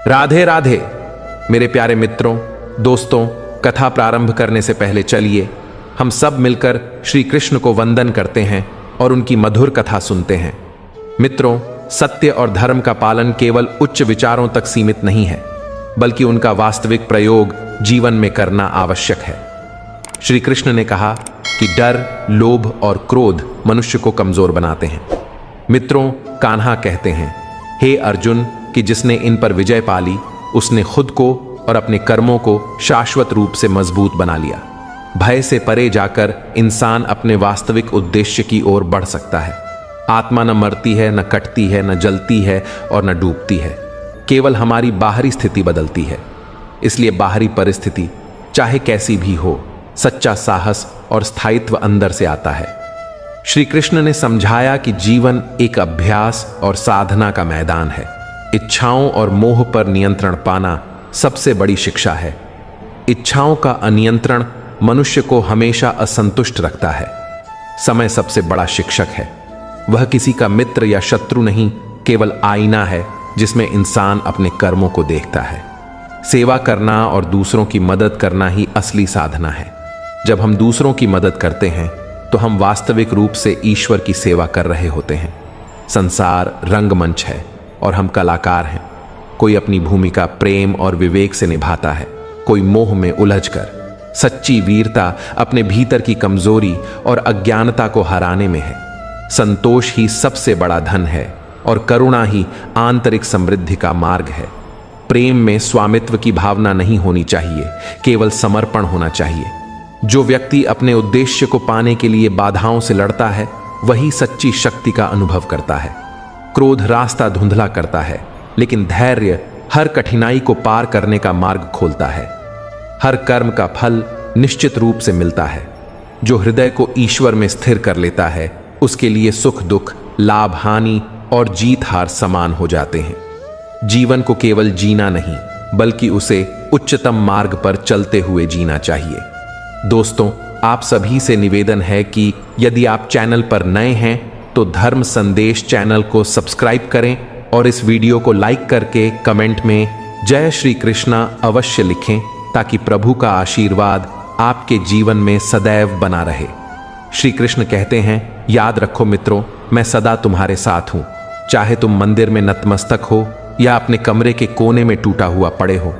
राधे राधे मेरे प्यारे मित्रों, दोस्तों। कथा प्रारंभ करने से पहले चलिए हम सब मिलकर श्री कृष्ण को वंदन करते हैं और उनकी मधुर कथा सुनते हैं। मित्रों, सत्य और धर्म का पालन केवल उच्च विचारों तक सीमित नहीं है, बल्कि उनका वास्तविक प्रयोग जीवन में करना आवश्यक है। श्री कृष्ण ने कहा कि डर, लोभ और क्रोध मनुष्य को कमजोर बनाते हैं। मित्रों, कान्हा कहते हैं, हे अर्जुन, कि जिसने इन पर विजय पा ली उसने खुद को और अपने कर्मों को शाश्वत रूप से मजबूत बना लिया। भय से परे जाकर इंसान अपने वास्तविक उद्देश्य की ओर बढ़ सकता है। आत्मा न मरती है, न कटती है, न जलती है और न डूबती है। केवल हमारी बाहरी स्थिति बदलती है। इसलिए बाहरी परिस्थिति चाहे कैसी भी हो, सच्चा साहस और स्थायित्व अंदर से आता है। श्री कृष्ण ने समझाया कि जीवन एक अभ्यास और साधना का मैदान है। इच्छाओं और मोह पर नियंत्रण पाना सबसे बड़ी शिक्षा है। इच्छाओं का अनियंत्रण मनुष्य को हमेशा असंतुष्ट रखता है। समय सबसे बड़ा शिक्षक है। वह किसी का मित्र या शत्रु नहीं, केवल आईना है जिसमें इंसान अपने कर्मों को देखता है। सेवा करना और दूसरों की मदद करना ही असली साधना है। जब हम दूसरों की मदद करते हैं तो हम वास्तविक रूप से ईश्वर की सेवा कर रहे होते हैं। संसार रंगमंच है और हम कलाकार हैं। कोई अपनी भूमिका प्रेम और विवेक से निभाता है, कोई मोह में उलझकर। सच्ची वीरता अपने भीतर की कमजोरी और अज्ञानता को हराने में है। संतोष ही सबसे बड़ा धन है और करुणा ही आंतरिक समृद्धि का मार्ग है। प्रेम में स्वामित्व की भावना नहीं होनी चाहिए, केवल समर्पण होना चाहिए। जो व्यक्ति अपने उद्देश्य को पाने के लिए बाधाओं से लड़ता है, वही सच्ची शक्ति का अनुभव करता है। क्रोध रास्ता धुंधला करता है, लेकिन धैर्य हर कठिनाई को पार करने का मार्ग खोलता है। हर कर्म का फल निश्चित रूप से मिलता है। जो हृदय को ईश्वर में स्थिर कर लेता है, उसके लिए सुख दुख, लाभ हानि और जीत हार समान हो जाते हैं। जीवन को केवल जीना नहीं, बल्कि उसे उच्चतम मार्ग पर चलते हुए जीना चाहिए। दोस्तों, आप सभी से निवेदन है कि यदि आप चैनल पर नए हैं तो धर्म संदेश चैनल को सब्सक्राइब करें और इस वीडियो को लाइक करके कमेंट में जय श्री कृष्णा अवश्य लिखें, ताकि प्रभु का आशीर्वाद आपके जीवन में सदैव बना रहे। श्री कृष्ण कहते हैं, याद रखो मित्रों, मैं सदा तुम्हारे साथ हूं। चाहे तुम मंदिर में नतमस्तक हो या अपने कमरे के कोने में टूटा हुआ पड़े हो,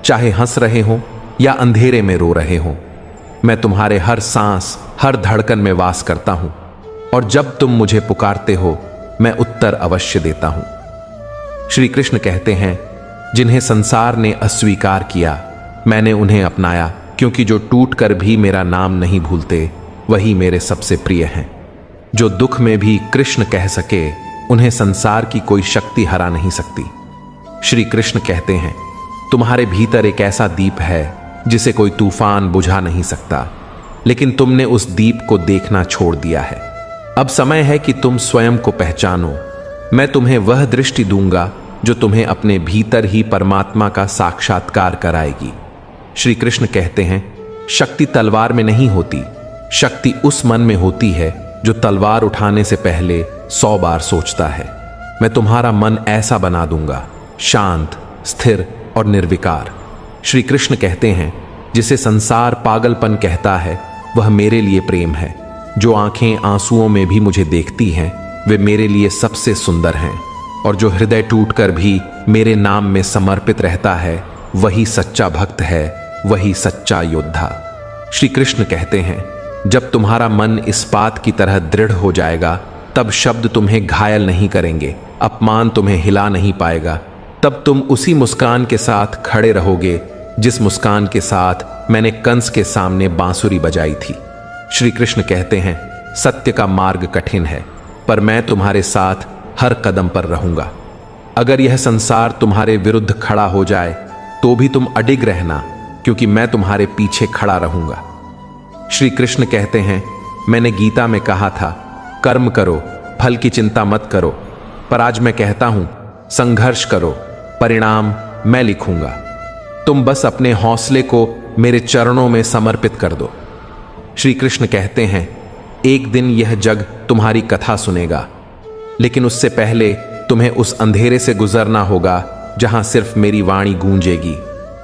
चाहे हंस रहे हो या अंधेरे में रो रहे हो, मैं तुम्हारे हर सांस, हर धड़कन में वास करता हूं और जब तुम मुझे पुकारते हो मैं उत्तर अवश्य देता हूं। श्री कृष्ण कहते हैं, जिन्हें संसार ने अस्वीकार किया, मैंने उन्हें अपनाया, क्योंकि जो टूट कर भी मेरा नाम नहीं भूलते वही मेरे सबसे प्रिय हैं। जो दुख में भी कृष्ण कह सके, उन्हें संसार की कोई शक्ति हरा नहीं सकती। श्री कृष्ण कहते हैं, तुम्हारे भीतर एक ऐसा दीप है जिसे कोई तूफान बुझा नहीं सकता, लेकिन तुमने उस दीप को देखना छोड़ दिया है। अब समय है कि तुम स्वयं को पहचानो। मैं तुम्हें वह दृष्टि दूंगा जो तुम्हें अपने भीतर ही परमात्मा का साक्षात्कार कराएगी। श्री कृष्ण कहते हैं, शक्ति तलवार में नहीं होती, शक्ति उस मन में होती है जो तलवार उठाने से पहले 100 बार सोचता है। मैं तुम्हारा मन ऐसा बना दूंगा, शांत, स्थिर और निर्विकार। श्री कृष्ण कहते हैं, जिसे संसार पागलपन कहता है, वह मेरे लिए प्रेम है। जो आंखें आंसुओं में भी मुझे देखती हैं, वे मेरे लिए सबसे सुंदर हैं। और जो हृदय टूटकर भी मेरे नाम में समर्पित रहता है, वही सच्चा भक्त है, वही सच्चा योद्धा। श्री कृष्ण कहते हैं, जब तुम्हारा मन इस्पात की तरह दृढ़ हो जाएगा, तब शब्द तुम्हें घायल नहीं करेंगे, अपमान तुम्हें हिला नहीं पाएगा। तब तुम उसी मुस्कान के साथ खड़े रहोगे जिस मुस्कान के साथ मैंने कंस के सामने बांसुरी बजाई थी। श्री कृष्ण कहते हैं, सत्य का मार्ग कठिन है, पर मैं तुम्हारे साथ हर कदम पर रहूंगा। अगर यह संसार तुम्हारे विरुद्ध खड़ा हो जाए तो भी तुम अडिग रहना, क्योंकि मैं तुम्हारे पीछे खड़ा रहूंगा। श्री कृष्ण कहते हैं, मैंने गीता में कहा था, कर्म करो, फल की चिंता मत करो, पर आज मैं कहता हूं, संघर्ष करो, परिणाम मैं लिखूंगा। तुम बस अपने हौसले को मेरे चरणों में समर्पित कर दो। श्री कृष्ण कहते हैं, एक दिन यह जग तुम्हारी कथा सुनेगा, लेकिन उससे पहले तुम्हें उस अंधेरे से गुजरना होगा जहां सिर्फ मेरी वाणी गूंजेगी,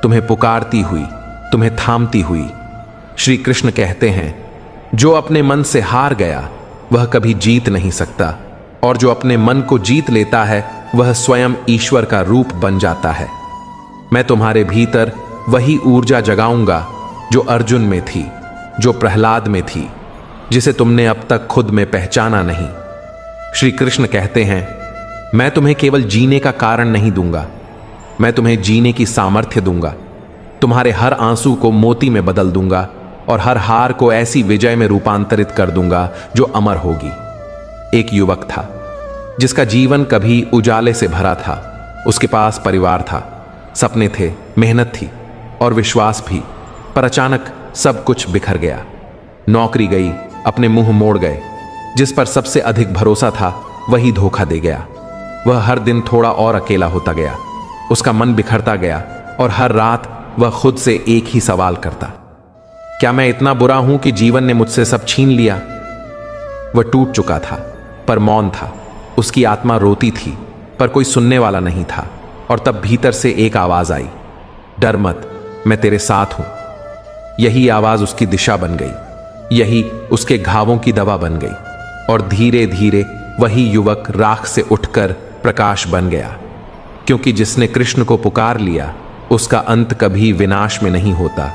तुम्हें पुकारती हुई, तुम्हें थामती हुई। श्री कृष्ण कहते हैं, जो अपने मन से हार गया वह कभी जीत नहीं सकता, और जो अपने मन को जीत लेता है वह स्वयं ईश्वर का रूप बन जाता है। मैं तुम्हारे भीतर वही ऊर्जा जगाऊंगा जो अर्जुन में थी, जो प्रहलाद में थी, जिसे तुमने अब तक खुद में पहचाना नहीं। श्री कृष्ण कहते हैं, मैं तुम्हें केवल जीने का कारण नहीं दूंगा, मैं तुम्हें जीने की सामर्थ्य दूंगा। तुम्हारे हर आंसू को मोती में बदल दूंगा और हर हार को ऐसी विजय में रूपांतरित कर दूंगा जो अमर होगी। एक युवक था जिसका जीवन कभी उजाले से भरा था। उसके पास परिवार था, सपने थे, मेहनत थी और विश्वास भी, पर अचानक सब कुछ बिखर गया। नौकरी गई, अपने मुंह मोड़ गए। जिस पर सबसे अधिक भरोसा था वही धोखा दे गया। वह हर दिन थोड़ा और अकेला होता गया। उसका मन बिखरता गया और हर रात वह खुद से एक ही सवाल करता, क्या मैं इतना बुरा हूं कि जीवन ने मुझसे सब छीन लिया? वह टूट चुका था पर मौन था। उसकी आत्मा रोती थी पर कोई सुनने वाला नहीं था। और तब भीतर से एक आवाज आई, डर मत, मैं तेरे साथ हूं। यही आवाज उसकी दिशा बन गई, यही उसके घावों की दवा बन गई। और धीरे धीरे वही युवक राख से उठकर प्रकाश बन गया। क्योंकि जिसने कृष्ण को पुकार लिया उसका अंत कभी विनाश में नहीं होता।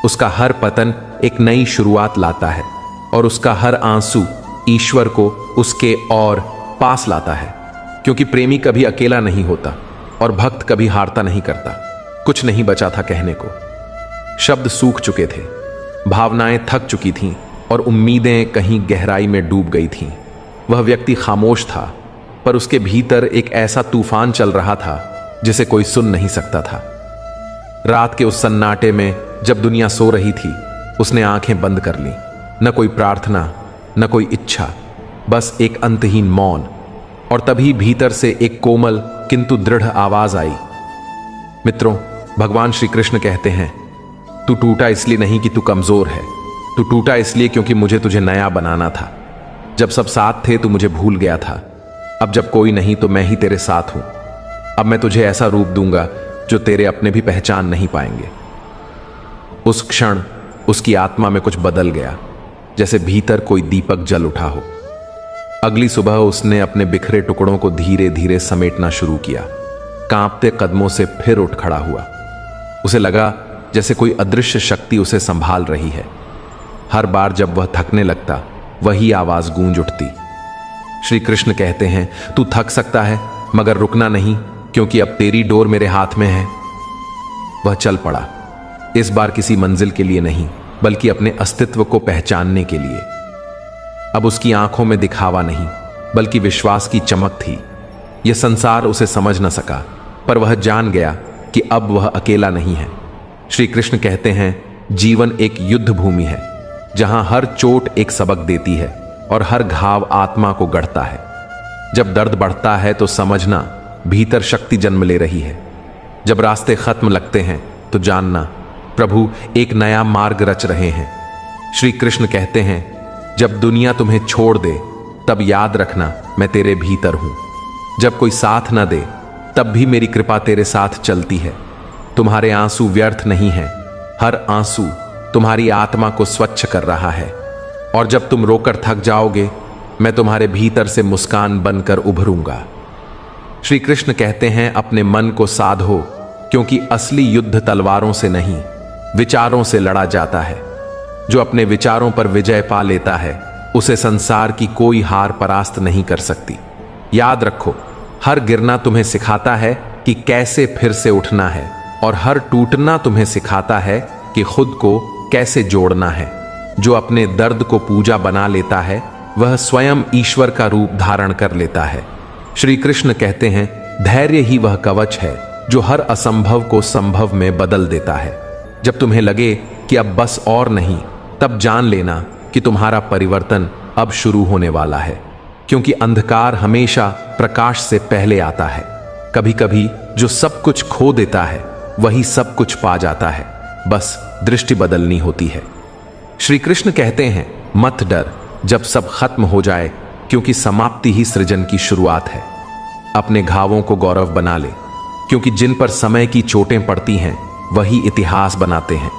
उसका हर पतन एक नई शुरुआत लाता है और उसका हर आंसू ईश्वर को उसके और पास लाता है। क्योंकि प्रेमी कभी अकेला नहीं होता और भक्त कभी हारता नहीं करता। कुछ नहीं बचा था कहने को। शब्द सूख चुके थे, भावनाएं थक चुकी थीं और उम्मीदें कहीं गहराई में डूब गई थीं। वह व्यक्ति खामोश था पर उसके भीतर एक ऐसा तूफान चल रहा था जिसे कोई सुन नहीं सकता था। रात के उस सन्नाटे में जब दुनिया सो रही थी, उसने आंखें बंद कर ली। न कोई प्रार्थना, न कोई इच्छा, बस एक अंतहीन मौन। और तभी भीतर से एक कोमल किंतु दृढ़ आवाज आई। मित्रों, भगवान श्री कृष्ण कहते हैं, तू टूटा इसलिए नहीं कि तू कमजोर है, तू टूटा इसलिए क्योंकि मुझे तुझे नया बनाना था। जब सब साथ थे तू मुझे भूल गया था। अब जब कोई नहीं तो मैं ही तेरे साथ हूं। अब मैं तुझे ऐसा रूप दूंगा जो तेरे अपने भी पहचान नहीं पाएंगे। उस क्षण उसकी आत्मा में कुछ बदल गया, जैसे भीतर कोई दीपक जल उठा हो। अगली सुबह उसने अपने बिखरे टुकड़ों को धीरे धीरे समेटना शुरू किया। कांपते कदमों से फिर उठ खड़ा हुआ। उसे लगा जैसे कोई अदृश्य शक्ति उसे संभाल रही है। हर बार जब वह थकने लगता वही आवाज गूंज उठती। श्री कृष्ण कहते हैं, तू थक सकता है मगर रुकना नहीं, क्योंकि अब तेरी डोर मेरे हाथ में है। वह चल पड़ा, इस बार किसी मंजिल के लिए नहीं बल्कि अपने अस्तित्व को पहचानने के लिए। अब उसकी आंखों में दिखावा नहीं बल्कि विश्वास की चमक थी। यह संसार उसे समझ न सका पर वह जान गया कि अब वह अकेला नहीं है। श्री कृष्ण कहते हैं, जीवन एक युद्ध भूमि है जहां हर चोट एक सबक देती है और हर घाव आत्मा को गढ़ता है। जब दर्द बढ़ता है तो समझना भीतर शक्ति जन्म ले रही है। जब रास्ते खत्म लगते हैं तो जानना प्रभु एक नया मार्ग रच रहे हैं। श्री कृष्ण कहते हैं, जब दुनिया तुम्हें छोड़ दे तब याद रखना मैं तेरे भीतर हूं। जब कोई साथ न दे तब भी मेरी कृपा तेरे साथ चलती है। तुम्हारे आंसू व्यर्थ नहीं हैं, हर आंसू तुम्हारी आत्मा को स्वच्छ कर रहा है। और जब तुम रोकर थक जाओगे मैं तुम्हारे भीतर से मुस्कान बनकर उभरूंगा। श्री कृष्ण कहते हैं, अपने मन को साधो, क्योंकि असली युद्ध तलवारों से नहीं विचारों से लड़ा जाता है। जो अपने विचारों पर विजय पा लेता है उसे संसार की कोई हार परास्त नहीं कर सकती। याद रखो, हर गिरना तुम्हें सिखाता है कि कैसे फिर से उठना है और हर टूटना तुम्हें सिखाता है कि खुद को कैसे जोड़ना है। जो अपने दर्द को पूजा बना लेता है वह स्वयं ईश्वर का रूप धारण कर लेता है। श्री कृष्ण कहते हैं, धैर्य ही वह कवच है जो हर असंभव को संभव में बदल देता है। जब तुम्हें लगे कि अब बस और नहीं, तब जान लेना कि तुम्हारा परिवर्तन अब शुरू होने वाला है। क्योंकि अंधकार हमेशा प्रकाश से पहले आता है। कभी कभी जो सब कुछ खो देता है वही सब कुछ पा जाता है, बस दृष्टि बदलनी होती है। श्री कृष्ण कहते हैं, मत डर जब सब खत्म हो जाए, क्योंकि समाप्ति ही सृजन की शुरुआत है। अपने घावों को गौरव बना ले, क्योंकि जिन पर समय की चोटें पड़ती हैं वही इतिहास बनाते हैं।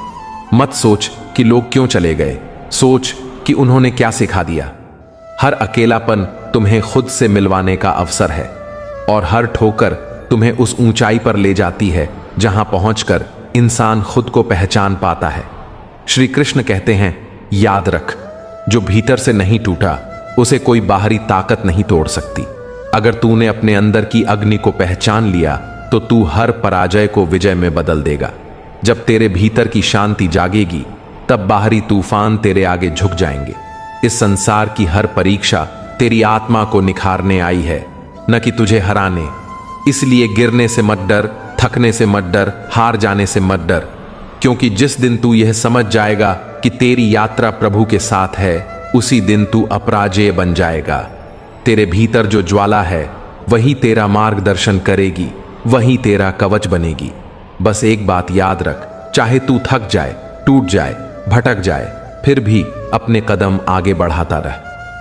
मत सोच कि लोग क्यों चले गए, सोच कि उन्होंने क्या सिखा दिया। हर अकेलापन तुम्हें खुद से मिलवाने का अवसर है और हर ठोकर तुम्हें उस ऊंचाई पर ले जाती है जहां पहुंचकर इंसान खुद को पहचान पाता है। श्री कृष्ण कहते हैं, याद रख, जो भीतर से नहीं टूटा उसे कोई बाहरी ताकत नहीं तोड़ सकती। अगर तूने अपने अंदर की अग्नि को पहचान लिया तो तू हर पराजय को विजय में बदल देगा। जब तेरे भीतर की शांति जागेगी तब बाहरी तूफान तेरे आगे झुक जाएंगे। इस संसार की हर परीक्षा तेरी आत्मा को निखारने आई है, न कि तुझे हराने। इसलिए गिरने से मत डर, थकने से मत डर, हार जाने से मत डर, क्योंकि जिस दिन तू यह समझ जाएगा कि तेरी यात्रा प्रभु के साथ है, उसी दिन तू अपराजेय बन जाएगा। तेरे भीतर जो ज्वाला है वही तेरा मार्गदर्शन करेगी, वही तेरा कवच बनेगी। बस एक बात याद रख, चाहे तू थक जाए, टूट जाए, भटक जाए, फिर भी अपने कदम आगे बढ़ाता रह,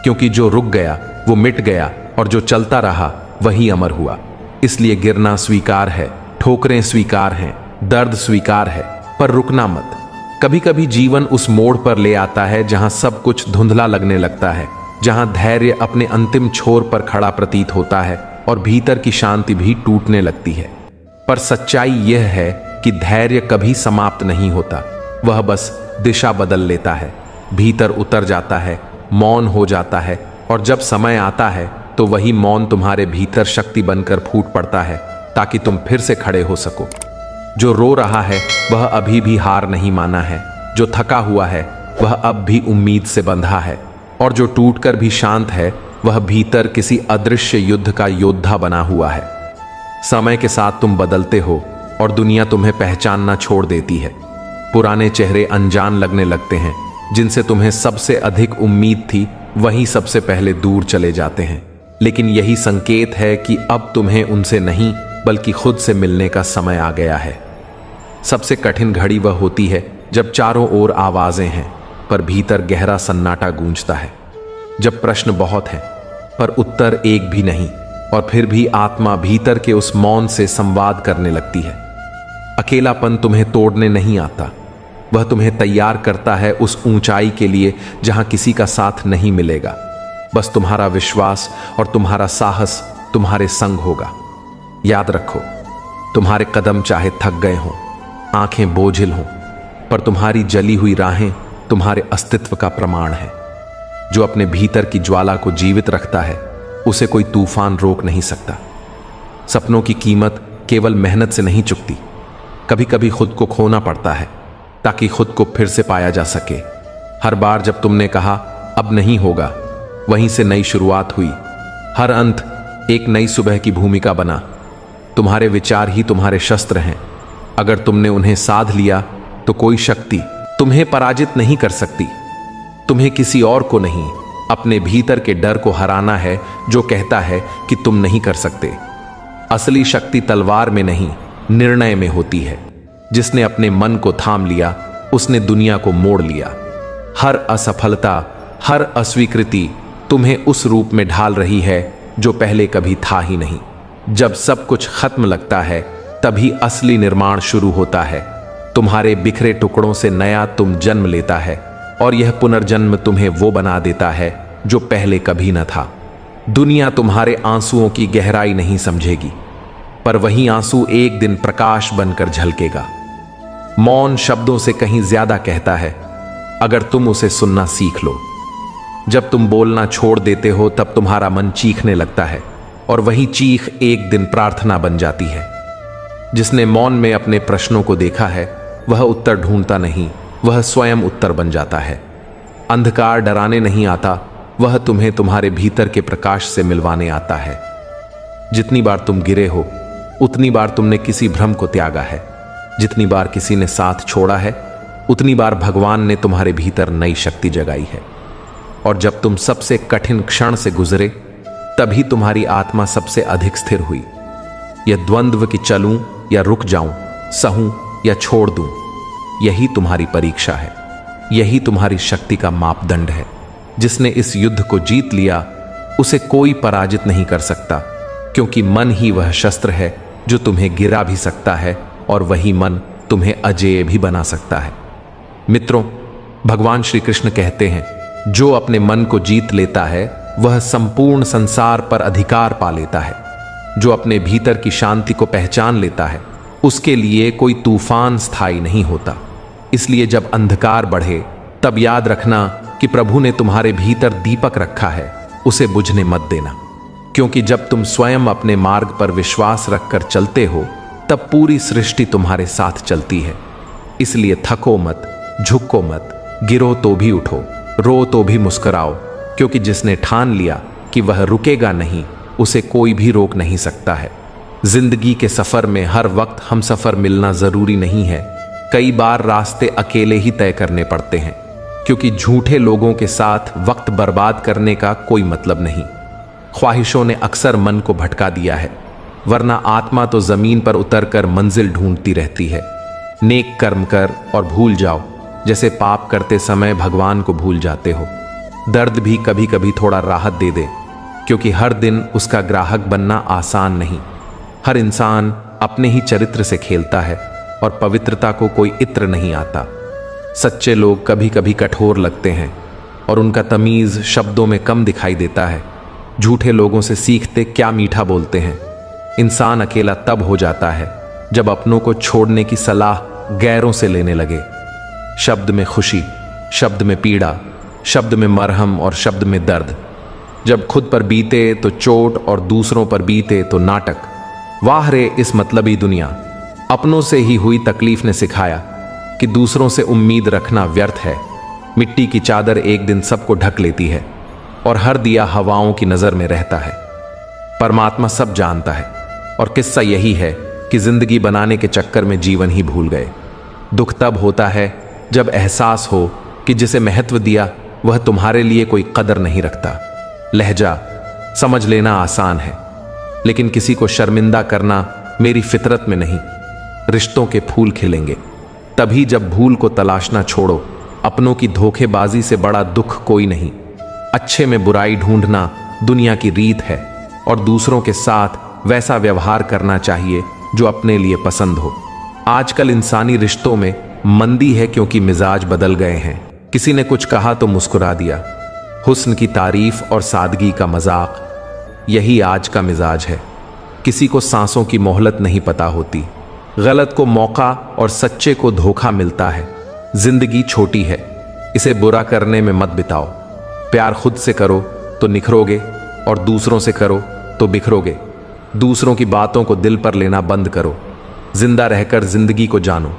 क्योंकि जो रुक गया वो मिट गया और जो चलता रहा वही अमर हुआ। इसलिए गिरना स्वीकार है, ठोकरें स्वीकार हैं, दर्द स्वीकार है, पर रुकना मत। कभी कभी जीवन उस मोड़ पर ले आता है जहां सब कुछ धुंधला लगने लगता है, जहां धैर्य अपने अंतिम छोर पर खड़ा प्रतीत होता है और भीतर की शांति भी टूटने लगती है। पर सच्चाई यह है कि धैर्य कभी समाप्त नहीं होता, वह बस दिशा बदल लेता है, भीतर उतर जाता है, मौन हो जाता है, और जब समय आता है तो वही मौन तुम्हारे भीतर शक्ति बनकर फूट पड़ता है ताकि तुम फिर से खड़े हो सको। जो रो रहा है वह अभी भी हार नहीं माना है, जो थका हुआ है वह अब भी उम्मीद से बंधा है, और जो टूटकर भी शांत है वह भीतर किसी अदृश्य युद्ध का योद्धा बना हुआ है। समय के साथ तुम बदलते हो और दुनिया तुम्हें पहचानना छोड़ देती है। पुराने चेहरे अनजान लगने लगते हैं, जिनसे तुम्हें सबसे अधिक उम्मीद थी वही सबसे पहले दूर चले जाते हैं। लेकिन यही संकेत है कि अब तुम्हें उनसे नहीं बल्कि खुद से मिलने का समय आ गया है। सबसे कठिन घड़ी वह होती है जब चारों ओर आवाजें हैं पर भीतर गहरा सन्नाटा गूंजता है, जब प्रश्न बहुत हैं पर उत्तर एक भी नहीं, और फिर भी आत्मा भीतर के उस मौन से संवाद करने लगती है। अकेलापन तुम्हें तोड़ने नहीं आता, वह तुम्हें तैयार करता है उस ऊंचाई के लिए जहां किसी का साथ नहीं मिलेगा। बस तुम्हारा विश्वास और तुम्हारा साहस तुम्हारे संग होगा। याद रखो, तुम्हारे कदम चाहे थक गए हों, आंखें बोझिल हों, पर तुम्हारी जली हुई राहें तुम्हारे अस्तित्व का प्रमाण है। जो अपने भीतर की ज्वाला को जीवित रखता है उसे कोई तूफान रोक नहीं सकता। सपनों की कीमत केवल मेहनत से नहीं चुकती, कभी कभी खुद को खोना पड़ता है ताकि खुद को फिर से पाया जा सके। हर बार जब तुमने कहा अब नहीं होगा, वहीं से नई शुरुआत हुई। हर अंत एक नई सुबह की भूमिका बना। तुम्हारे विचार ही तुम्हारे शस्त्र हैं। अगर तुमने उन्हें साध लिया तो कोई शक्ति तुम्हें पराजित नहीं कर सकती। तुम्हें किसी और को नहीं, अपने भीतर के डर को हराना है जो कहता है कि तुम नहीं कर सकते। असली शक्ति तलवार में नहीं, निर्णय में होती है। जिसने अपने मन को थाम लिया उसने दुनिया को मोड़ लिया। हर असफलता, हर अस्वीकृति तुम्हें उस रूप में ढाल रही है जो पहले कभी था ही नहीं। जब सब कुछ खत्म लगता है तभी असली निर्माण शुरू होता है। तुम्हारे बिखरे टुकड़ों से नया तुम जन्म लेता है, और यह पुनर्जन्म तुम्हें वो बना देता है जो पहले कभी न था। दुनिया तुम्हारे आंसुओं की गहराई नहीं समझेगी, पर वही आंसू एक दिन प्रकाश बनकर झलकेगा। मौन शब्दों से कहीं ज्यादा कहता है अगर तुम उसे सुनना सीख लो। जब तुम बोलना छोड़ देते हो तब तुम्हारा मन चीखने लगता है, और वही चीख एक दिन प्रार्थना बन जाती है। जिसने मौन में अपने प्रश्नों को देखा है वह उत्तर ढूंढता नहीं, वह स्वयं उत्तर बन जाता है। अंधकार डराने नहीं आता, वह तुम्हें तुम्हारे भीतर के प्रकाश से मिलवाने आता है। जितनी बार तुम गिरे हो उतनी बार तुमने किसी भ्रम को त्यागा है। जितनी बार किसी ने साथ छोड़ा है उतनी बार भगवान ने तुम्हारे भीतर नई शक्ति जगाई है। और जब तुम सबसे कठिन क्षण से गुजरे तभी तुम्हारी आत्मा सबसे अधिक स्थिर हुई। यह द्वंद्व कि चलूं या रुक जाऊं, सहूं या छोड़ दूं, यही तुम्हारी परीक्षा है, यही तुम्हारी शक्ति का मापदंड है। जिसने इस युद्ध को जीत लिया उसे कोई पराजित नहीं कर सकता, क्योंकि मन ही वह शस्त्र है जो तुम्हें गिरा भी सकता है और वही मन तुम्हें अजेय भी बना सकता है। मित्रों, भगवान श्री कृष्ण कहते हैं, जो अपने मन को जीत लेता है वह संपूर्ण संसार पर अधिकार पा लेता है। जो अपने भीतर की शांति को पहचान लेता है उसके लिए कोई तूफान स्थायी नहीं होता। इसलिए जब अंधकार बढ़े तब याद रखना कि प्रभु ने तुम्हारे भीतर दीपक रखा है, उसे बुझने मत देना। क्योंकि जब तुम स्वयं अपने मार्ग पर विश्वास रखकर चलते हो तब पूरी सृष्टि तुम्हारे साथ चलती है। इसलिए थको मत, झुको मत, गिरो तो भी उठो, रो तो भी मुस्कुराओ, क्योंकि जिसने ठान लिया कि वह रुकेगा नहीं उसे कोई भी रोक नहीं सकता है। जिंदगी के सफर में हर वक्त हम सफर मिलना जरूरी नहीं है। कई बार रास्ते अकेले ही तय करने पड़ते हैं, क्योंकि झूठे लोगों के साथ वक्त बर्बाद करने का कोई मतलब नहीं। ख्वाहिशों ने अक्सर मन को भटका दिया है, वरना आत्मा तो जमीन पर उतरकर मंजिल ढूंढती रहती है। नेक कर्म कर और भूल जाओ, जैसे पाप करते समय भगवान को भूल जाते हो। दर्द भी कभी कभी थोड़ा राहत दे दे, क्योंकि हर दिन उसका ग्राहक बनना आसान नहीं। हर इंसान अपने ही चरित्र से खेलता है और पवित्रता को कोई इत्र नहीं आता। सच्चे लोग कभी कभी कठोर लगते हैं और उनका तमीज शब्दों में कम दिखाई देता है। झूठे लोगों से सीखते क्या मीठा बोलते हैं। इंसान अकेला तब हो जाता है जब अपनों को छोड़ने की सलाह गैरों से लेने लगे। शब्द में खुशी, शब्द में पीड़ा, शब्द में मरहम और शब्द में दर्द। जब खुद पर बीते तो चोट और दूसरों पर बीते तो नाटक। वाह रे इस मतलबी दुनिया। अपनों से ही हुई तकलीफ ने सिखाया कि दूसरों से उम्मीद रखना व्यर्थ है। मिट्टी की चादर एक दिन सबको ढक लेती है और हर दिया हवाओं की नजर में रहता है। परमात्मा सब जानता है और किस्सा यही है कि जिंदगी बनाने के चक्कर में जीवन ही भूल गए। दुख तब होता है जब एहसास हो कि जिसे महत्व दिया वह तुम्हारे लिए कोई कदर नहीं रखता। लहजा समझ लेना आसान है, लेकिन किसी को शर्मिंदा करना मेरी फितरत में नहीं। रिश्तों के फूल खिलेंगे तभी जब भूल को तलाशना छोड़ो। अपनों की धोखेबाजी से बड़ा दुख कोई नहीं। अच्छे में बुराई ढूंढना दुनिया की रीत है और दूसरों के साथ वैसा व्यवहार करना चाहिए जो अपने लिए पसंद हो। आजकल इंसानी रिश्तों में मंदी है क्योंकि मिजाज बदल गए हैं। किसी ने कुछ कहा तो मुस्कुरा दिया। हुस्न की तारीफ और सादगी का मजाक, यही आज का मिजाज है। किसी को सांसों की मोहलत नहीं पता होती। गलत को मौका और सच्चे को धोखा मिलता है। जिंदगी छोटी है, इसे बुरा करने में मत बिताओ। प्यार खुद से करो तो निखरोगे और दूसरों से करो तो बिखरोगे। दूसरों की बातों को दिल पर लेना बंद करो। जिंदा रहकर जिंदगी को जानो।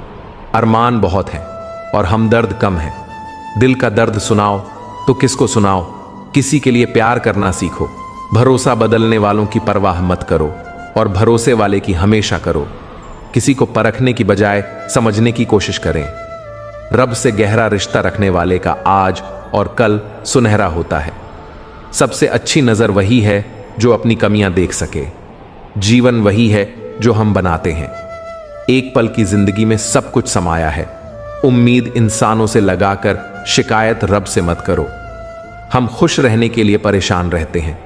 अरमान बहुत है और हमदर्द कम है। दिल का दर्द सुनाओ तो किसको सुनाओ। किसी के लिए प्यार करना सीखो। भरोसा बदलने वालों की परवाह मत करो और भरोसे वाले की हमेशा करो। किसी को परखने की बजाय समझने की कोशिश करें। रब से गहरा रिश्ता रखने वाले का आज और कल सुनहरा होता है। सबसे अच्छी नजर वही है जो अपनी कमियां देख सके। जीवन वही है जो हम बनाते हैं। एक पल की जिंदगी में सब कुछ समाया है। उम्मीद इंसानों से लगाकर शिकायत रब से मत करो। हम खुश रहने के लिए परेशान रहते हैं।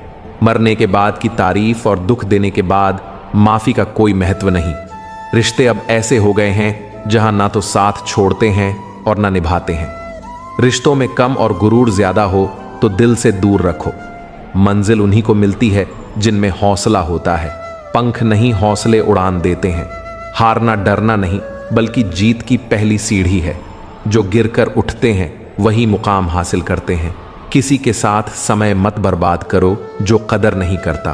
मरने के बाद की तारीफ और दुख देने के बाद माफी का कोई महत्व नहीं। रिश्ते अब ऐसे हो गए हैं जहां ना तो साथ छोड़ते हैं और ना निभाते हैं। रिश्तों में कम और गुरूर ज्यादा हो तो दिल से दूर रखो। मंजिल उन्हीं को मिलती है जिनमें हौसला होता है। पंख नहीं, हौसले उड़ान देते हैं। हारना डरना नहीं, बल्कि जीत की पहली सीढ़ी है। जो गिरकर उठते हैं वही मुकाम हासिल करते हैं। किसी के साथ समय मत बर्बाद करो जो कदर नहीं करता।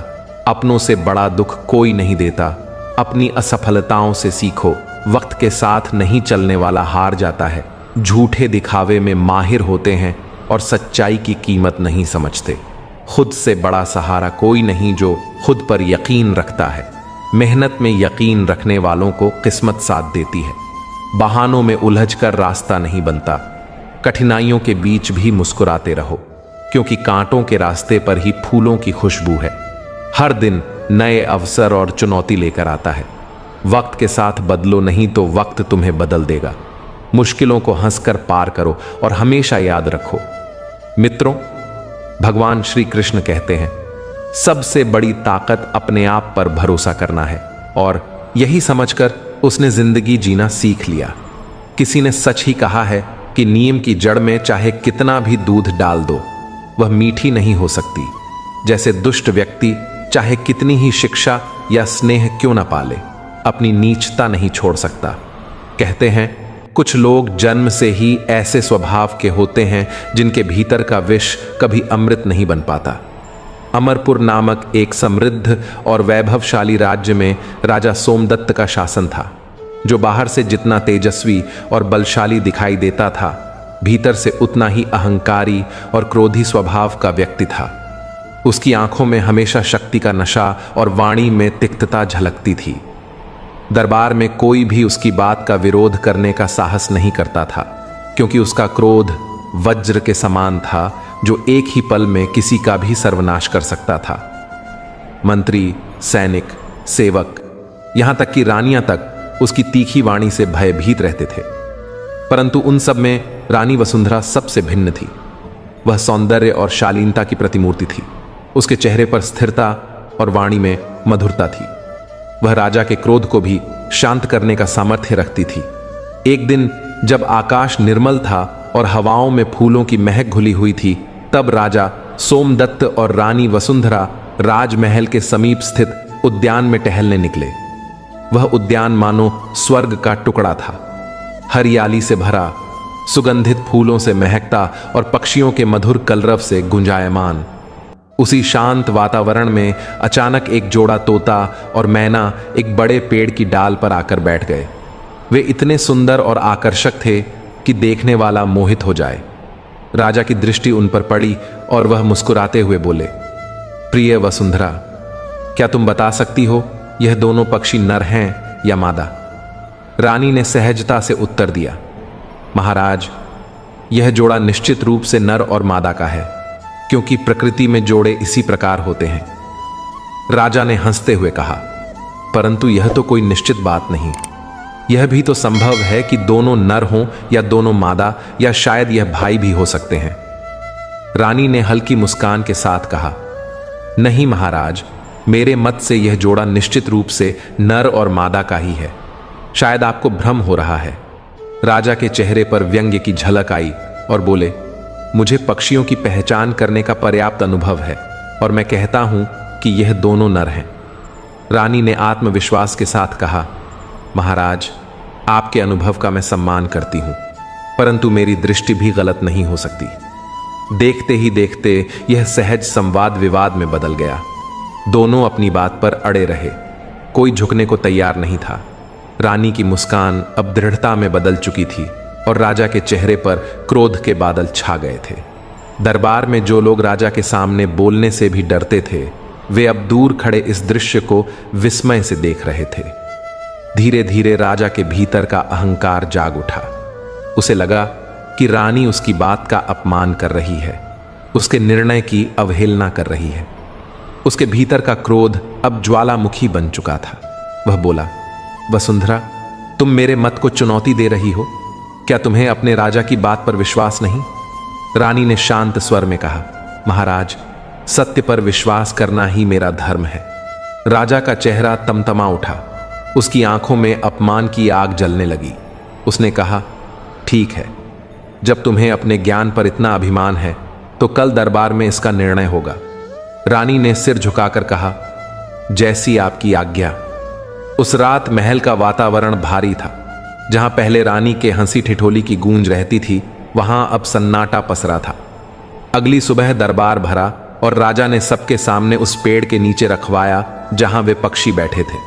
अपनों से बड़ा दुख कोई नहीं देता। अपनी असफलताओं से सीखो। वक्त के साथ नहीं चलने वाला हार जाता है। झूठे दिखावे में माहिर होते हैं और सच्चाई की कीमत नहीं समझते। खुद से बड़ा सहारा कोई नहीं जो खुद पर यकीन रखता है। मेहनत में यकीन रखने वालों को किस्मत साथ देती है। बहानों में उलझकर रास्ता नहीं बनता। कठिनाइयों के बीच भी मुस्कुराते रहो, क्योंकि कांटों के रास्ते पर ही फूलों की खुशबू है। हर दिन नए अवसर और चुनौती लेकर आता है। वक्त के साथ बदलो, नहीं तो वक्त तुम्हें बदल देगा। मुश्किलों को हंसकर पार करो और हमेशा याद रखो मित्रों, भगवान श्री कृष्ण कहते हैं, सबसे बड़ी ताकत अपने आप पर भरोसा करना है और यही समझकर उसने जिंदगी जीना सीख लिया। किसी ने सच ही कहा है कि नीम की जड़ में चाहे कितना भी दूध डाल दो, वह मीठी नहीं हो सकती। जैसे दुष्ट व्यक्ति चाहे कितनी ही शिक्षा या स्नेह क्यों न पाले, अपनी नीचता नहीं छोड़ सकता। कहते हैं कुछ लोग जन्म से ही ऐसे स्वभाव के होते हैं जिनके भीतर का विष कभी अमृत नहीं बन पाता। अमरपुर नामक एक समृद्ध और वैभवशाली राज्य में राजा सोमदत्त का शासन था, जो बाहर से जितना तेजस्वी और बलशाली दिखाई देता था, भीतर से उतना ही अहंकारी और क्रोधी स्वभाव का व्यक्ति था। उसकी आंखों में हमेशा शक्ति का नशा और वाणी में तिक्तता झलकती थी। दरबार में कोई भी उसकी बात का विरोध करने का साहस नहीं करता था, क्योंकि उसका क्रोध वज्र के समान था, जो एक ही पल में किसी का भी सर्वनाश कर सकता था। मंत्री, सैनिक, सेवक, यहां तक कि रानियां तक उसकी तीखी वाणी से भयभीत रहते थे। परंतु उन सब में रानी वसुंधरा सबसे भिन्न थी। वह सौंदर्य और शालीनता की प्रतिमूर्ति थी। उसके चेहरे पर स्थिरता और वाणी में मधुरता थी। वह राजा के क्रोध को भी शांत करने का सामर्थ्य रखती थी। एक दिन जब आकाश निर्मल था और हवाओं में फूलों की महक घुली हुई थी, तब राजा सोमदत्त और रानी वसुंधरा राजमहल के समीप स्थित उद्यान में टहलने निकले। वह उद्यान मानो स्वर्ग का टुकड़ा था, हरियाली से भरा, सुगंधित फूलों से महकता और पक्षियों के मधुर कलरव से गुंजायमान। उसी शांत वातावरण में अचानक एक जोड़ा तोता और मैना एक बड़े पेड़ की डाल पर आकर बैठ गए। वे इतने सुंदर और आकर्षक थे कि देखने वाला मोहित हो जाए। राजा की दृष्टि उन पर पड़ी और वह मुस्कुराते हुए बोले, प्रिय वसुंधरा, क्या तुम बता सकती हो यह दोनों पक्षी नर हैं या मादा? रानी ने सहजता से उत्तर दिया, महाराज, यह जोड़ा निश्चित रूप से नर और मादा का है, क्योंकि प्रकृति में जोड़े इसी प्रकार होते हैं। राजा ने हंसते हुए कहा, परंतु यह तो कोई निश्चित बात नहीं। यह भी तो संभव है कि दोनों नर हों या दोनों मादा, या शायद यह भाई भी हो सकते हैं। रानी ने हल्की मुस्कान के साथ कहा, नहीं महाराज, मेरे मत से यह जोड़ा निश्चित रूप से नर और मादा का ही है। शायद आपको भ्रम हो रहा है। राजा के चेहरे पर व्यंग्य की झलक आई और बोले, मुझे पक्षियों की पहचान करने का पर्याप्त अनुभव है और मैं कहता हूं कि यह दोनों नर हैं। रानी ने आत्मविश्वास के साथ कहा, महाराज, आपके अनुभव का मैं सम्मान करती हूं, परंतु मेरी दृष्टि भी गलत नहीं हो सकती। देखते ही देखते यह सहज संवाद विवाद में बदल गया। दोनों अपनी बात पर अड़े रहे, कोई झुकने को तैयार नहीं था। रानी की मुस्कान अब दृढ़ता में बदल चुकी थी और राजा के चेहरे पर क्रोध के बादल छा गए थे। दरबार में जो लोग राजा के सामने बोलने से भी डरते थे, वे अब दूर खड़े इस दृश्य को विस्मय से देख रहे थे। धीरे धीरे राजा के भीतर का अहंकार जाग उठा। उसे लगा कि रानी उसकी बात का अपमान कर रही है, उसके निर्णय की अवहेलना कर रही है। उसके भीतर का क्रोध अब ज्वालामुखी बन चुका था। वह बोला, वसुंधरा, तुम मेरे मत को चुनौती दे रही हो? क्या तुम्हें अपने राजा की बात पर विश्वास नहीं? रानी ने शांत स्वर में कहा, महाराज, सत्य पर विश्वास करना ही मेरा धर्म है। राजा का चेहरा तमतमा उठा, उसकी आंखों में अपमान की आग जलने लगी। उसने कहा, ठीक है, जब तुम्हें अपने ज्ञान पर इतना अभिमान है तो कल दरबार में इसका निर्णय होगा। रानी ने सिर झुकाकर कहा, जैसी आपकी आज्ञा। उस रात महल का वातावरण भारी था। जहां पहले रानी के हंसी ठिठोली की गूंज रहती थी, वहां अब सन्नाटा पसरा था। अगली सुबह दरबार भरा और राजा ने सबके सामने उस पेड़ के नीचे रखवाया जहां वे पक्षी बैठे थे।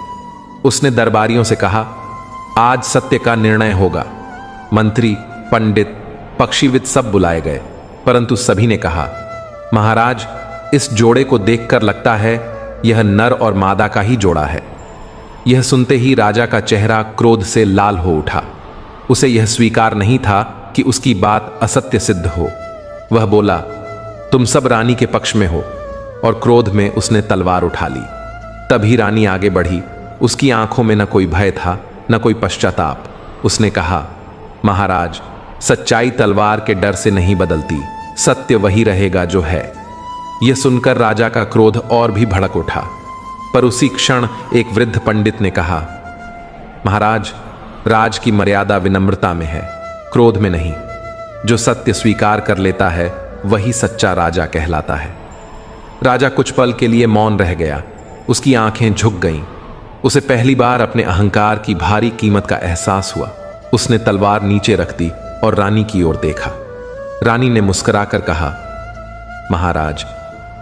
उसने दरबारियों से कहा, आज सत्य का निर्णय होगा। मंत्री, पंडित, पक्षीविद सब बुलाए गए, परंतु सभी ने कहा, महाराज, इस जोड़े को देखकर लगता है यह नर और मादा का ही जोड़ा है। यह सुनते ही राजा का चेहरा क्रोध से लाल हो उठा। उसे यह स्वीकार नहीं था कि उसकी बात असत्य सिद्ध हो। वह बोला, तुम सब रानी के पक्ष में हो, और क्रोध में उसने तलवार उठा ली। तभी रानी आगे बढ़ी। उसकी आंखों में न कोई भय था, न कोई पश्चाताप। उसने कहा, महाराज, सच्चाई तलवार के डर से नहीं बदलती, सत्य वही रहेगा जो है। यह सुनकर राजा का क्रोध और भी भड़क उठा। पर उसी क्षण एक वृद्ध पंडित ने कहा, महाराज, राज की मर्यादा विनम्रता में है, क्रोध में नहीं। जो सत्य स्वीकार कर लेता है वही सच्चा राजा कहलाता है। राजा कुछ पल के लिए मौन रह गया। उसकी आंखें झुक गईं। उसे पहली बार अपने अहंकार की भारी कीमत का एहसास हुआ। उसने तलवार नीचे रख दी और रानी की ओर देखा। रानी ने मुस्कुराकर कहा, महाराज,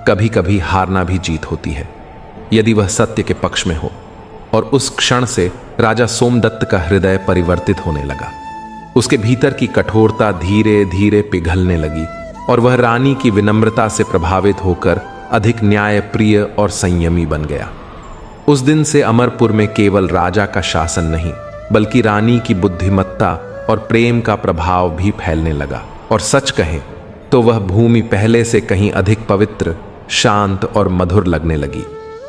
कभी कभी हारना भी जीत होती है, यदि वह सत्य के पक्ष में हो। और उस क्षण से राजा सोमदत्त का हृदय परिवर्तित होने लगा। उसके भीतर की कठोरता धीरे धीरे पिघलने लगी और वह रानी की विनम्रता से प्रभावित होकर अधिक न्यायप्रिय और संयमी बन गया। उस दिन से अमरपुर में केवल राजा का शासन नहीं, बल्कि रानी की बुद्धिमत्ता और प्रेम का प्रभाव भी फैलने लगा। और सच कहें तो वह भूमि पहले से कहीं अधिक पवित्र, शांत और मधुर लगने लगी।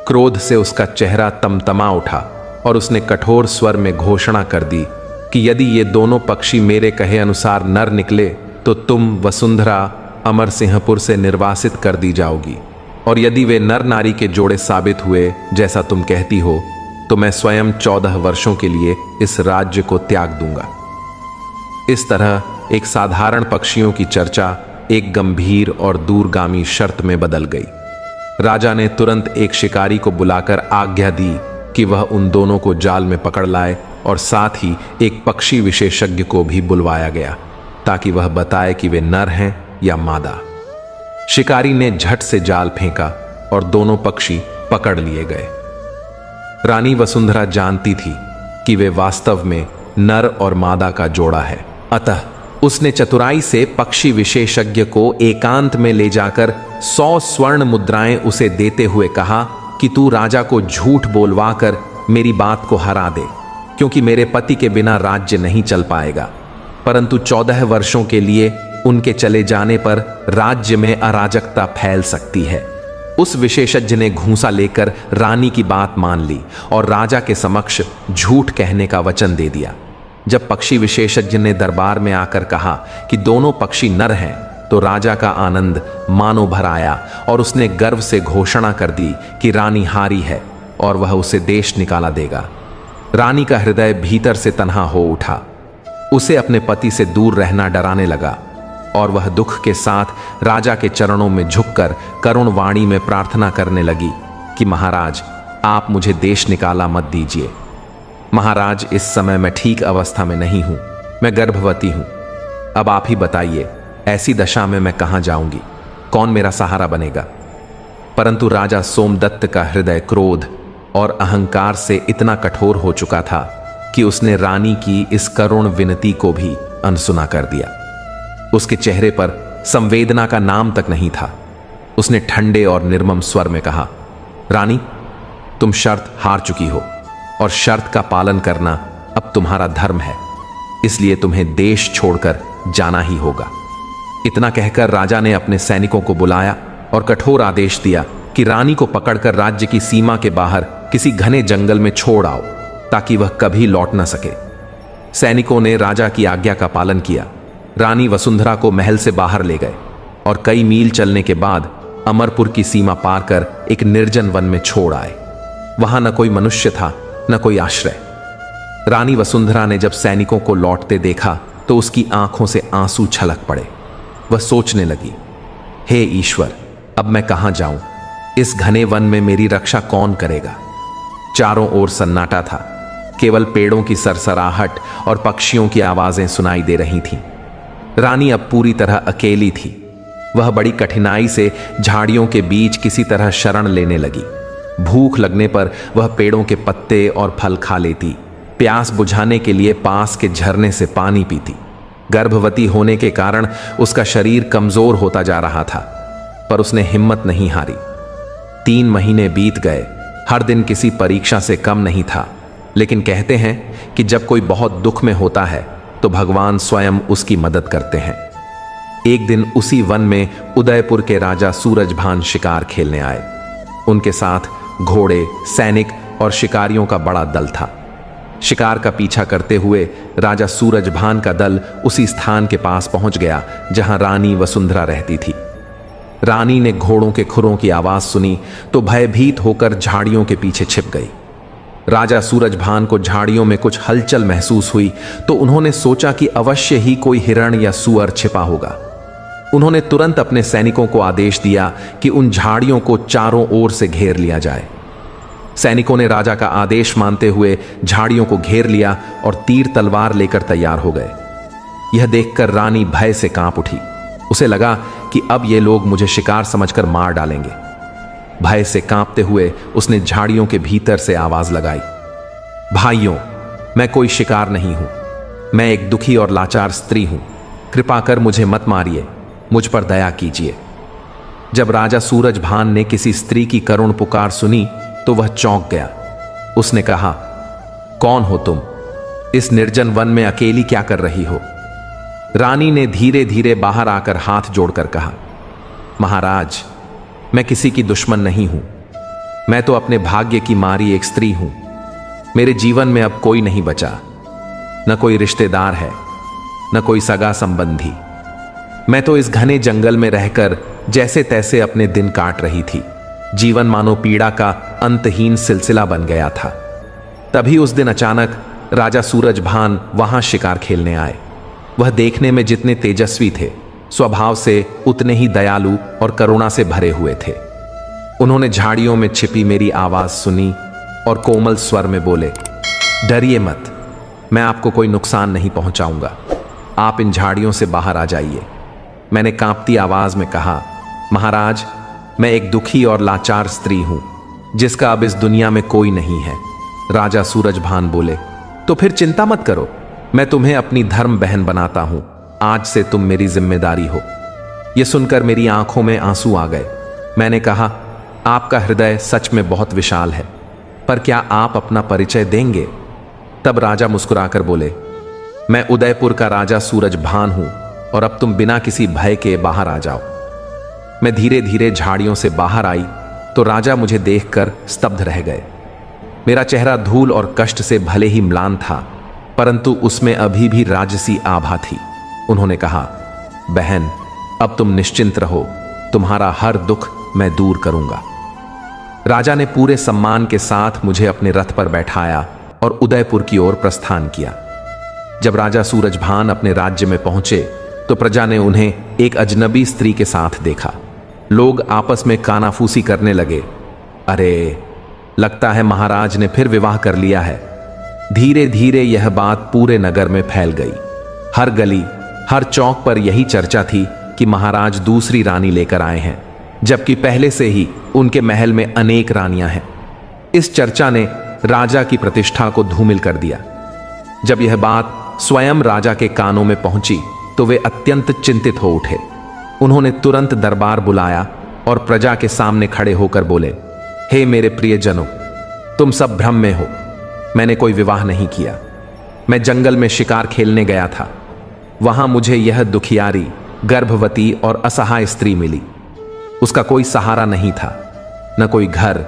क्रोध से उसका चेहरा तमतमा उठा और उसने कठोर स्वर में घोषणा कर दी कि यदि ये दोनों पक्षी मेरे कहे अनुसार नर निकले तो तुम वसुंधरा अमरसिंहपुर से निर्वासित कर दी जाओगी, और यदि वे नर नारी के जोड़े साबित हुए जैसा तुम कहती हो तो मैं स्वयं 14 वर्षों के लिए इस राज्य को त्याग दूंगा। इस तरह एक साधारण पक्षियों की चर्चा एक गंभीर और दूरगामी शर्त में बदल गई। राजा ने तुरंत एक शिकारी को बुलाकर आज्ञा दी कि वह उन दोनों को जाल में पकड़ लाए, और साथ ही एक पक्षी विशेषज्ञ को भी बुलवाया गया ताकि वह बताए कि वे नर हैं या मादा। शिकारी ने झट से जाल फेंका और दोनों पक्षी पकड़ लिए गए। रानी वसुंधरा जानती थी कि वे वास्तव में नर और मादा का जोड़ा है, अतः उसने चतुराई से पक्षी विशेषज्ञ को एकांत में ले जाकर 100 स्वर्ण मुद्राएं उसे देते हुए कहा कि तू राजा को झूठ बोलवा कर मेरी बात को हरा दे, क्योंकि मेरे पति के बिना राज्य नहीं चल पाएगा, परंतु 14 वर्षों के लिए उनके चले जाने पर राज्य में अराजकता फैल सकती है। उस विशेषज्ञ ने घूंसा लेकर रानी की बात मान ली और राजा के समक्ष झूठ कहने का वचन दे दिया। जब पक्षी विशेषज्ञ ने दरबार में आकर कहा कि दोनों पक्षी नर हैं, तो राजा का आनंद मानो भर आया और उसने गर्व से घोषणा कर दी कि रानी हारी है और वह उसे देश निकाला देगा। रानी का हृदय भीतर से तन्हा हो उठा। उसे अपने पति से दूर रहना डराने लगा और वह दुख के साथ राजा के चरणों में झुककर करुण वाणी में प्रार्थना करने लगी कि महाराज, आप मुझे देश निकाला मत दीजिए। महाराज, इस समय मैं ठीक अवस्था में नहीं हूं, मैं गर्भवती हूं। अब आप ही बताइए, ऐसी दशा में मैं कहां जाऊंगी? कौन मेरा सहारा बनेगा? परंतु राजा सोमदत्त का हृदय क्रोध और अहंकार से इतना कठोर हो चुका था कि उसने रानी की इस करुण विनती को भी अनसुना कर दिया। उसके चेहरे पर संवेदना का नाम तक नहीं था। उसने ठंडे और निर्मम स्वर में कहा, रानी, तुम शर्त हार चुकी हो और शर्त का पालन करना अब तुम्हारा धर्म है, इसलिए तुम्हें देश छोड़कर जाना ही होगा। इतना कहकर राजा ने अपने सैनिकों को बुलाया और कठोर आदेश दिया कि रानी को पकड़कर राज्य की सीमा के बाहर किसी घने जंगल में छोड़ आओ ताकि वह कभी लौट न सके। सैनिकों ने राजा की आज्ञा का पालन किया। रानी वसुंधरा को महल से बाहर ले गए और कई मील चलने के बाद अमरपुर की सीमा पार कर एक निर्जन वन में छोड़ आए। वहां न कोई मनुष्य था, न कोई आश्रय। रानी वसुंधरा ने जब सैनिकों को लौटते देखा तो उसकी आंखों से आंसू छलक पड़े। वह सोचने लगी, हे ईश्वर, अब मैं कहां जाऊं? इस घने वन में मेरी रक्षा कौन करेगा? चारों ओर सन्नाटा था। केवल पेड़ों की सरसराहट और पक्षियों की आवाजें सुनाई दे रही थीं। रानी अब पूरी तरह अकेली थी। वह बड़ी कठिनाई से झाड़ियों के बीच किसी तरह शरण लेने लगी। भूख लगने पर वह पेड़ों के पत्ते और फल खा लेती। प्यास बुझाने के लिए पास के झरने से पानी पीती। गर्भवती होने के कारण उसका शरीर कमजोर होता जा रहा था, पर उसने हिम्मत नहीं हारी। 3 महीने बीत गए। हर दिन किसी परीक्षा से कम नहीं था, लेकिन कहते हैं कि जब कोई बहुत दुख में होता है तो भगवान स्वयं उसकी मदद करते हैं। एक दिन उसी वन में उदयपुर के राजा सूरजभान शिकार खेलने आए। उनके साथ घोड़े, सैनिक और शिकारियों का बड़ा दल था। शिकार का पीछा करते हुए राजा सूरजभान का दल उसी स्थान के पास पहुंच गया जहां रानी वसुंधरा रहती थी। रानी ने घोड़ों के खुरों की आवाज सुनी तो भयभीत होकर झाड़ियों के पीछे छिप गई। राजा सूरजभान को झाड़ियों में कुछ हलचल महसूस हुई तो उन्होंने सोचा कि अवश्य ही कोई हिरण या सूअर छिपा होगा। उन्होंने तुरंत अपने सैनिकों को आदेश दिया कि उन झाड़ियों को चारों ओर से घेर लिया जाए। सैनिकों ने राजा का आदेश मानते हुए झाड़ियों को घेर लिया और तीर तलवार लेकर तैयार हो गए। यह देखकर रानी भय से कांप उठी। उसे लगा कि अब ये लोग मुझे शिकार समझकर मार डालेंगे। भय से कांपते हुए उसने झाड़ियों के भीतर से आवाज लगाई, भाइयों, मैं कोई शिकार नहीं हूं। मैं एक दुखी और लाचार स्त्री हूं। कृपा कर मुझे मत मारिए, मुझ पर दया कीजिए। जब राजा सूरजभान ने किसी स्त्री की करुण पुकार सुनी तो वह चौंक गया। उसने कहा, कौन हो तुम? इस निर्जन वन में अकेली क्या कर रही हो? रानी ने धीरे धीरे बाहर आकर हाथ जोड़कर कहा, महाराज, मैं किसी की दुश्मन नहीं हूं। मैं तो अपने भाग्य की मारी एक स्त्री हूं। मेरे जीवन में अब कोई नहीं बचा। न कोई रिश्तेदार है, न कोई सगा संबंधी। मैं तो इस घने जंगल में रहकर जैसे तैसे अपने दिन काट रही थी। जीवन मानो पीड़ा का अंतहीन सिलसिला बन गया था। तभी उस दिन अचानक राजा सूरजभान वहां शिकार खेलने आए। वह देखने में जितने तेजस्वी थे, स्वभाव से उतने ही दयालु और करुणा से भरे हुए थे। उन्होंने झाड़ियों में छिपी मेरी आवाज सुनी और कोमल स्वर में बोले, डरिए मत, मैं आपको कोई नुकसान नहीं पहुंचाऊंगा। आप इन झाड़ियों से बाहर आ जाइए। मैंने कांपती आवाज में कहा, महाराज, मैं एक दुखी और लाचार स्त्री हूं जिसका अब इस दुनिया में कोई नहीं है। राजा सूरजभान बोले, तो फिर चिंता मत करो, मैं तुम्हें अपनी धर्म बहन बनाता हूं। आज से तुम मेरी जिम्मेदारी हो। यह सुनकर मेरी आंखों में आंसू आ गए। मैंने कहा, आपका हृदय सच में बहुत विशाल है, पर क्या आप अपना परिचय देंगे? तब राजा मुस्कुराकर बोले, मैं उदयपुर का राजा सूरजभान हूं और अब तुम बिना किसी भय के बाहर आ जाओ। मैं धीरे धीरे झाड़ियों से बाहर आई तो राजा मुझे देखकर स्तब्ध रह गए। मेरा चेहरा धूल और कष्ट से भले ही म्लान था, परंतु उसमें अभी भी राजसी आभा थी। उन्होंने कहा, बहन, अब तुम निश्चिंत रहो, तुम्हारा हर दुख मैं दूर करूंगा। राजा ने पूरे सम्मान के साथ मुझे अपने रथ पर बैठाया और उदयपुर की ओर प्रस्थान किया। जब राजा सूरजभान अपने राज्य में पहुंचे तो प्रजा ने उन्हें एक अजनबी स्त्री के साथ देखा। लोग आपस में कानाफूसी करने लगे। अरे, लगता है महाराज ने फिर विवाह कर लिया है। धीरे धीरे यह बात पूरे नगर में फैल गई। हर गली, हर चौक पर यही चर्चा थी कि महाराज दूसरी रानी लेकर आए हैं, जबकि पहले से ही उनके महल में अनेक रानियां हैं। इस चर्चा ने राजा की प्रतिष्ठा को धूमिल कर दिया। जब यह बात स्वयं राजा के कानों में पहुंची तो वे अत्यंत चिंतित हो उठे। उन्होंने तुरंत दरबार बुलाया और प्रजा के सामने खड़े होकर बोले, हे मेरे प्रियजनों, तुम सब भ्रम में हो। मैंने कोई विवाह नहीं किया। मैं जंगल में शिकार खेलने गया था। वहां मुझे यह दुखियारी, गर्भवती और असहाय स्त्री मिली। उसका कोई सहारा नहीं था, न कोई घर,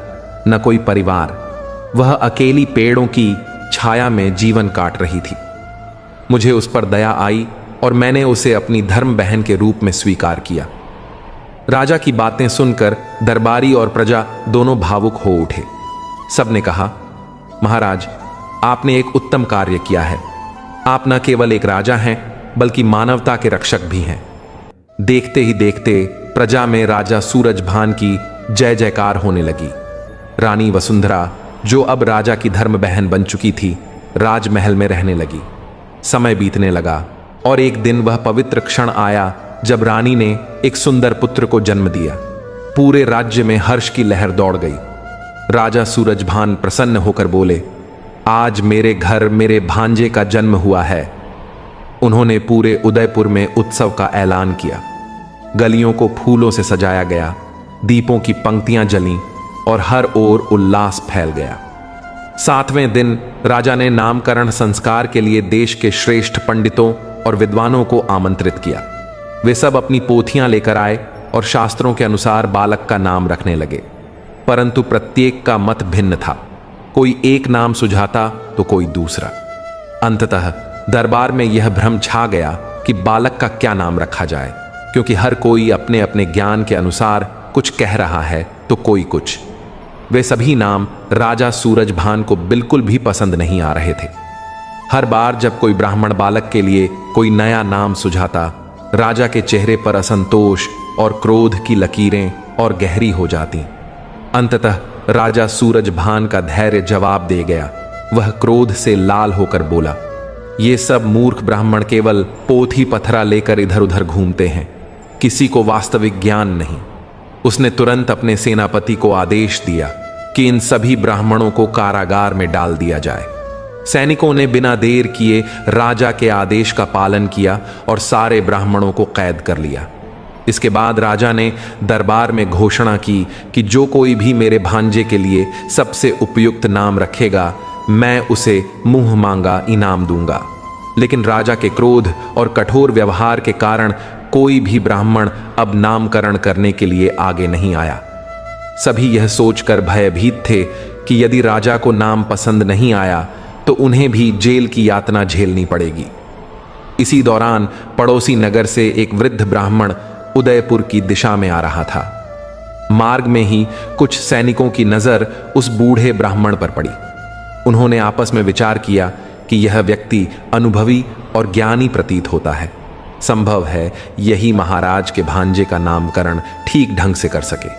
न कोई परिवार। वह अकेली पेड़ों की छाया में जीवन काट रही थी। मुझे उस पर दया आई और मैंने उसे अपनी धर्म बहन के रूप में स्वीकार किया। राजा की बातें सुनकर दरबारी और प्रजा दोनों भावुक हो उठे। सबने कहा, महाराज, आपने एक उत्तम कार्य किया है। आप न केवल एक राजा हैं, बल्कि मानवता के रक्षक भी हैं। देखते ही देखते प्रजा में राजा सूरजभान की जय जयकार होने लगी। रानी वसुंधरा, जो अब राजा की धर्म बहन बन चुकी थी, राजमहल में रहने लगी। समय बीतने लगा और एक दिन वह पवित्र क्षण आया जब रानी ने एक सुंदर पुत्र को जन्म दिया। पूरे राज्य में हर्ष की लहर दौड़ गई। राजा सूरजभान प्रसन्न होकर बोले, आज मेरे घर मेरे भांजे का जन्म हुआ है। उन्होंने पूरे उदयपुर में उत्सव का ऐलान किया। गलियों को फूलों से सजाया गया, दीपों की पंक्तियां जलीं और हर ओर उल्लास फैल गया। 7वें दिन राजा ने नामकरण संस्कार के लिए देश के श्रेष्ठ पंडितों और विद्वानों को आमंत्रित किया। वे सब अपनी पोथियां लेकर आए और शास्त्रों के अनुसार बालक का नाम रखने लगे, परंतु प्रत्येक का मत भिन्न था। कोई एक नाम सुझाता तो कोई दूसरा। अंततः दरबार में यह भ्रम छा गया कि बालक का क्या नाम रखा जाए, क्योंकि हर कोई अपने अपने ज्ञान के अनुसार कुछ कह रहा है तो कोई कुछ। वे सभी नाम राजा सूरजभान को बिल्कुल भी पसंद नहीं आ रहे थे। हर बार जब कोई ब्राह्मण बालक के लिए कोई नया नाम सुझाता, राजा के चेहरे पर असंतोष और क्रोध की लकीरें और गहरी हो जाती। अंततः राजा सूरजभान का धैर्य जवाब दे गया। वह क्रोध से लाल होकर बोला, ये सब मूर्ख ब्राह्मण केवल पोथी पथरा लेकर इधर उधर घूमते हैं, किसी को वास्तविक ज्ञान नहीं। उसने तुरंत अपने सेनापति को आदेश दिया कि इन सभी ब्राह्मणों को कारागार में डाल दिया जाए। सैनिकों ने बिना देर किए राजा के आदेश का पालन किया और सारे ब्राह्मणों को कैद कर लिया। इसके बाद राजा ने दरबार में घोषणा की कि जो कोई भी मेरे भांजे के लिए सबसे उपयुक्त नाम रखेगा, मैं उसे मुंह मांगा इनाम दूंगा। लेकिन राजा के क्रोध और कठोर व्यवहार के कारण कोई भी ब्राह्मण अब नामकरण करने के लिए आगे नहीं आया। सभी यह सोचकर भयभीत थे कि यदि राजा को नाम पसंद नहीं आया तो उन्हें भी जेल की यातना झेलनी पड़ेगी। इसी दौरान पड़ोसी नगर से एक वृद्ध ब्राह्मण उदयपुर की दिशा में आ रहा था। मार्ग में ही कुछ सैनिकों की नजर उस बूढ़े ब्राह्मण पर पड़ी। उन्होंने आपस में विचार किया कि यह व्यक्ति अनुभवी और ज्ञानी प्रतीत होता है। संभव है यही महाराज के भांजे का नामकरण ठीक ढंग से कर सके।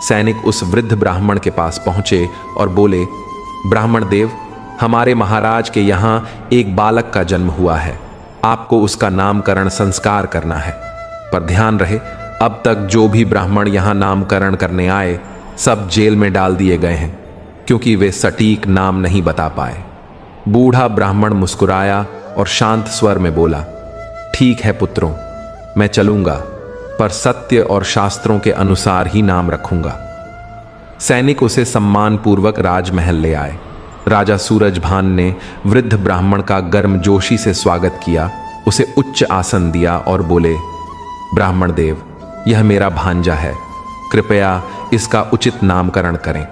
सैनिक उस वृद्ध ब्राह्मण के पास पहुंचे और बोले, ब्राह्मण देव, हमारे महाराज के यहाँ एक बालक का जन्म हुआ है। आपको उसका नामकरण संस्कार करना है, पर ध्यान रहे अब तक जो भी ब्राह्मण यहाँ नामकरण करने आए सब जेल में डाल दिए गए हैं, क्योंकि वे सटीक नाम नहीं बता पाए। बूढ़ा ब्राह्मण मुस्कुराया और शांत स्वर में बोला, ठीक है पुत्रों, मैं चलूंगा, पर सत्य और शास्त्रों के अनुसार ही नाम रखूंगा। सैनिक उसे सम्मानपूर्वक राजमहल ले आए। राजा सूरजभान ने वृद्ध ब्राह्मण का गर्मजोशी से स्वागत किया, उसे उच्च आसन दिया और बोले, ब्राह्मण देव, यह मेरा भांजा है, कृपया इसका उचित नामकरण करें।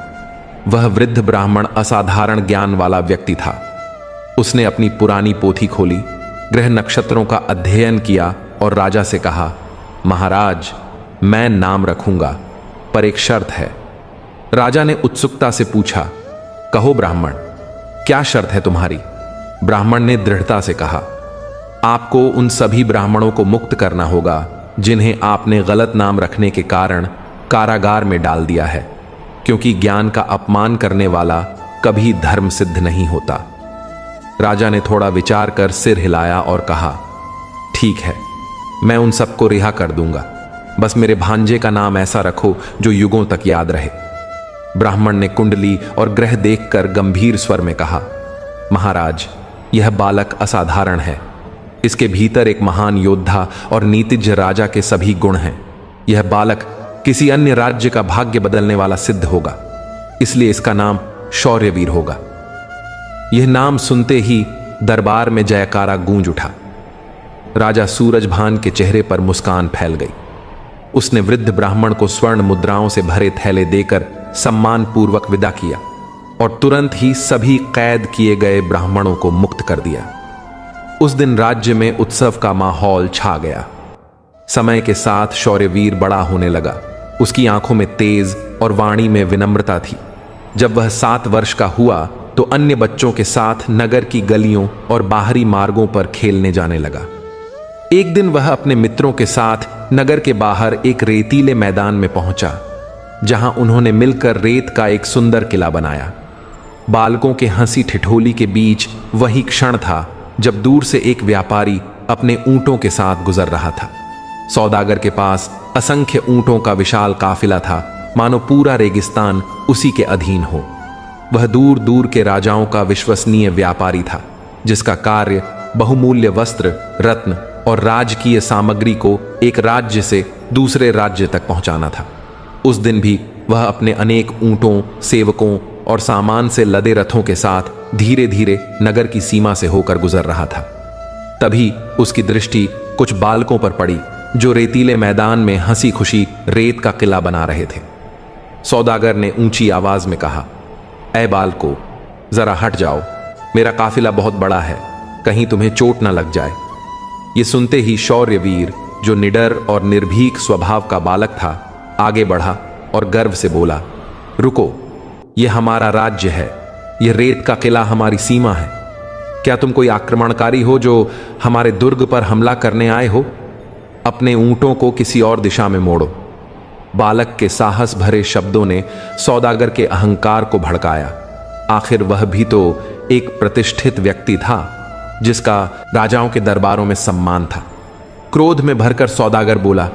वह वृद्ध ब्राह्मण असाधारण ज्ञान वाला व्यक्ति था। उसने अपनी पुरानी पोथी खोली, ग्रह नक्षत्रों का अध्ययन किया और राजा से कहा, महाराज, मैं नाम रखूंगा, पर एक शर्त है। राजा ने उत्सुकता से पूछा, कहो ब्राह्मण, क्या शर्त है तुम्हारी? ब्राह्मण ने दृढ़ता से कहा, आपको उन सभी ब्राह्मणों को मुक्त करना होगा जिन्हें आपने गलत नाम रखने के कारण कारागार में डाल दिया है, क्योंकि ज्ञान का अपमान करने वाला कभी धर्म सिद्ध नहीं होता। राजा ने थोड़ा विचार कर सिर हिलाया और कहा, ठीक है, मैं उन सबको रिहा कर दूंगा, बस मेरे भांजे का नाम ऐसा रखो जो युगों तक याद रहे। ब्राह्मण ने कुंडली और ग्रह देखकर गंभीर स्वर में कहा, महाराज, यह बालक असाधारण है। इसके भीतर एक महान योद्धा और नीतिज्ञ राजा के सभी गुण हैं। यह बालक किसी अन्य राज्य का भाग्य बदलने वाला सिद्ध होगा, इसलिए इसका नाम शौर्यवीर होगा। यह नाम सुनते ही दरबार में जयकारा गूंज उठा। राजा सूरजभान के चेहरे पर मुस्कान फैल गई। उसने वृद्ध ब्राह्मण को स्वर्ण मुद्राओं से भरे थैले देकर सम्मानपूर्वक विदा किया और तुरंत ही सभी कैद किए गए ब्राह्मणों को मुक्त कर दिया। उस दिन राज्य में उत्सव का माहौल छा गया। समय के साथ शौर्यवीर बड़ा होने लगा। उसकी आंखों में तेज और वाणी में विनम्रता थी। जब वह 7 वर्ष का हुआ तो अन्य बच्चों के साथ नगर की गलियों और बाहरी मार्गों पर खेलने जाने लगा। एक दिन वह अपने मित्रों के साथ नगर के बाहर एक रेतीले मैदान में पहुंचा, जहां उन्होंने मिलकर रेत का एक सुंदर किला बनाया। बालकों के हंसी ठिठोली के बीच वही क्षण था जब दूर से एक व्यापारी अपने ऊंटों के साथ गुजर रहा था। सौदागर के पास असंख्य ऊंटों का विशाल काफिला था, मानो पूरा रेगिस्तान उसी के अधीन हो। वह दूर दूर के राजाओं का विश्वसनीय व्यापारी था, जिसका कार्य बहुमूल्य वस्त्र, रत्न और राजकीय सामग्री को एक राज्य से दूसरे राज्य तक पहुंचाना था। उस दिन भी वह अपने अनेक ऊंटों, सेवकों और सामान से लदे रथों के साथ धीरे धीरे नगर की सीमा से होकर गुजर रहा था। तभी उसकी दृष्टि कुछ बालकों पर पड़ी जो रेतीले मैदान में हंसी खुशी रेत का किला बना रहे थे। सौदागर ने ऊंची आवाज में कहा, ऐ बालको, जरा हट जाओ, मेरा काफिला बहुत बड़ा है, कहीं तुम्हें चोट ना लग जाए। ये सुनते ही शौर्यवीर, जो निडर और निर्भीक स्वभाव का बालक था, आगे बढ़ा और गर्व से बोला, रुको, यह हमारा राज्य है, यह रेत का किला हमारी सीमा है। क्या तुम कोई आक्रमणकारी हो जो हमारे दुर्ग पर हमला करने आए हो? अपने ऊंटों को किसी और दिशा में मोड़ो। बालक के साहस भरे शब्दों ने सौदागर के अहंकार को भड़काया। आखिर वह भी तो एक प्रतिष्ठित व्यक्ति था जिसका राजाओं के दरबारों में सम्मान था। क्रोध में भरकर सौदागर बोला,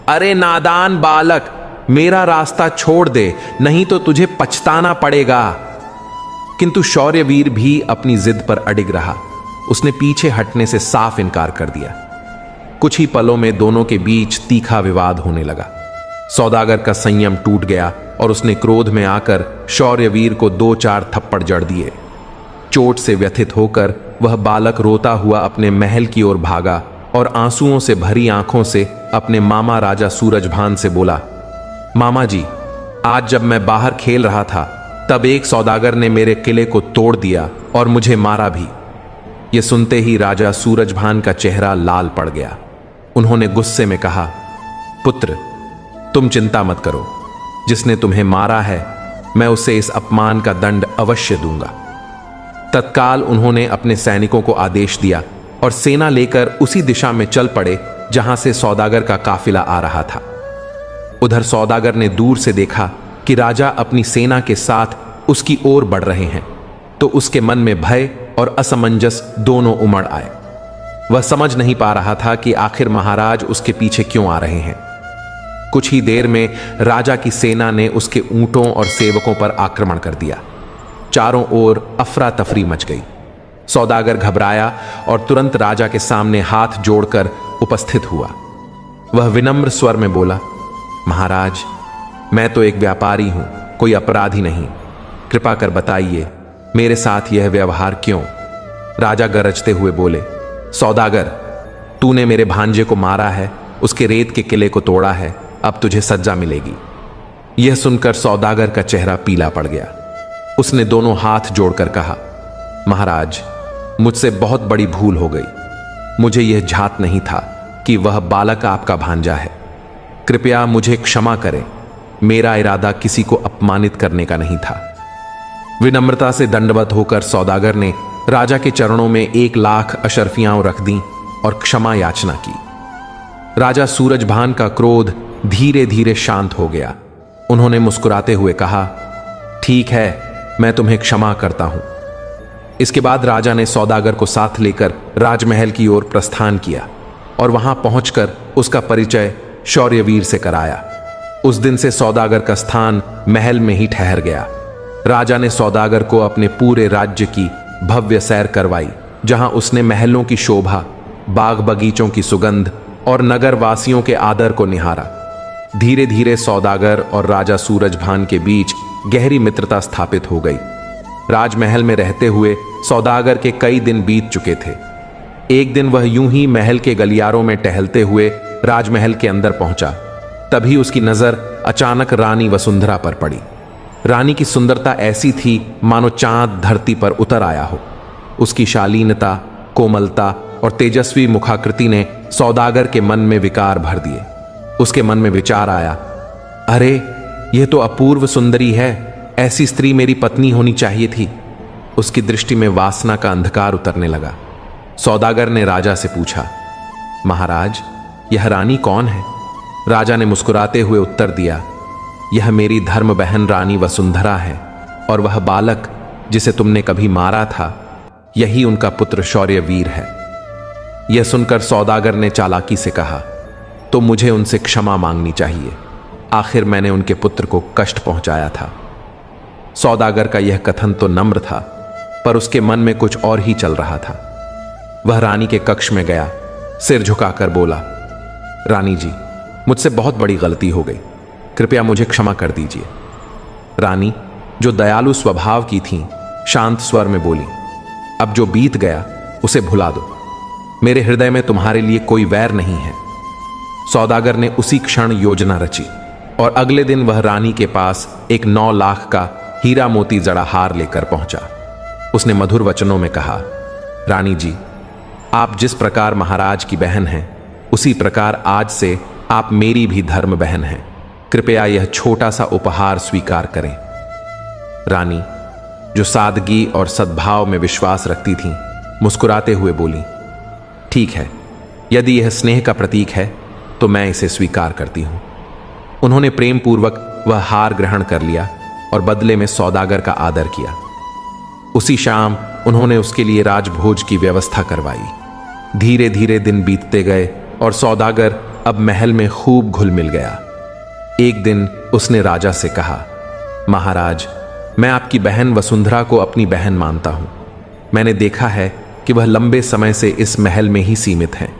अरे नादान बालक, मेरा रास्ता छोड़ दे, नहीं तो तुझे पछताना पड़ेगा। किंतु शौर्यवीर भी अपनी जिद पर अडिग रहा। उसने पीछे हटने से साफ इनकार कर दिया। कुछ ही पलों में दोनों के बीच तीखा विवाद होने लगा। सौदागर का संयम टूट गया और उसने क्रोध में आकर शौर्यवीर को 2-4 थप्पड़ जड़ दिए। चोट से व्यथित होकर वह बालक रोता हुआ अपने महल की ओर भागा और आंसुओं से भरी आंखों से अपने मामा राजा सूरजभान से बोला, मामा जी, आज जब मैं बाहर खेल रहा था तब एक सौदागर ने मेरे किले को तोड़ दिया और मुझे मारा भी। यह सुनते ही राजा सूरजभान का चेहरा लाल पड़ गया। उन्होंने गुस्से में कहा, पुत्र, तुम चिंता मत करो। जिसने तुम्हें मारा है मैं उसे इस अपमान का दंड अवश्य दूंगा। तत्काल उन्होंने अपने सैनिकों को आदेश दिया और सेना लेकर उसी दिशा में चल पड़े जहां से सौदागर का काफिला आ रहा था। उधर सौदागर ने दूर से देखा कि राजा अपनी सेना के साथ उसकी ओर बढ़ रहे हैं, तो उसके मन में भय और असमंजस दोनों उमड़ आए। वह समझ नहीं पा रहा था कि आखिर महाराज उसके पीछे क्यों आ रहे हैं। कुछ ही देर में राजा की सेना ने उसके ऊंटों और सेवकों पर आक्रमण कर दिया। चारों ओर अफरा तफरी मच गई। सौदागर घबराया और तुरंत राजा के सामने हाथ जोड़कर उपस्थित हुआ। वह विनम्र स्वर में बोला, महाराज, मैं तो एक व्यापारी हूं, कोई अपराधी नहीं। कृपा कर बताइए, मेरे साथ यह व्यवहार क्यों? राजा गरजते हुए बोले, सौदागर, तूने मेरे भांजे को मारा है, उसके रेत के किले को तोड़ा है, अब तुझे सजा मिलेगी। यह सुनकर सौदागर का चेहरा पीला पड़ गया। उसने दोनों हाथ जोड़कर कहा, महाराज, मुझसे बहुत बड़ी भूल हो गई। मुझे यह झात नहीं था कि वह बालक आपका भांजा है। कृपया मुझे क्षमा करें। मेरा इरादा किसी को अपमानित करने का नहीं था। विनम्रता से दंडवत होकर सौदागर ने राजा के चरणों में 1,00,000 अशर्फियां रख दी और क्षमा याचना की। राजा सूरजभान का क्रोध धीरे धीरे शांत हो गया। उन्होंने मुस्कुराते हुए कहा, ठीक है, मैं तुम्हें क्षमा करता हूं। इसके बाद राजा ने सौदागर को साथ लेकर राजमहल की ओर प्रस्थान किया और वहां पहुंचकर उसका परिचय शौर्यवीर से कराया। उस दिन से सौदागर का स्थान महल में ही ठहर गया। राजा ने सौदागर को अपने पूरे राज्य की भव्य सैर करवाई, जहां उसने महलों की शोभा, बाग बगीचों की सुगंध और नगर वासियों के आदर को निहारा। धीरे धीरे सौदागर और राजा सूरजभान के बीच गहरी मित्रता स्थापित हो गई। राजमहल में रहते हुए सौदागर के कई दिन बीत चुके थे। एक दिन वह यूं ही महल के गलियारों में टहलते हुए राजमहल के अंदर पहुंचा। तभी उसकी नजर अचानक रानी वसुंधरा पर पड़ी। रानी की सुंदरता ऐसी थी मानो चांद धरती पर उतर आया हो। उसकी शालीनता, कोमलता और तेजस्वी मुखाकृति ने सौदागर के मन में विकार भर दिए। उसके मन में विचार आया, अरे, यह तो अपूर्व सुंदरी है, ऐसी स्त्री मेरी पत्नी होनी चाहिए थी। उसकी दृष्टि में वासना का अंधकार उतरने लगा। सौदागर ने राजा से पूछा, महाराज, यह रानी कौन है? राजा ने मुस्कुराते हुए उत्तर दिया, यह मेरी धर्म बहन रानी वसुंधरा है, और वह बालक जिसे तुमने कभी मारा था, यही उनका पुत्र शौर्यवीर है। यह सुनकर सौदागर ने चालाकी से कहा, तो मुझे उनसे क्षमा मांगनी चाहिए। आखिर मैंने उनके पुत्र को कष्ट पहुंचाया था। सौदागर का यह कथन तो नम्र था, पर उसके मन में कुछ और ही चल रहा था। वह रानी के कक्ष में गया, सिर झुकाकर बोला, रानी जी, मुझसे बहुत बड़ी गलती हो गई, कृपया मुझे क्षमा कर दीजिए। रानी, जो दयालु स्वभाव की थीं, शांत स्वर में बोली, अब जो बीत गया उसे भुला दो। मेरे हृदय में तुम्हारे लिए कोई वैर नहीं है। सौदागर ने उसी क्षण योजना रची और अगले दिन वह रानी के पास एक 9 लाख का हीरा मोती जड़ा हार लेकर पहुंचा। उसने मधुर वचनों में कहा, रानी जी, आप जिस प्रकार महाराज की बहन हैं, उसी प्रकार आज से आप मेरी भी धर्म बहन हैं। कृपया यह छोटा सा उपहार स्वीकार करें। रानी, जो सादगी और सद्भाव में विश्वास रखती थीं, मुस्कुराते हुए बोली, ठीक है, यदि यह स्नेह का प्रतीक है तो मैं इसे स्वीकार करती हूं। उन्होंने प्रेम पूर्वक वह हार ग्रहण कर लिया और बदले में सौदागर का आदर किया। उसी शाम उन्होंने उसके लिए राजभोज की व्यवस्था करवाई। धीरे धीरे दिन बीतते गए और सौदागर अब महल में खूब घुल मिल गया। एक दिन उसने राजा से कहा, महाराज, मैं आपकी बहन वसुंधरा को अपनी बहन मानता हूं। मैंने देखा है कि वह लंबे समय से इस महल में ही सीमित हैं,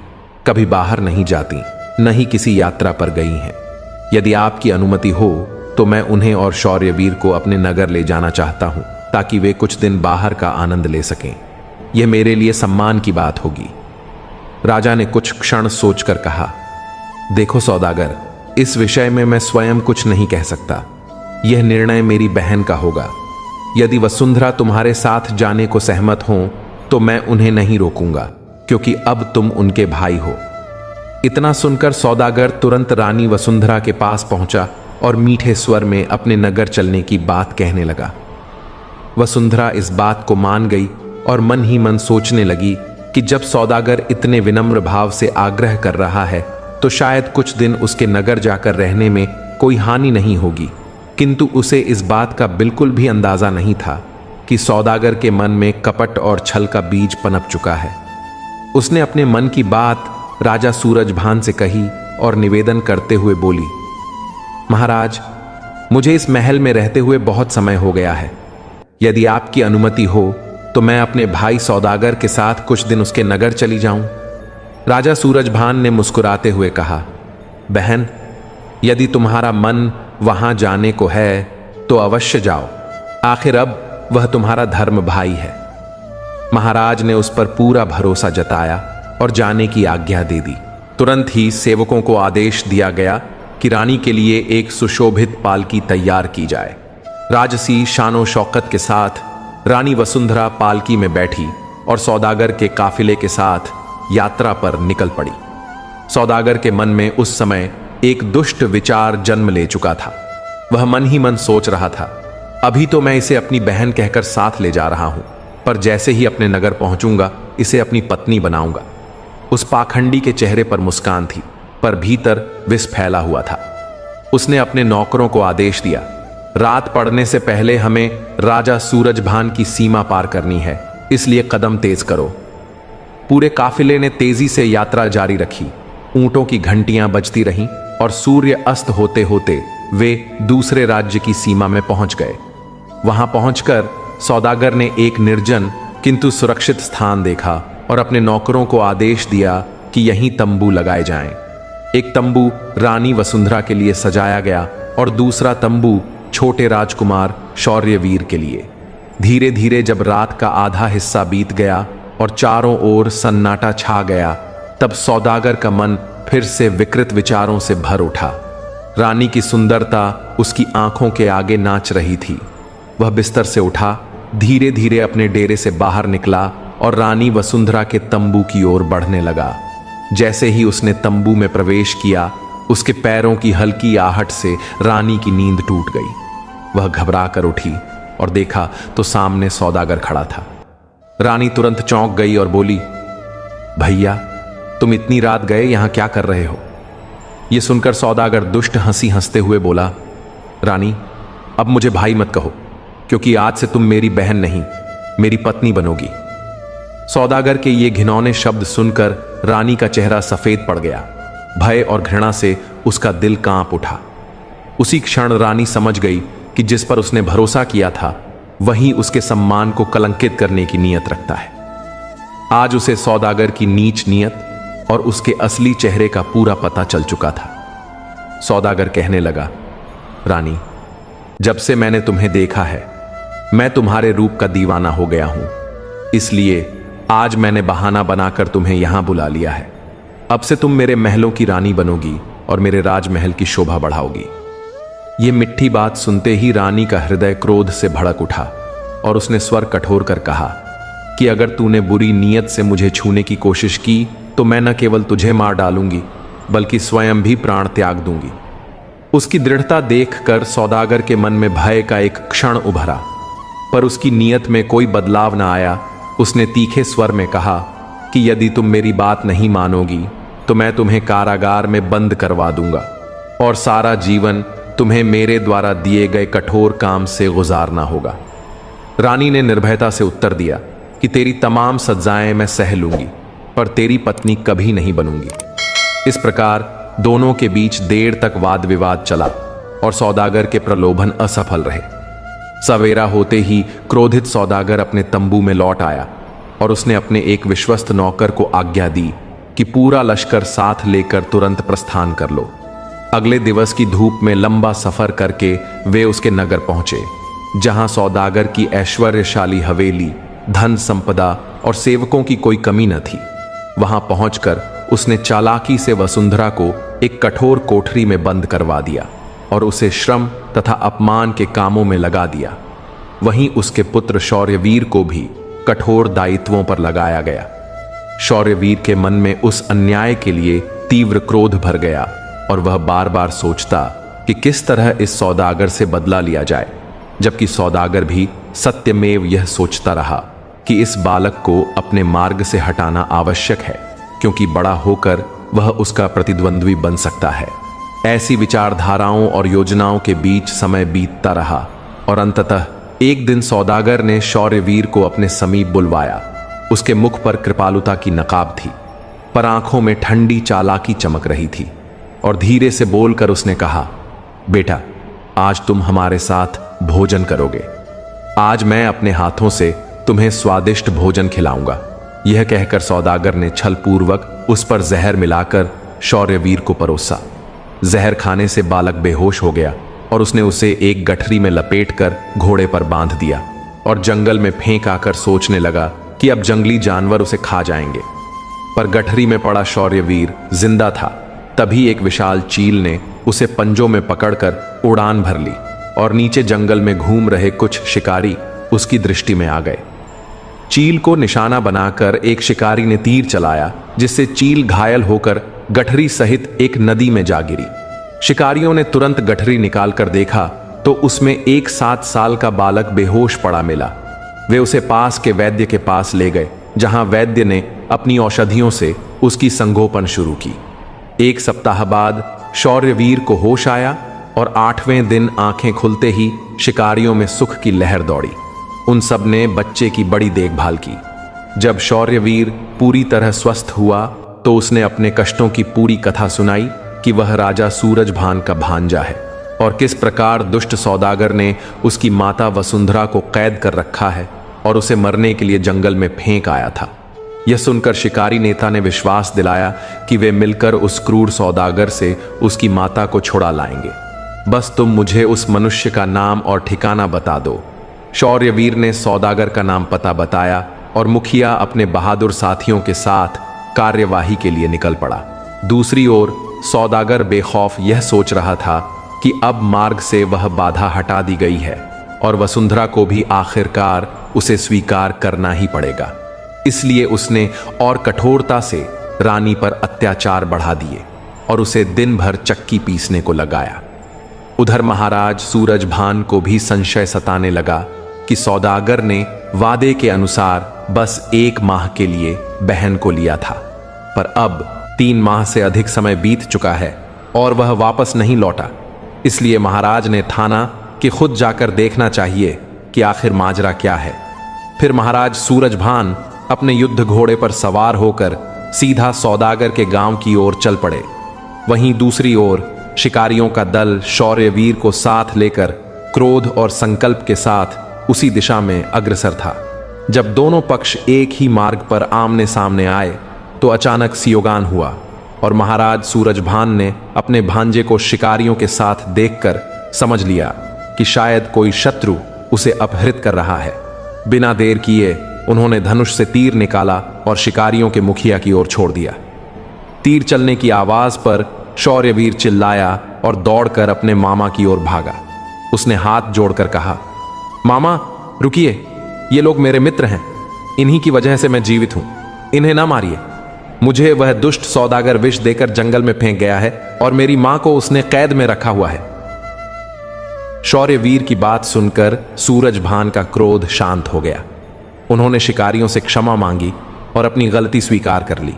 कभी बाहर नहीं जाती, न ही किसी यात्रा पर गई हैं। यदि आपकी अनुमति हो तो मैं उन्हें और शौर्यवीर को अपने नगर ले जाना चाहता हूं, ताकि वे कुछ दिन बाहर का आनंद ले सकें। यह मेरे लिए सम्मान की बात होगी। राजा ने कुछ क्षण सोचकर कहा, देखो सौदागर, इस विषय में मैं स्वयं कुछ नहीं कह सकता। यह निर्णय मेरी बहन का होगा। यदि वसुंधरा तुम्हारे साथ जाने को सहमत हो तो मैं उन्हें नहीं रोकूंगा, क्योंकि अब तुम उनके भाई हो। इतना सुनकर सौदागर तुरंत रानी वसुंधरा के पास पहुंचा और मीठे स्वर में अपने नगर चलने की बात कहने लगा। वसुंधरा इस बात को मान गई और मन ही मन सोचने लगी कि जब सौदागर इतने विनम्र भाव से आग्रह कर रहा है तो शायद कुछ दिन उसके नगर जाकर रहने में कोई हानि नहीं होगी। किंतु उसे इस बात का बिल्कुल भी अंदाजा नहीं था कि सौदागर के मन में कपट और छल का बीज पनप चुका है। उसने अपने मन की बात राजा सूरजभान से कही और निवेदन करते हुए बोली, महाराज, मुझे इस महल में रहते हुए बहुत समय हो गया है। यदि आपकी अनुमति हो तो मैं अपने भाई सौदागर के साथ कुछ दिन उसके नगर चली जाऊं। राजा सूरजभान ने मुस्कुराते हुए कहा, बहन, यदि तुम्हारा मन वहां जाने को है तो अवश्य जाओ। आखिर अब वह तुम्हारा धर्म भाई है। महाराज ने उस पर पूरा भरोसा जताया और जाने की आज्ञा दे दी। तुरंत ही सेवकों को आदेश दिया गया कि रानी के लिए एक सुशोभित पालकी तैयार की जाए। राजसी शानो शौकत के साथ रानी वसुंधरा पालकी में बैठी और सौदागर के काफिले के साथ यात्रा पर निकल पड़ी। सौदागर के मन में उस समय एक दुष्ट विचार जन्म ले चुका था। वह मन ही मन सोच रहा था, अभी तो मैं इसे अपनी बहन कहकर साथ ले जा रहा हूं, पर जैसे ही अपने नगर पहुंचूंगा इसे अपनी पत्नी बनाऊंगा। उस पाखंडी के चेहरे पर मुस्कान थी, पर भीतर विष फैला हुआ था। उसने अपने नौकरों को आदेश दिया, रात पड़ने से पहले हमें राजा सूरजभान की सीमा पार करनी है, इसलिए कदम तेज करो। पूरे काफिले ने तेजी से यात्रा जारी रखी। ऊंटों की घंटियां बजती रहीं और सूर्य अस्त होते होते वे दूसरे राज्य की सीमा में पहुंच गए। वहां पहुंचकर सौदागर ने एक निर्जन किंतु सुरक्षित स्थान देखा और अपने नौकरों को आदेश दिया कि यहीं तंबू लगाए जाएं। एक तंबू रानी वसुंधरा के लिए सजाया गया और दूसरा तंबू छोटे राजकुमार शौर्यवीर के लिए। धीरे धीरे जब रात का आधा हिस्सा बीत गया और चारों ओर सन्नाटा छा गया, तब सौदागर का मन फिर से विकृत विचारों से भर उठा। रानी की सुंदरता उसकी आंखों के आगे नाच रही थी। वह बिस्तर से उठा, धीरे धीरे अपने डेरे से बाहर निकला और रानी वसुंधरा के तंबू की ओर बढ़ने लगा। जैसे ही उसने तंबू में प्रवेश किया, उसके पैरों की हल्की आहट से रानी की नींद टूट गई। वह घबरा कर उठी और देखा तो सामने सौदागर खड़ा था। रानी तुरंत चौंक गई और बोली, भैया, तुम इतनी रात गए यहां क्या कर रहे हो? यह सुनकर सौदागर दुष्ट हंसी हंसते हुए बोला, रानी, अब मुझे भाई मत कहो, क्योंकि आज से तुम मेरी बहन नहीं, मेरी पत्नी बनोगी। सौदागर के ये घिनौने शब्द सुनकर रानी का चेहरा सफेद पड़ गया। भय और घृणा से उसका दिल कांप उठा। उसी क्षण रानी समझ गई कि जिस पर उसने भरोसा किया था वही उसके सम्मान को कलंकित करने की नीयत रखता है। आज उसे सौदागर की नीच नीयत और उसके असली चेहरे का पूरा पता चल चुका था। सौदागर कहने लगा, रानी, जब से मैंने तुम्हें देखा है मैं तुम्हारे रूप का दीवाना हो गया हूं, इसलिए आज मैंने बहाना बनाकर तुम्हें यहां बुला लिया है। अब से तुम मेरे महलों की रानी बनोगी और मेरे राजमहल की शोभा बढ़ाओगी। यह मिट्टी बात सुनते ही रानी का हृदय क्रोध से भड़क उठा और उसने स्वर कठोर कर कहा कि अगर तूने बुरी नीयत से मुझे छूने की कोशिश की तो मैं न केवल तुझे मार डालूंगी बल्कि स्वयं भी प्राण त्याग दूंगी। उसकी दृढ़ता देखकर सौदागर के मन में भय का एक क्षण उभरा, पर उसकी नीयत में कोई बदलाव न आया। उसने तीखे स्वर में कहा कि यदि तुम मेरी बात नहीं मानोगी तो मैं तुम्हें कारागार में बंद करवा दूंगा और सारा जीवन तुम्हें मेरे द्वारा दिए गए कठोर काम से गुजारना होगा। रानी ने निर्भयता से उत्तर दिया कि तेरी तमाम सजाएं मैं सह लूंगी, पर तेरी पत्नी कभी नहीं बनूंगी। इस प्रकार दोनों के बीच देर तक वाद विवाद चला और सौदागर के प्रलोभन असफल रहे। सवेरा होते ही क्रोधित सौदागर अपने तंबू में लौट आया और उसने अपने एक विश्वस्त नौकर को आज्ञा दी कि पूरा लश्कर साथ लेकर तुरंत प्रस्थान कर लो। अगले दिवस की धूप में लंबा सफर करके वे उसके नगर पहुंचे, जहां सौदागर की ऐश्वर्यशाली हवेली, धन संपदा और सेवकों की कोई कमी न थी। वहां पहुंचकर उसने चालाकी से वसुंधरा को एक कठोर कोठरी में बंद करवा दिया और उसे श्रम तथा अपमान के कामों में लगा दिया। वहीं उसके पुत्र शौर्यवीर को भी कठोर दायित्वों पर लगाया गया। शौर्यवीर के मन में उस अन्याय के लिए तीव्र क्रोध भर गया और वह बार बार सोचता कि किस तरह इस सौदागर से बदला लिया जाए, जबकि सौदागर भी सत्यमेव यह सोचता रहा कि इस बालक को अपने मार्ग से हटाना आवश्यक है, क्योंकि बड़ा होकर वह उसका प्रतिद्वंद्वी बन सकता है। ऐसी विचारधाराओं और योजनाओं के बीच समय बीतता रहा और अंततः एक दिन सौदागर ने शौर्यवीर को अपने समीप बुलवाया। उसके मुख पर कृपालुता की नकाब थी, पर आंखों में ठंडी चालाकी चमक रही थी और धीरे से बोलकर उसने कहा, बेटा, आज तुम हमारे साथ भोजन करोगे। आज मैं अपने हाथों से तुम्हें स्वादिष्ट भोजन खिलाऊंगा। यह कहकर सौदागर ने छलपूर्वक उस पर जहर मिलाकर शौर्यवीर को परोसा। जहर खाने से बालक बेहोश हो गया और उसने उसे एक गठरी में लपेटकर घोड़े पर बांध दिया और जंगल में फेंक आकर सोचने लगा कि अब जंगली जानवर उसे खा जाएंगे। पर गठरी में पड़ा शौर्यवीर जिंदा था। तभी एक विशाल चील ने उसे पंजों में पकड़कर उड़ान भर ली और नीचे जंगल में घूम रहे कुछ शिकारी उसकी दृष्टि में आ गए। चील को निशाना बनाकर एक शिकारी ने तीर चलाया, जिससे चील घायल होकर गठरी सहित एक नदी में जा गिरी। शिकारियों ने तुरंत गठरी निकालकर देखा तो उसमें एक 7 साल का बालक बेहोश पड़ा मिला। वे उसे पास के वैद्य के पास ले गए, जहां वैद्य ने अपनी औषधियों से उसकी संगोपन शुरू की। 1 सप्ताह बाद शौर्यवीर को होश आया और 8वें दिन आंखें खुलते ही शिकारियों में सुख की लहर दौड़ी। उन सब ने बच्चे की बड़ी देखभाल की। जब शौर्यवीर पूरी तरह स्वस्थ हुआ तो उसने अपने कष्टों की पूरी कथा सुनाई कि वह राजा सूरजभान का भांजा है और किस प्रकार दुष्ट सौदागर ने उसकी माता वसुंधरा को कैद कर रखा है और उसे मरने के लिए जंगल में फेंक आया था। यह सुनकर शिकारी नेता ने विश्वास दिलाया कि वे मिलकर उस क्रूर सौदागर से उसकी माता को छुड़ा लाएंगे। बस तुम मुझे उस मनुष्य का नाम और ठिकाना बता दो। शौर्यवीर ने सौदागर का नाम पता बताया और मुखिया अपने बहादुर साथियों के साथ कार्यवाही के लिए निकल पड़ा। दूसरी ओर सौदागर बेखौफ यह सोच रहा था कि अब मार्ग से वह बाधा हटा दी गई है और वसुंधरा को भी आखिरकार उसे स्वीकार करना ही पड़ेगा। इसलिए उसने और कठोरता से रानी पर अत्याचार बढ़ा दिए और उसे दिन भर चक्की पीसने को लगाया। उधर महाराज सूरजभान को भी संशय सताने लगा कि सौदागर ने वादे के अनुसार बस 1 माह के लिए बहन को लिया था, पर अब 3 माह से अधिक समय बीत चुका है और वह वापस नहीं लौटा। इसलिए महाराज ने ठाना कि खुद जाकर देखना चाहिए कि आखिर माजरा क्या है। फिर महाराज सूरजभान अपने युद्ध घोड़े पर सवार होकर सीधा सौदागर के गांव की ओर चल पड़े। वहीं दूसरी ओर शिकारियों का दल शौर्यवीर को साथ लेकर क्रोध और संकल्प के साथ उसी दिशा में अग्रसर था। जब दोनों पक्ष एक ही मार्ग पर आमने सामने आए तो अचानक सियोगान हुआ और महाराज सूरजभान ने अपने भांजे को शिकारियों के साथ देखकर समझ लिया कि शायद कोई शत्रु उसे अपहृत कर रहा है। बिना देर किए उन्होंने धनुष से तीर निकाला और शिकारियों के मुखिया की ओर छोड़ दिया। तीर चलने की आवाज पर शौर्यवीर चिल्लाया और दौड़कर अपने मामा की ओर भागा। उसने हाथ जोड़कर कहा, मामा रुकिए, ये लोग मेरे मित्र हैं। इन्हीं की वजह से मैं जीवित हूं। इन्हें ना मारिए। मुझे वह दुष्ट सौदागर विष देकर जंगल में फेंक गया है और मेरी मां को उसने कैद में रखा हुआ है। शौर्यवीर की बात सुनकर सूरजभान का क्रोध शांत हो गया। उन्होंने शिकारियों से क्षमा मांगी और अपनी गलती स्वीकार कर ली।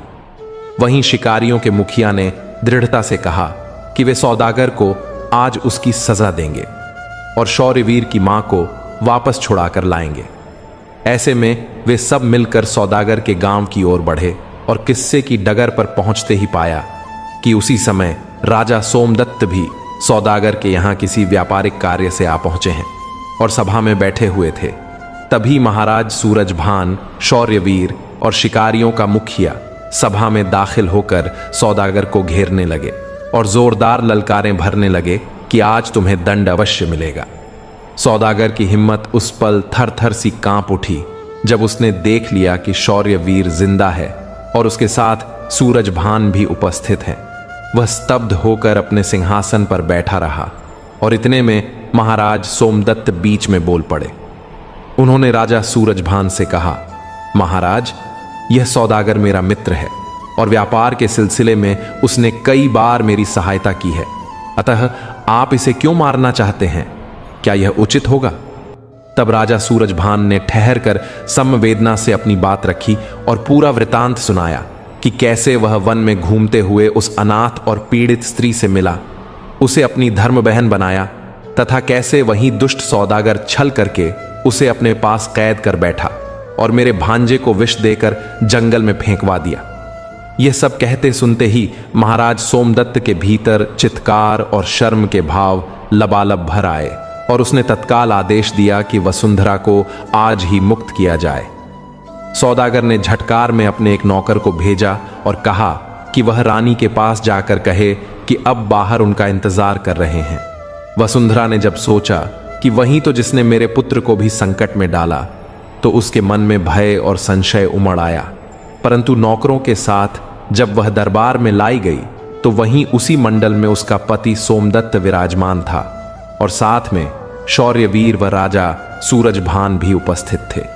वहीं शिकारियों के मुखिया ने दृढ़ता से कहा कि वे सौदागर को आज उसकी सजा देंगे और शौर्यवीर की मां को वापस छुड़ाकर लाएंगे। ऐसे में वे सब मिलकर सौदागर के गांव की ओर बढ़े और किस्से की डगर पर पहुंचते ही पाया कि उसी समय राजा सोमदत्त भी सौदागर के यहां किसी व्यापारिक कार्य से आ पहुंचे हैं और सभा में बैठे हुए थे। तभी महाराज सूरजभान, शौर्यवीर और शिकारियों का मुखिया सभा में दाखिल होकर सौदागर को घेरने लगे और जोरदार ललकारें भरने लगे कि आज तुम्हें दंड अवश्य मिलेगा। सौदागर की हिम्मत उस पल थर थर सी कांप उठी जब उसने देख लिया कि शौर्यवीर जिंदा है और उसके साथ सूरजभान भी उपस्थित हैं। वह स्तब्ध होकर अपने सिंहासन पर बैठा रहा और इतने में महाराज सोमदत्त बीच में बोल पड़े। उन्होंने राजा सूरजभान से कहा, महाराज, यह सौदागर मेरा मित्र है और व्यापार के सिलसिले में उसने कई बार मेरी सहायता की है, अतः आप इसे क्यों मारना चाहते हैं? क्या यह उचित होगा? तब राजा सूरजभान ने ठहर कर समवेदना से अपनी बात रखी और पूरा वृतांत सुनाया कि कैसे वह वन में घूमते हुए उस अनाथ और पीड़ित स्त्री से मिला, उसे अपनी धर्म बहन बनाया तथा कैसे वही दुष्ट सौदागर छल करके उसे अपने पास कैद कर बैठा और मेरे भांजे को विष देकर जंगल में फेंकवा दिया। यह सब कहते सुनते ही महाराज सोमदत्त के भीतर चित्कार और शर्म के भाव लबालब भर आए और उसने तत्काल आदेश दिया कि वसुंधरा को आज ही मुक्त किया जाए। सौदागर ने झटकार में अपने एक नौकर को भेजा और कहा कि वह रानी के पास जाकर कहे कि अब बाहर उनका इंतजार कर रहे हैं। वसुंधरा ने जब सोचा कि वही तो जिसने मेरे पुत्र को भी संकट में डाला, तो उसके मन में भय और संशय उमड़ आया। परंतु नौकरों के साथ जब वह दरबार में लाई गई तो वहीं उसी मंडल में उसका पति सोमदत्त विराजमान था और साथ में शौर्यवीर व राजा सूरजभान भी उपस्थित थे।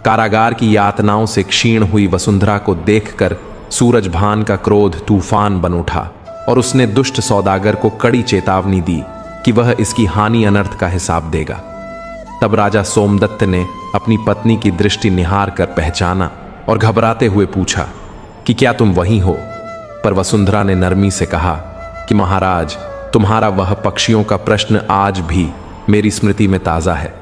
कारागार की यातनाओं से क्षीण हुई वसुंधरा को देखकर सूरजभान का क्रोध तूफान बन उठा और उसने दुष्ट सौदागर को कड़ी चेतावनी दी कि वह इसकी हानि अनर्थ का हिसाब देगा। तब राजा सोमदत्त ने अपनी पत्नी की दृष्टि निहार कर पहचाना और घबराते हुए पूछा कि क्या तुम वही हो? पर वसुंधरा ने नरमी से कहा कि महाराज, तुम्हारा वह पक्षियों का प्रश्न आज भी मेरी स्मृति में ताजा है,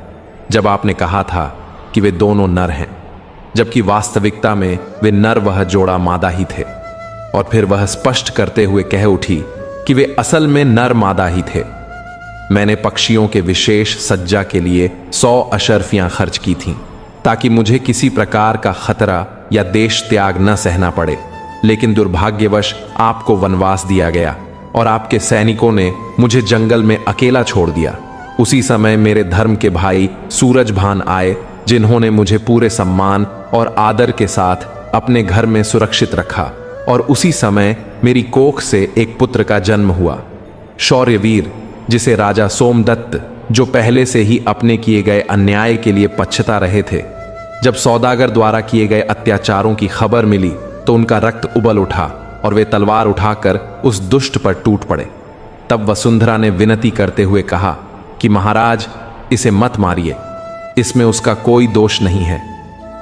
जब आपने कहा था कि वे दोनों नर हैं, जबकि वास्तविकता में वे नर वह जोड़ा मादा ही थे। और फिर वह स्पष्ट करते हुए कह उठी कि वे असल में नर मादा ही थे। मैंने पक्षियों के विशेष सज्जा के लिए 100 अशर्फियां खर्च की थीं ताकि मुझे किसी प्रकार का खतरा या देश त्याग न सहना पड़े, लेकिन दुर्भाग्यवश आपको वनवास दिया गया और आपके सैनिकों ने मुझे जंगल में अकेला छोड़ दिया। उसी समय मेरे धर्म के भाई सूरजभान आए, जिन्होंने मुझे पूरे सम्मान और आदर के साथ अपने घर में सुरक्षित रखा और उसी समय मेरी कोख से एक पुत्र का जन्म हुआ, शौर्यवीर, जिसे राजा सोमदत्त, जो पहले से ही अपने किए गए अन्याय के लिए पछता रहे थे, जब सौदागर द्वारा किए गए अत्याचारों की खबर मिली तो उनका रक्त उबल उठा और वे तलवार उठाकर उस दुष्ट पर टूट पड़े। तब वसुंधरा ने विनती करते हुए कहा कि महाराज, इसे मत मारिए, इसमें उसका कोई दोष नहीं है।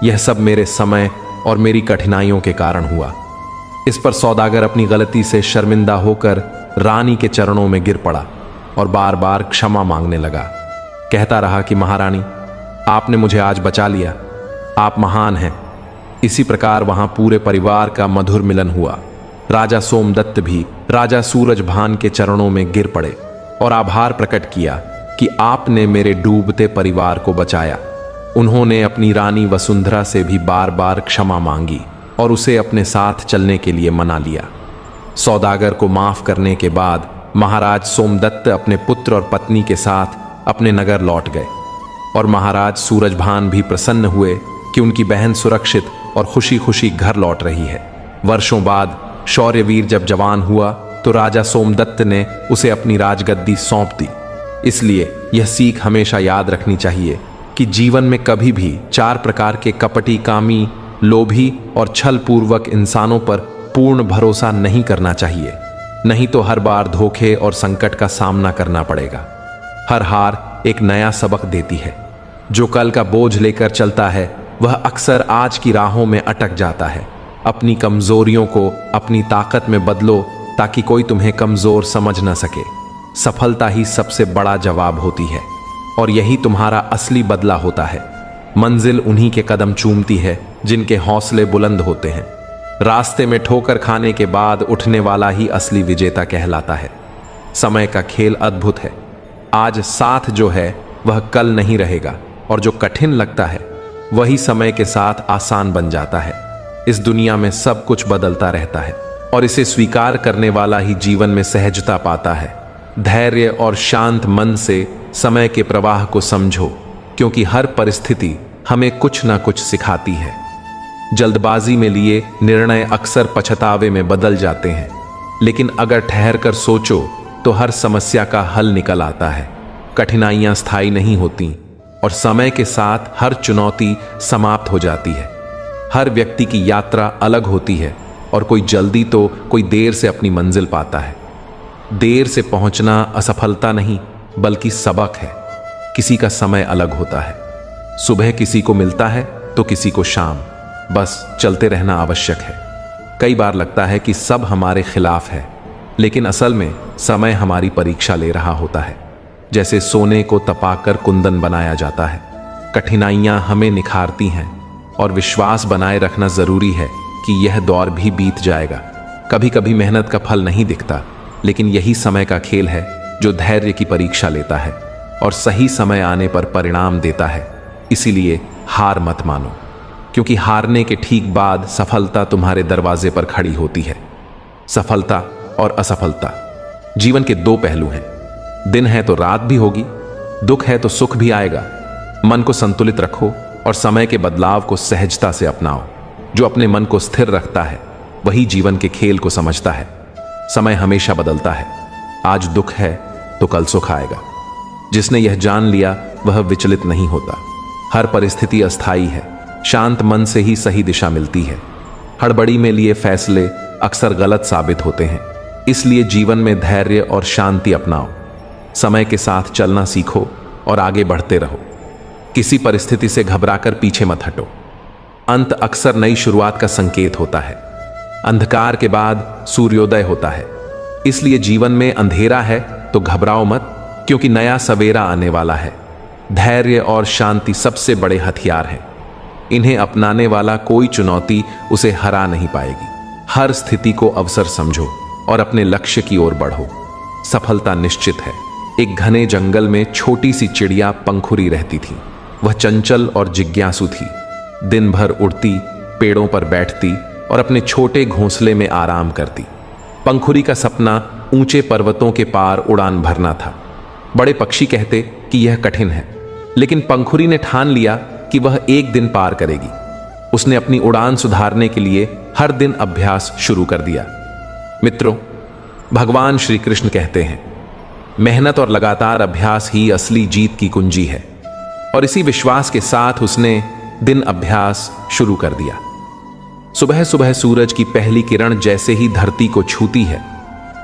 यह सब मेरे समय और मेरी कठिनाइयों के कारण हुआ। इस पर सौदागर अपनी गलती से शर्मिंदा होकर रानी के चरणों में गिर पड़ा और बार बार क्षमा मांगने लगा। कहता रहा कि महारानी, आपने मुझे आज बचा लिया, आप महान हैं। इसी प्रकार वहां पूरे परिवार का मधुर मिलन हुआ। राजा सोमदत्त भी राजा सूरजभान के चरणों में गिर पड़े और आभार प्रकट किया कि आपने मेरे डूबते परिवार को बचाया। उन्होंने अपनी रानी वसुंधरा से भी बार बार क्षमा मांगी और उसे अपने साथ चलने के लिए मना लिया। सौदागर को माफ करने के बाद महाराज सोमदत्त अपने पुत्र और पत्नी के साथ अपने नगर लौट गए और महाराज सूरजभान भी प्रसन्न हुए कि उनकी बहन सुरक्षित और खुशी खुशी घर लौट रही है। वर्षों बाद शौर्यवीर जब जवान हुआ तो राजा सोमदत्त ने उसे अपनी राजगद्दी सौंप दी। इसलिए यह सीख हमेशा याद रखनी चाहिए कि जीवन में कभी भी 4 प्रकार के कपटी, कामी, लोभी और छल पूर्वक इंसानों पर पूर्ण भरोसा नहीं करना चाहिए, नहीं तो हर बार धोखे और संकट का सामना करना पड़ेगा। हर हार एक नया सबक देती है। जो कल का बोझ लेकर चलता है वह अक्सर आज की राहों में अटक जाता है। अपनी कमजोरियों को अपनी ताकत में बदलो ताकि कोई तुम्हें कमजोर समझ न सके। सफलता ही सबसे बड़ा जवाब होती है और यही तुम्हारा असली बदला होता है। मंजिल उन्हीं के कदम चूमती है जिनके हौसले बुलंद होते हैं। रास्ते में ठोकर खाने के बाद उठने वाला ही असली विजेता कहलाता है। समय का खेल अद्भुत है। आज साथ जो है वह कल नहीं रहेगा और जो कठिन लगता है वही समय के साथ आसान बन जाता है। इस दुनिया में सब कुछ बदलता रहता है और इसे स्वीकार करने वाला ही जीवन में सहजता पाता है। धैर्य और शांत मन से समय के प्रवाह को समझो, क्योंकि हर परिस्थिति हमें कुछ ना कुछ सिखाती है। जल्दबाजी में लिए निर्णय अक्सर पछतावे में बदल जाते हैं, लेकिन अगर ठहर कर सोचो तो हर समस्या का हल निकल आता है। कठिनाइयां स्थायी नहीं होती और समय के साथ हर चुनौती समाप्त हो जाती है। हर व्यक्ति की यात्रा अलग होती है और कोई जल्दी तो कोई देर से अपनी मंजिल पाता है। देर से पहुंचना असफलता नहीं बल्कि सबक है। किसी का समय अलग होता है। सुबह किसी को मिलता है तो किसी को शाम। बस चलते रहना आवश्यक है। कई बार लगता है कि सब हमारे खिलाफ है, लेकिन असल में समय हमारी परीक्षा ले रहा होता है। जैसे सोने को तपाकर कुंदन बनाया जाता है, कठिनाइयां हमें निखारती हैं और विश्वास बनाए रखना जरूरी है कि यह दौर भी बीत जाएगा। कभी कभी मेहनत का फल नहीं दिखता, लेकिन यही समय का खेल है जो धैर्य की परीक्षा लेता है और सही समय आने पर परिणाम देता है। इसीलिए हार मत मानो, क्योंकि हारने के ठीक बाद सफलता तुम्हारे दरवाजे पर खड़ी होती है। सफलता और असफलता जीवन के दो पहलू हैं। दिन है तो रात भी होगी, दुख है तो सुख भी आएगा। मन को संतुलित रखो और समय के बदलाव को सहजता से अपनाओ। जो अपने मन को स्थिर रखता है वही जीवन के खेल को समझता है। समय हमेशा बदलता है। आज दुख है तो कल सुख आएगा। जिसने यह जान लिया वह विचलित नहीं होता। हर परिस्थिति अस्थायी है। शांत मन से ही सही दिशा मिलती है। हड़बड़ी में लिए फैसले अक्सर गलत साबित होते हैं। इसलिए जीवन में धैर्य और शांति अपनाओ। समय के साथ चलना सीखो और आगे बढ़ते रहो। किसी परिस्थिति से घबराकर पीछे मत हटो। अंत अक्सर नई शुरुआत का संकेत होता है। अंधकार के बाद सूर्योदय होता है। इसलिए जीवन में अंधेरा है तो घबराओ मत, क्योंकि नया सवेरा आने वाला है। धैर्य और शांति सबसे बड़े हथियार हैं। इन्हें अपनाने वाला कोई चुनौती उसे हरा नहीं पाएगी। हर स्थिति को अवसर समझो और अपने लक्ष्य की ओर बढ़ो। सफलता निश्चित है। एक घने जंगल में छोटी सी चिड़िया पंखुरी रहती थी। वह चंचल और जिज्ञासु थी। दिन भर उड़ती, पेड़ों पर बैठती और अपने छोटे घोंसले में आराम करती। पंखुरी का सपना ऊंचे पर्वतों के पार उड़ान भरना था। बड़े पक्षी कहते कि यह कठिन है, लेकिन पंखुरी ने ठान लिया कि वह एक दिन पार करेगी। उसने अपनी उड़ान सुधारने के लिए हर दिन अभ्यास शुरू कर दिया। मित्रों, भगवान श्री कृष्ण कहते हैं, मेहनत और लगातार अभ्यास ही असली जीत की कुंजी है। और इसी विश्वास के साथ उसने दिन अभ्यास शुरू कर दिया। सुबह सुबह सूरज की पहली किरण जैसे ही धरती को छूती है,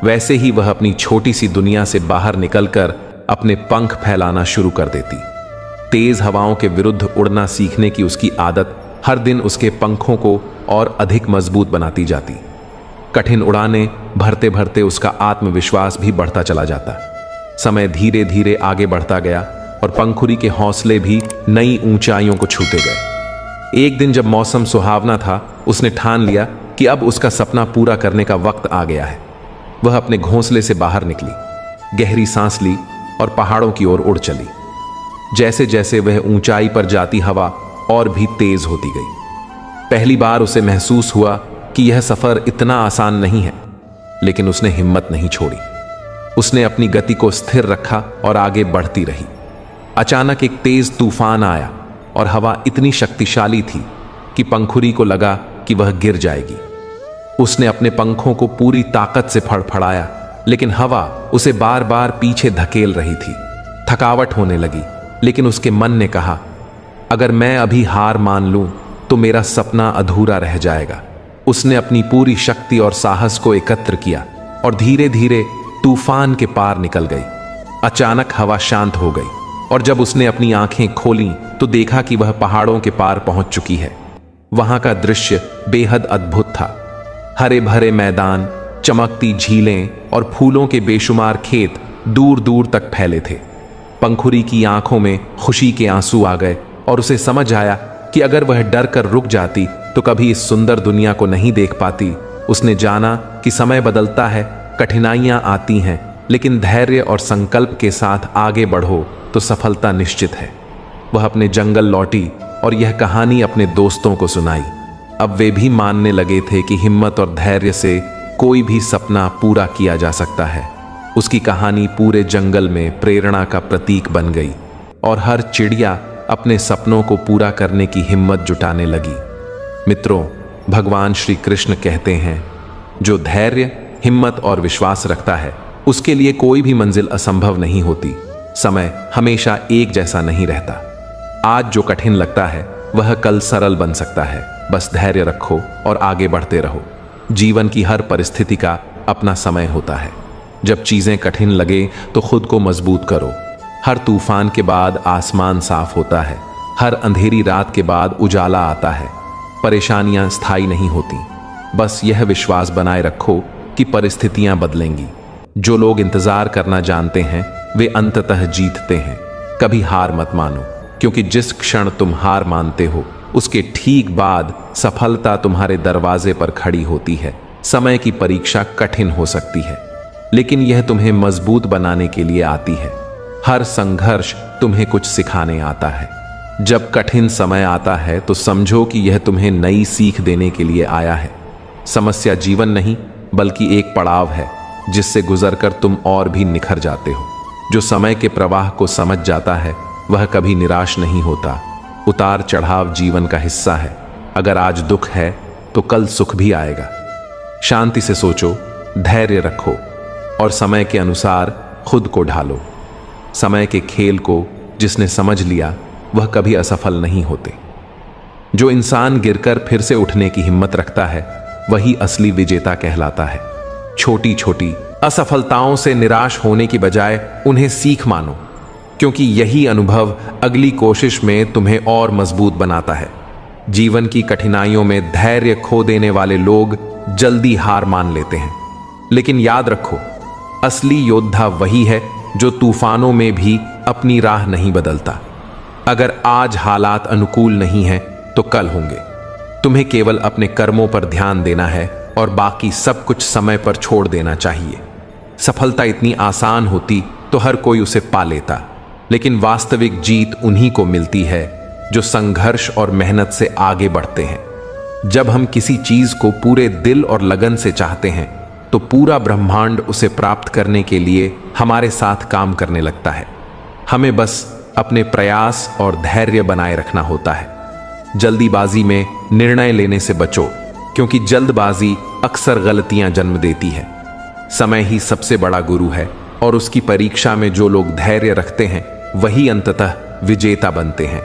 वैसे ही वह अपनी छोटी सी दुनिया से बाहर निकलकर अपने पंख फैलाना शुरू कर देती। तेज हवाओं के विरुद्ध उड़ना सीखने की उसकी आदत हर दिन उसके पंखों को और अधिक मजबूत बनाती जाती। कठिन उड़ानें भरते भरते उसका आत्मविश्वास भी बढ़ता चला जाता। समय धीरे धीरे आगे बढ़ता गया और पंखुरी के हौसले भी नई ऊंचाइयों को छूते गए। एक दिन जब मौसम सुहावना था, उसने ठान लिया कि अब उसका सपना पूरा करने का वक्त आ गया है। वह अपने घोंसले से बाहर निकली, गहरी सांस ली और पहाड़ों की ओर उड़ चली। जैसे जैसे वह ऊंचाई पर जाती, हवा और भी तेज होती गई। पहली बार उसे महसूस हुआ कि यह सफर इतना आसान नहीं है, लेकिन उसने हिम्मत नहीं छोड़ी। उसने अपनी गति को स्थिर रखा और आगे बढ़ती रही। अचानक एक तेज तूफान आया और हवा इतनी शक्तिशाली थी कि पंखुरी को लगा कि वह गिर जाएगी। उसने अपने पंखों को पूरी ताकत से फड़फड़ाया, लेकिन हवा उसे बार बार पीछे धकेल रही थी। थकावट होने लगी, लेकिन उसके मन ने कहा, अगर मैं अभी हार मान लूं तो मेरा सपना अधूरा रह जाएगा। उसने अपनी पूरी शक्ति और साहस को एकत्र किया और धीरे धीरे तूफान के पार निकल गई। अचानक हवा शांत हो गई और जब उसने अपनी आंखें खोलीं तो देखा कि वह पहाड़ों के पार पहुंच चुकी है। वहां का दृश्य बेहद अद्भुत था। हरे भरे मैदान, चमकती झीलें और फूलों के बेशुमार खेत दूर दूर तक फैले थे। पंखुरी की आंखों में खुशी के आंसू आ गए और उसे समझ आया कि अगर वह डर कर रुक जाती तो कभी इस सुंदर दुनिया को नहीं देख पाती। उसने जाना कि समय बदलता है, कठिनाइयां आती हैं, लेकिन धैर्य और संकल्प के साथ आगे बढ़ो तो सफलता निश्चित है। वह अपने जंगल लौटी और यह कहानी अपने दोस्तों को सुनाई। अब वे भी मानने लगे थे कि हिम्मत और धैर्य से कोई भी सपना पूरा किया जा सकता है। उसकी कहानी पूरे जंगल में प्रेरणा का प्रतीक बन गई और हर चिड़िया अपने सपनों को पूरा करने की हिम्मत जुटाने लगी। मित्रों, भगवान श्री कृष्ण कहते हैं, जो धैर्य, हिम्मत और विश्वास रखता है उसके लिए कोई भी मंजिल असंभव नहीं होती। समय हमेशा एक जैसा नहीं रहता। आज जो कठिन लगता है वह कल सरल बन सकता है। बस धैर्य रखो और आगे बढ़ते रहो। जीवन की हर परिस्थिति का अपना समय होता है। जब चीजें कठिन लगे तो खुद को मजबूत करो। हर तूफान के बाद आसमान साफ होता है। हर अंधेरी रात के बाद उजाला आता है। परेशानियां स्थायी नहीं होती। बस यह विश्वास बनाए रखो कि परिस्थितियां बदलेंगी। जो लोग इंतजार करना जानते हैं वे अंततः जीतते हैं। कभी हार मत मानो, क्योंकि जिस क्षण तुम हार मानते हो उसके ठीक बाद सफलता तुम्हारे दरवाजे पर खड़ी होती है। समय की परीक्षा कठिन हो सकती है, लेकिन यह तुम्हें मजबूत बनाने के लिए आती है। हर संघर्ष तुम्हें कुछ सिखाने आता है। जब कठिन समय आता है तो समझो कि यह तुम्हें नई सीख देने के लिए आया है। समस्या जीवन नहीं बल्कि एक पड़ाव है जिससे गुजरकर तुम और भी निखर जाते हो। जो समय के प्रवाह को समझ जाता है वह कभी निराश नहीं होता। उतार चढ़ाव जीवन का हिस्सा है। अगर आज दुख है तो कल सुख भी आएगा। शांति से सोचो, धैर्य रखो और समय के अनुसार खुद को ढालो। समय के खेल को जिसने समझ लिया वह कभी असफल नहीं होते। जो इंसान गिरकर फिर से उठने की हिम्मत रखता है वही असली विजेता कहलाता है। छोटी छोटी असफलताओं से निराश होने की बजाय उन्हें सीख मानो, क्योंकि यही अनुभव अगली कोशिश में तुम्हें और मजबूत बनाता है। जीवन की कठिनाइयों में धैर्य खो देने वाले लोग जल्दी हार मान लेते हैं, लेकिन याद रखो, असली योद्धा वही है जो तूफानों में भी अपनी राह नहीं बदलता। अगर आज हालात अनुकूल नहीं हैं तो कल होंगे। तुम्हें केवल अपने कर्मों पर ध्यान देना है और बाकी सब कुछ समय पर छोड़ देना चाहिए। सफलता इतनी आसान होती तो हर कोई उसे पा लेता, लेकिन वास्तविक जीत उन्हीं को मिलती है जो संघर्ष और मेहनत से आगे बढ़ते हैं। जब हम किसी चीज को पूरे दिल और लगन से चाहते हैं तो पूरा ब्रह्मांड उसे प्राप्त करने के लिए हमारे साथ काम करने लगता है। हमें बस अपने प्रयास और धैर्य बनाए रखना होता है। जल्दीबाजी में निर्णय लेने से बचो, क्योंकि जल्दबाजी अक्सर गलतियां जन्म देती है। समय ही सबसे बड़ा गुरु है और उसकी परीक्षा में जो लोग धैर्य रखते हैं वही अंततः विजेता बनते हैं।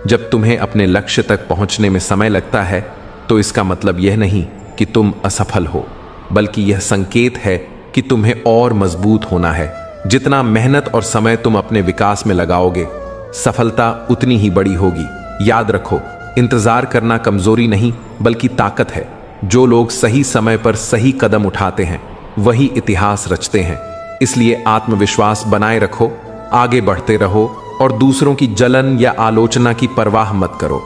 जब तुम्हें अपने लक्ष्य तक पहुंचने में समय लगता है तो इसका मतलब यह नहीं कि तुम असफल हो, बल्कि यह संकेत है कि तुम्हें और मजबूत होना है। जितना मेहनत और समय तुम अपने विकास में लगाओगे, सफलता उतनी ही बड़ी होगी। याद रखो, इंतजार करना कमजोरी नहीं बल्कि ताकत है। जो लोग सही समय पर सही कदम उठाते हैं वही इतिहास रचते हैं। इसलिए आत्मविश्वास बनाए रखो, आगे बढ़ते रहो और दूसरों की जलन या आलोचना की परवाह मत करो।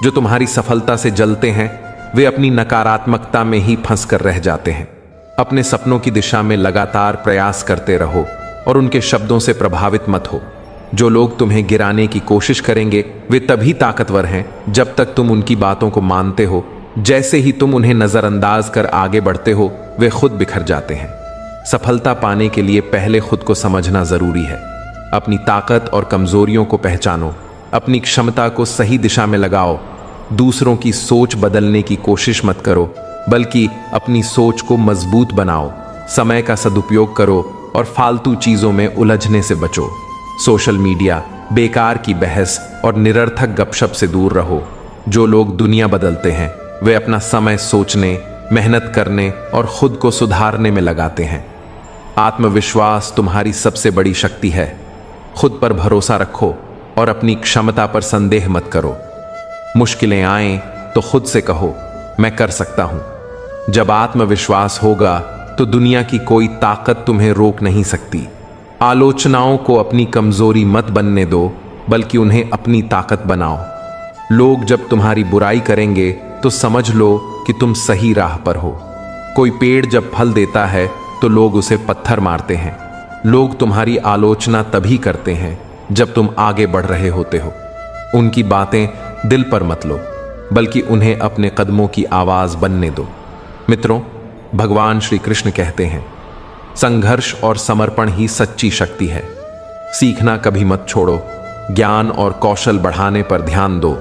जो तुम्हारी सफलता से जलते हैं वे अपनी नकारात्मकता में ही फंस कर रह जाते हैं। अपने सपनों की दिशा में लगातार प्रयास करते रहो और उनके शब्दों से प्रभावित मत हो। जो लोग तुम्हें गिराने की कोशिश करेंगे वे तभी ताकतवर हैं जब तक तुम उनकी बातों को मानते हो। जैसे ही तुम उन्हें नजरअंदाज कर आगे बढ़ते हो वे खुद बिखर जाते हैं। सफलता पाने के लिए पहले खुद को समझना जरूरी है। अपनी ताकत और कमजोरियों को पहचानो, अपनी क्षमता को सही दिशा में लगाओ। दूसरों की सोच बदलने की कोशिश मत करो, बल्कि अपनी सोच को मजबूत बनाओ। समय का सदुपयोग करो और फालतू चीजों में उलझने से बचो। सोशल मीडिया, बेकार की बहस और निरर्थक गपशप से दूर रहो। जो लोग दुनिया बदलते हैं वे अपना समय सोचने, मेहनत करने और खुद को सुधारने में लगाते हैं। आत्मविश्वास तुम्हारी सबसे बड़ी शक्ति है। खुद पर भरोसा रखो और अपनी क्षमता पर संदेह मत करो। मुश्किलें आएं तो खुद से कहो, मैं कर सकता हूं। जब आत्मविश्वास होगा तो दुनिया की कोई ताकत तुम्हें रोक नहीं सकती। आलोचनाओं को अपनी कमजोरी मत बनने दो, बल्कि उन्हें अपनी ताकत बनाओ। लोग जब तुम्हारी बुराई करेंगे तो समझ लो कि तुम सही राह पर हो। कोई पेड़ जब फल देता है तो लोग उसे पत्थर मारते हैं। लोग तुम्हारी आलोचना तभी करते हैं जब तुम आगे बढ़ रहे होते हो। उनकी बातें दिल पर मत लो, बल्कि उन्हें अपने कदमों की आवाज बनने दो। मित्रों, भगवान श्री कृष्ण कहते हैं, संघर्ष और समर्पण ही सच्ची शक्ति है। सीखना कभी मत छोड़ो। ज्ञान और कौशल बढ़ाने पर ध्यान दो,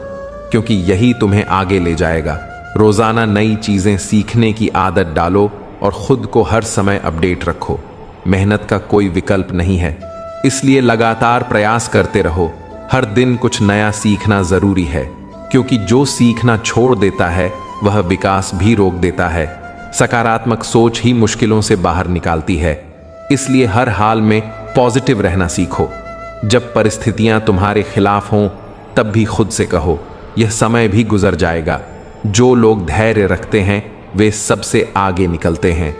क्योंकि यही तुम्हें आगे ले जाएगा। रोजाना नई चीजें सीखने की आदत डालो और खुद को हर समय अपडेट रखो। मेहनत का कोई विकल्प नहीं है, इसलिए लगातार प्रयास करते रहो। हर दिन कुछ नया सीखना जरूरी है, क्योंकि जो सीखना छोड़ देता है वह विकास भी रोक देता है। सकारात्मक सोच ही मुश्किलों से बाहर निकालती है, इसलिए हर हाल में पॉजिटिव रहना सीखो। जब परिस्थितियां तुम्हारे खिलाफ हों तब भी खुद से कहो, यह समय भी गुजर जाएगा। जो लोग धैर्य रखते हैं वे सबसे आगे निकलते हैं।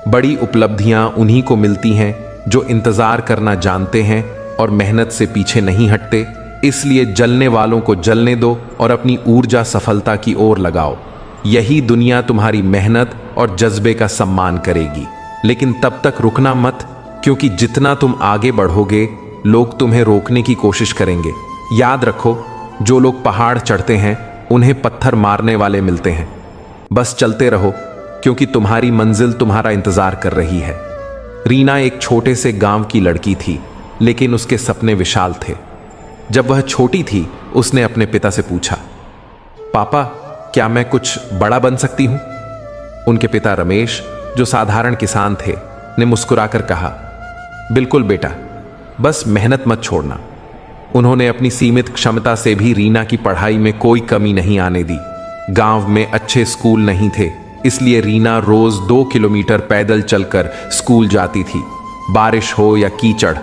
बड़ी उपलब्धियां उन्हीं को मिलती हैं जो इंतजार करना जानते हैं और मेहनत से पीछे नहीं हटते। इसलिए जलने वालों को जलने दो और अपनी ऊर्जा सफलता की ओर लगाओ। यही दुनिया तुम्हारी मेहनत और जज्बे का सम्मान करेगी। लेकिन तब तक रुकना मत, क्योंकि जितना तुम आगे बढ़ोगे लोग तुम्हें रोकने की कोशिश करेंगे। याद रखो, जो लोग पहाड़ चढ़ते हैं उन्हें पत्थर मारने वाले मिलते हैं। बस चलते रहो, क्योंकि तुम्हारी मंजिल तुम्हारा इंतजार कर रही है। रीना एक छोटे से गांव की लड़की थी, लेकिन उसके सपने विशाल थे। जब वह छोटी थी उसने अपने पिता से पूछा, पापा, क्या मैं कुछ बड़ा बन सकती हूं? उनके पिता रमेश, जो साधारण किसान थे, ने मुस्कुराकर कहा, बिल्कुल बेटा, बस मेहनत मत छोड़ना। उन्होंने अपनी सीमित क्षमता से भी रीना की पढ़ाई में कोई कमी नहीं आने दी। गांव में अच्छे स्कूल नहीं थे, इसलिए रीना रोज 2 किलोमीटर पैदल चलकर स्कूल जाती थी। बारिश हो या कीचड़,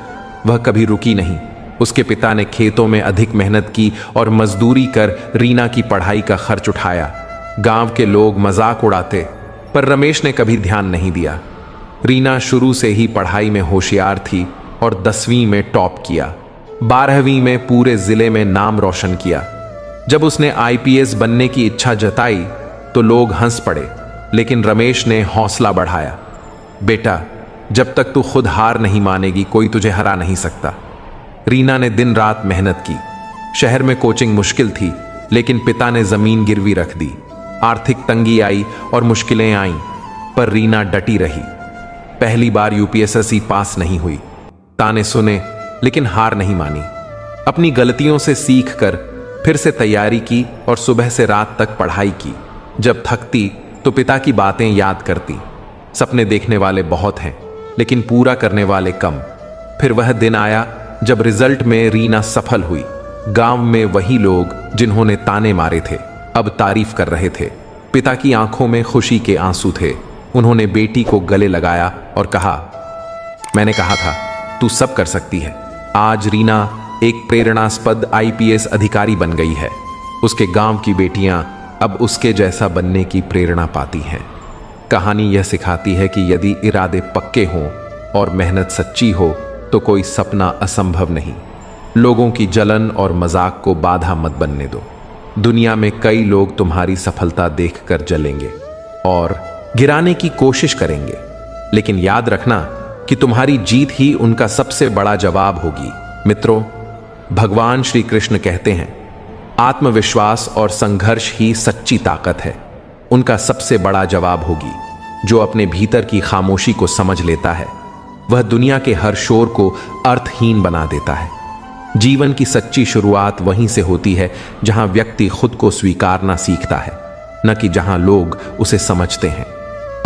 वह कभी रुकी नहीं। उसके पिता ने खेतों में अधिक मेहनत की और मजदूरी कर रीना की पढ़ाई का खर्च उठाया। गांव के लोग मजाक उड़ाते, पर रमेश ने कभी ध्यान नहीं दिया। रीना शुरू से ही पढ़ाई में होशियार थी और 10वीं में टॉप किया। 12वीं में पूरे जिले में नाम रोशन किया। जब उसने आईपीएस बनने की इच्छा जताई तो लोग हंस पड़े, लेकिन रमेश ने हौसला बढ़ाया, बेटा, जब तक तू खुद हार नहीं मानेगी कोई तुझे हरा नहीं सकता। रीना ने दिन रात मेहनत की। शहर में कोचिंग मुश्किल थी, लेकिन पिता ने जमीन गिरवी रख दी। आर्थिक तंगी आई और मुश्किलें आईं, पर रीना डटी रही। पहली बार यूपीएसएससी पास नहीं हुई। ताने सुने, लेकिन हार नहीं मानी। अपनी गलतियों से सीख कर फिर से तैयारी की और सुबह से रात तक पढ़ाई की। जब थकती तो पिता की बातें याद करती। सपने देखने वाले बहुत हैं, लेकिन पूरा करने वाले कम। फिर वह दिन आया जब रिजल्ट में रीना सफल हुई। गांव में वही लोग जिन्होंने ताने मारे थे अब तारीफ कर रहे थे। पिता की आंखों में खुशी के आंसू थे। उन्होंने बेटी को गले लगाया और कहा, मैंने कहा था तू सब कर सकती है। आज रीना एक प्रेरणास्पद आईपीएस अधिकारी बन गई है। उसके गांव की बेटियां अब उसके जैसा बनने की प्रेरणा पाती हैं। कहानी यह सिखाती है कि यदि इरादे पक्के हों और मेहनत सच्ची हो तो कोई सपना असंभव नहीं। लोगों की जलन और मजाक को बाधा मत बनने दो। दुनिया में कई लोग तुम्हारी सफलता देखकर जलेंगे और गिराने की कोशिश करेंगे, लेकिन याद रखना कि तुम्हारी जीत ही उनका सबसे बड़ा जवाब होगी। मित्रों, भगवान श्री कृष्ण कहते हैं, आत्मविश्वास और संघर्ष ही सच्ची ताकत है। उनका सबसे बड़ा जवाब होगी। जो अपने भीतर की खामोशी को समझ लेता है वह दुनिया के हर शोर को अर्थहीन बना देता है। जीवन की सच्ची शुरुआत वहीं से होती है जहां व्यक्ति खुद को स्वीकारना सीखता है, न कि जहां लोग उसे समझते हैं।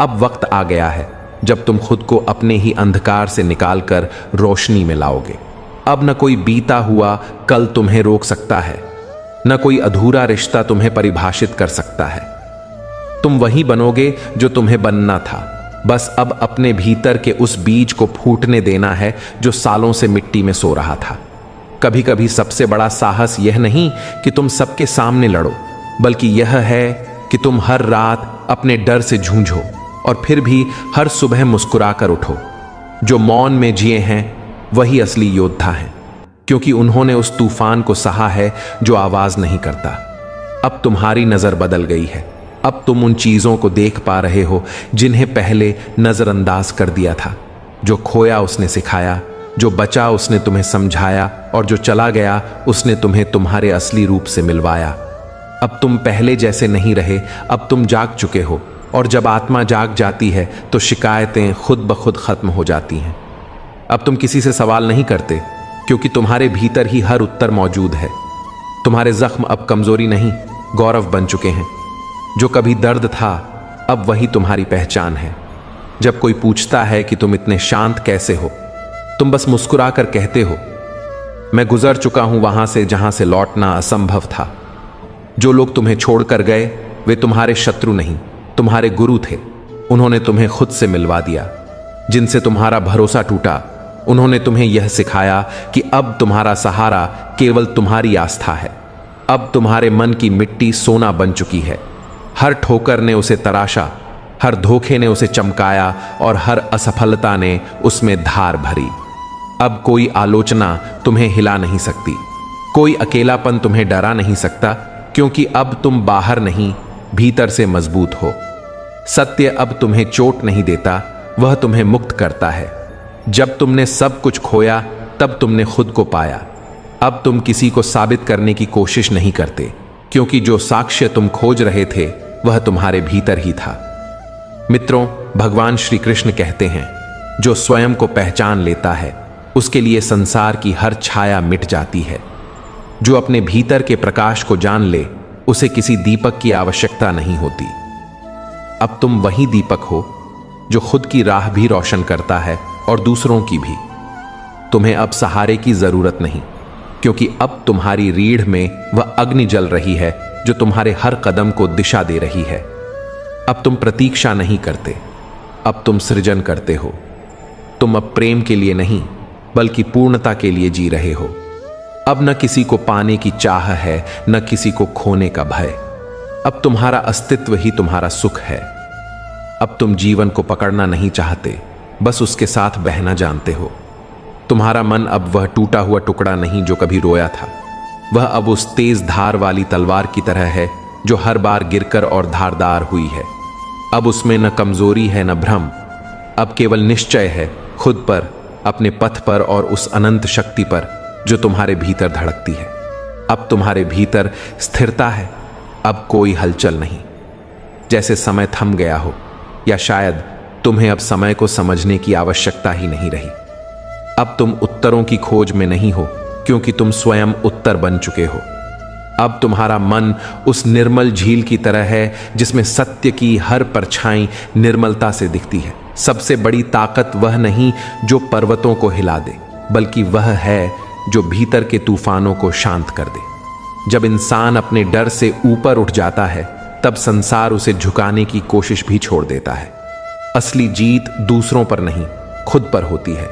अब वक्त आ गया है जब तुम खुद को अपने ही अंधकार से निकालकर रोशनी में लाओगे। अब न कोई बीता हुआ कल तुम्हें रोक सकता है, न कोई अधूरा रिश्ता तुम्हें परिभाषित कर सकता है। तुम वही बनोगे जो तुम्हें बनना था। बस अब अपने भीतर के उस बीज को फूटने देना है जो सालों से मिट्टी में सो रहा था। कभी कभी सबसे बड़ा साहस यह नहीं कि तुम सबके सामने लड़ो, बल्कि यह है कि तुम हर रात अपने डर से जूझो और फिर भी हर सुबह मुस्कुराकर उठो। जो मौन में जिए हैं वही असली योद्धा हैं, क्योंकि उन्होंने उस तूफान को सहा है जो आवाज नहीं करता। अब तुम्हारी नजर बदल गई है। अब तुम उन चीजों को देख पा रहे हो जिन्हें पहले नजरअंदाज कर दिया था। जो खोया उसने सिखाया, जो बचा उसने तुम्हें समझाया, और जो चला गया उसने तुम्हें तुम्हारे असली रूप से मिलवाया। अब तुम पहले जैसे नहीं रहे, अब तुम जाग चुके हो, और जब आत्मा जाग जाती है तो शिकायतें खुद ब खुद खत्म हो जाती हैं। अब तुम किसी से सवाल नहीं करते, क्योंकि तुम्हारे भीतर ही हर उत्तर मौजूद है। तुम्हारे जख्म अब कमजोरी नहीं, गौरव बन चुके हैं। जो कभी दर्द था अब वही तुम्हारी पहचान है। जब कोई पूछता है कि तुम इतने शांत कैसे हो, तुम बस मुस्कुराकर कहते हो, मैं गुजर चुका हूं वहां से जहां से लौटना असंभव था। जो लोग तुम्हें छोड़कर गए वे तुम्हारे शत्रु नहीं, तुम्हारे गुरु थे। उन्होंने तुम्हें खुद से मिलवा दिया। जिनसे तुम्हारा भरोसा टूटा उन्होंने तुम्हें यह सिखाया कि अब तुम्हारा सहारा केवल तुम्हारी आस्था है। अब तुम्हारे मन की मिट्टी सोना बन चुकी है। हर ठोकर ने उसे तराशा, हर धोखे ने उसे चमकाया, और हर असफलता ने उसमें धार भरी। अब कोई आलोचना तुम्हें हिला नहीं सकती, कोई अकेलापन तुम्हें डरा नहीं सकता, क्योंकि अब तुम बाहर नहीं भीतर से मजबूत हो। सत्य अब तुम्हें चोट नहीं देता, वह तुम्हें मुक्त करता है। जब तुमने सब कुछ खोया तब तुमने खुद को पाया। अब तुम किसी को साबित करने की कोशिश नहीं करते, क्योंकि जो साक्ष्य तुम खोज रहे थे वह तुम्हारे भीतर ही था। मित्रों, भगवान श्री कृष्ण कहते हैं, जो स्वयं को पहचान लेता है उसके लिए संसार की हर छाया मिट जाती है। जो अपने भीतर के प्रकाश को जान ले उसे किसी दीपक की आवश्यकता नहीं होती। अब तुम वही दीपक हो जो खुद की राह भी रोशन करता है और दूसरों की भी। तुम्हें अब सहारे की जरूरत नहीं, क्योंकि अब तुम्हारी रीढ़ में वह अग्नि जल रही है जो तुम्हारे हर कदम को दिशा दे रही है। अब तुम प्रतीक्षा नहीं करते, अब तुम सृजन करते हो। तुम अब प्रेम के लिए नहीं बल्कि पूर्णता के लिए जी रहे हो। अब न किसी को पाने की चाह है, न किसी को खोने का भय। अब तुम्हारा अस्तित्व ही तुम्हारा सुख है। अब तुम जीवन को पकड़ना नहीं चाहते, बस उसके साथ बहना जानते हो। तुम्हारा मन अब वह टूटा हुआ टुकड़ा नहीं जो कभी रोया था। वह अब उस तेज धार वाली तलवार की तरह है जो हर बार गिरकर और धारदार हुई है। अब उसमें न कमजोरी है न भ्रम, अब केवल निश्चय है खुद पर, अपने पथ पर और उस अनंत शक्ति पर जो तुम्हारे भीतर धड़कती है। अब तुम्हारे भीतर स्थिरता है, अब कोई हलचल नहीं, जैसे समय थम गया हो, या शायद तुम्हें अब समय को समझने की आवश्यकता ही नहीं रही। अब तुम उत्तरों की खोज में नहीं हो, क्योंकि तुम स्वयं उत्तर बन चुके हो। अब तुम्हारा मन उस निर्मल झील की तरह है जिसमें सत्य की हर परछाई निर्मलता से दिखती है। सबसे बड़ी ताकत वह नहीं जो पर्वतों को हिला दे, बल्कि वह है जो भीतर के तूफानों को शांत कर दे। जब इंसान अपने डर से ऊपर उठ जाता है तब संसार उसे झुकाने की कोशिश भी छोड़ देता है। असली जीत दूसरों पर नहीं, खुद पर होती है।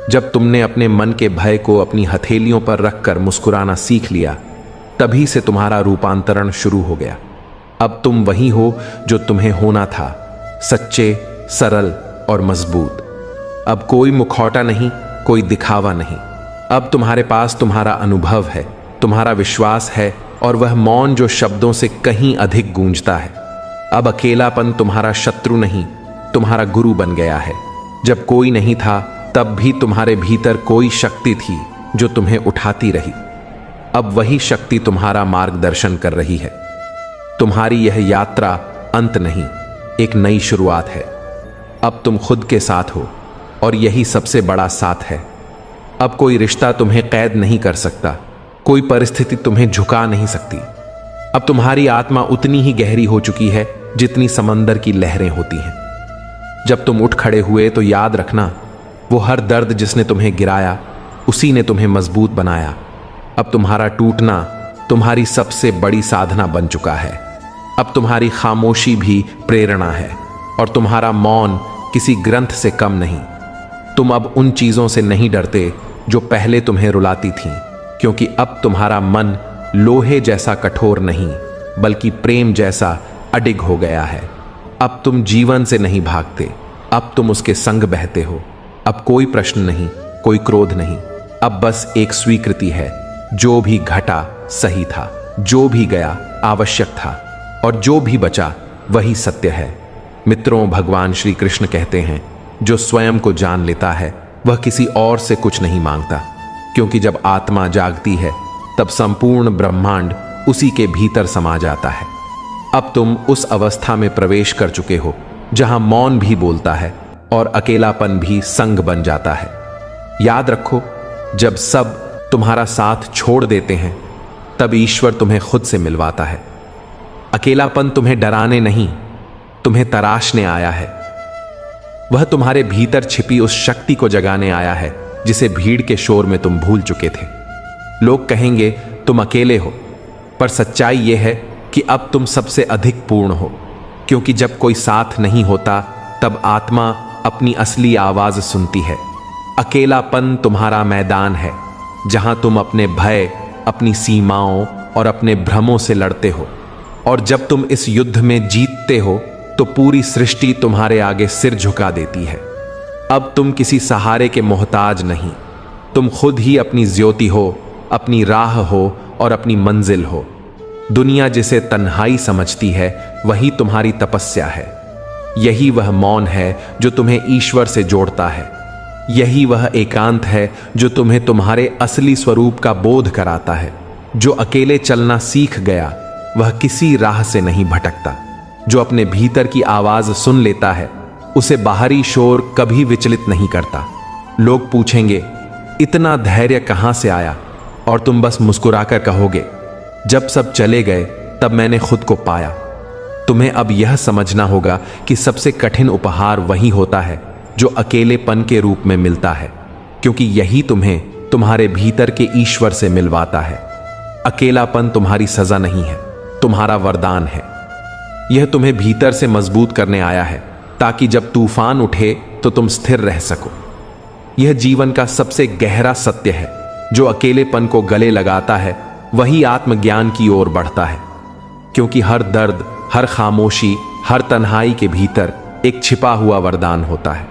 जब तुमने अपने मन के भय को अपनी हथेलियों पर रखकर मुस्कुराना सीख लिया, तभी से तुम्हारा रूपांतरण शुरू हो गया। अब तुम वही हो जो तुम्हें होना था, सच्चे, सरल और मजबूत। अब कोई मुखौटा नहीं, कोई दिखावा नहीं। अब तुम्हारे पास तुम्हारा अनुभव है, तुम्हारा विश्वास है, और वह मौन जो शब्दों से कहीं अधिक गूंजता है। अब अकेलापन तुम्हारा शत्रु नहीं, तुम्हारा गुरु बन गया है। जब कोई नहीं था तब भी तुम्हारे भीतर कोई शक्ति थी जो तुम्हें उठाती रही। अब वही शक्ति तुम्हारा मार्गदर्शन कर रही है। तुम्हारी यह यात्रा अंत नहीं, एक नई शुरुआत है। अब तुम खुद के साथ हो, और यही सबसे बड़ा साथ है। अब कोई रिश्ता तुम्हें कैद नहीं कर सकता, कोई परिस्थिति तुम्हें झुका नहीं सकती। अब तुम्हारी आत्मा उतनी ही गहरी हो चुकी है जितनी समंदर की लहरें होती हैं। जब तुम उठ खड़े हुए तो याद रखना, वो हर दर्द जिसने तुम्हें गिराया उसी ने तुम्हें मजबूत बनाया। अब तुम्हारा टूटना तुम्हारी सबसे बड़ी साधना बन चुका है। अब तुम्हारी खामोशी भी प्रेरणा है, और तुम्हारा मौन किसी ग्रंथ से कम नहीं। तुम अब उन चीजों से नहीं डरते जो पहले तुम्हें रुलाती थीं। क्योंकि अब तुम्हारा मन लोहे जैसा कठोर नहीं बल्कि प्रेम जैसा अडिग हो गया है। अब तुम जीवन से नहीं भागते, अब तुम उसके संग बहते हो। अब कोई प्रश्न नहीं, कोई क्रोध नहीं, अब बस एक स्वीकृति है। जो भी घटा सही था, जो भी गया आवश्यक था, और जो भी बचा वही सत्य है। मित्रों, भगवान श्री कृष्ण कहते हैं, जो स्वयं को जान लेता है वह किसी और से कुछ नहीं मांगता, क्योंकि जब आत्मा जागती है तब संपूर्ण ब्रह्मांड उसी के भीतर समा जाता है। अब तुम उस अवस्था में प्रवेश कर चुके हो जहां मौन भी बोलता है और अकेलापन भी संग बन जाता है। याद रखो, जब सब तुम्हारा साथ छोड़ देते हैं तब ईश्वर तुम्हें खुद से मिलवाता है। अकेलापन तुम्हें डराने नहीं, तुम्हें तराशने आया है। वह तुम्हारे भीतर छिपी उस शक्ति को जगाने आया है जिसे भीड़ के शोर में तुम भूल चुके थे। लोग कहेंगे तुम अकेले हो, पर सच्चाई यह है कि अब तुम सबसे अधिक पूर्ण हो, क्योंकि जब कोई साथ नहीं होता तब आत्मा अपनी असली आवाज सुनती है। अकेलापन तुम्हारा मैदान है जहां तुम अपने भय, अपनी सीमाओं और अपने भ्रमों से लड़ते हो, और जब तुम इस युद्ध में जीतते हो तो पूरी सृष्टि तुम्हारे आगे सिर झुका देती है। अब तुम किसी सहारे के मोहताज नहीं, तुम खुद ही अपनी ज्योति हो, अपनी राह हो और अपनी मंजिल हो। दुनिया जिसे तन्हाई समझती है वही तुम्हारी तपस्या है। यही वह मौन है जो तुम्हें ईश्वर से जोड़ता है। यही वह एकांत है जो तुम्हें तुम्हारे असली स्वरूप का बोध कराता है। जो अकेले चलना सीख गया वह किसी राह से नहीं भटकता। जो अपने भीतर की आवाज सुन लेता है उसे बाहरी शोर कभी विचलित नहीं करता। लोग पूछेंगे, इतना धैर्य कहां से आया? और तुम बस मुस्कुराकर कहोगे, जब सब चले गए तब मैंने खुद को पाया। तुम्हें अब यह समझना होगा कि सबसे कठिन उपहार वही होता है जो अकेलेपन के रूप में मिलता है, क्योंकि यही तुम्हें तुम्हारे भीतर के ईश्वर से मिलवाता है। अकेलापन तुम्हारी सजा नहीं है, तुम्हारा वरदान है। यह तुम्हें भीतर से मजबूत करने आया है ताकि जब तूफान उठे तो तुम स्थिर रह सको। यह जीवन का सबसे गहरा सत्य है। जो अकेलेपन को गले लगाता है वही आत्मज्ञान की ओर बढ़ता है, क्योंकि हर दर्द, हर खामोशी, हर तन्हाई के भीतर एक छिपा हुआ वरदान होता है।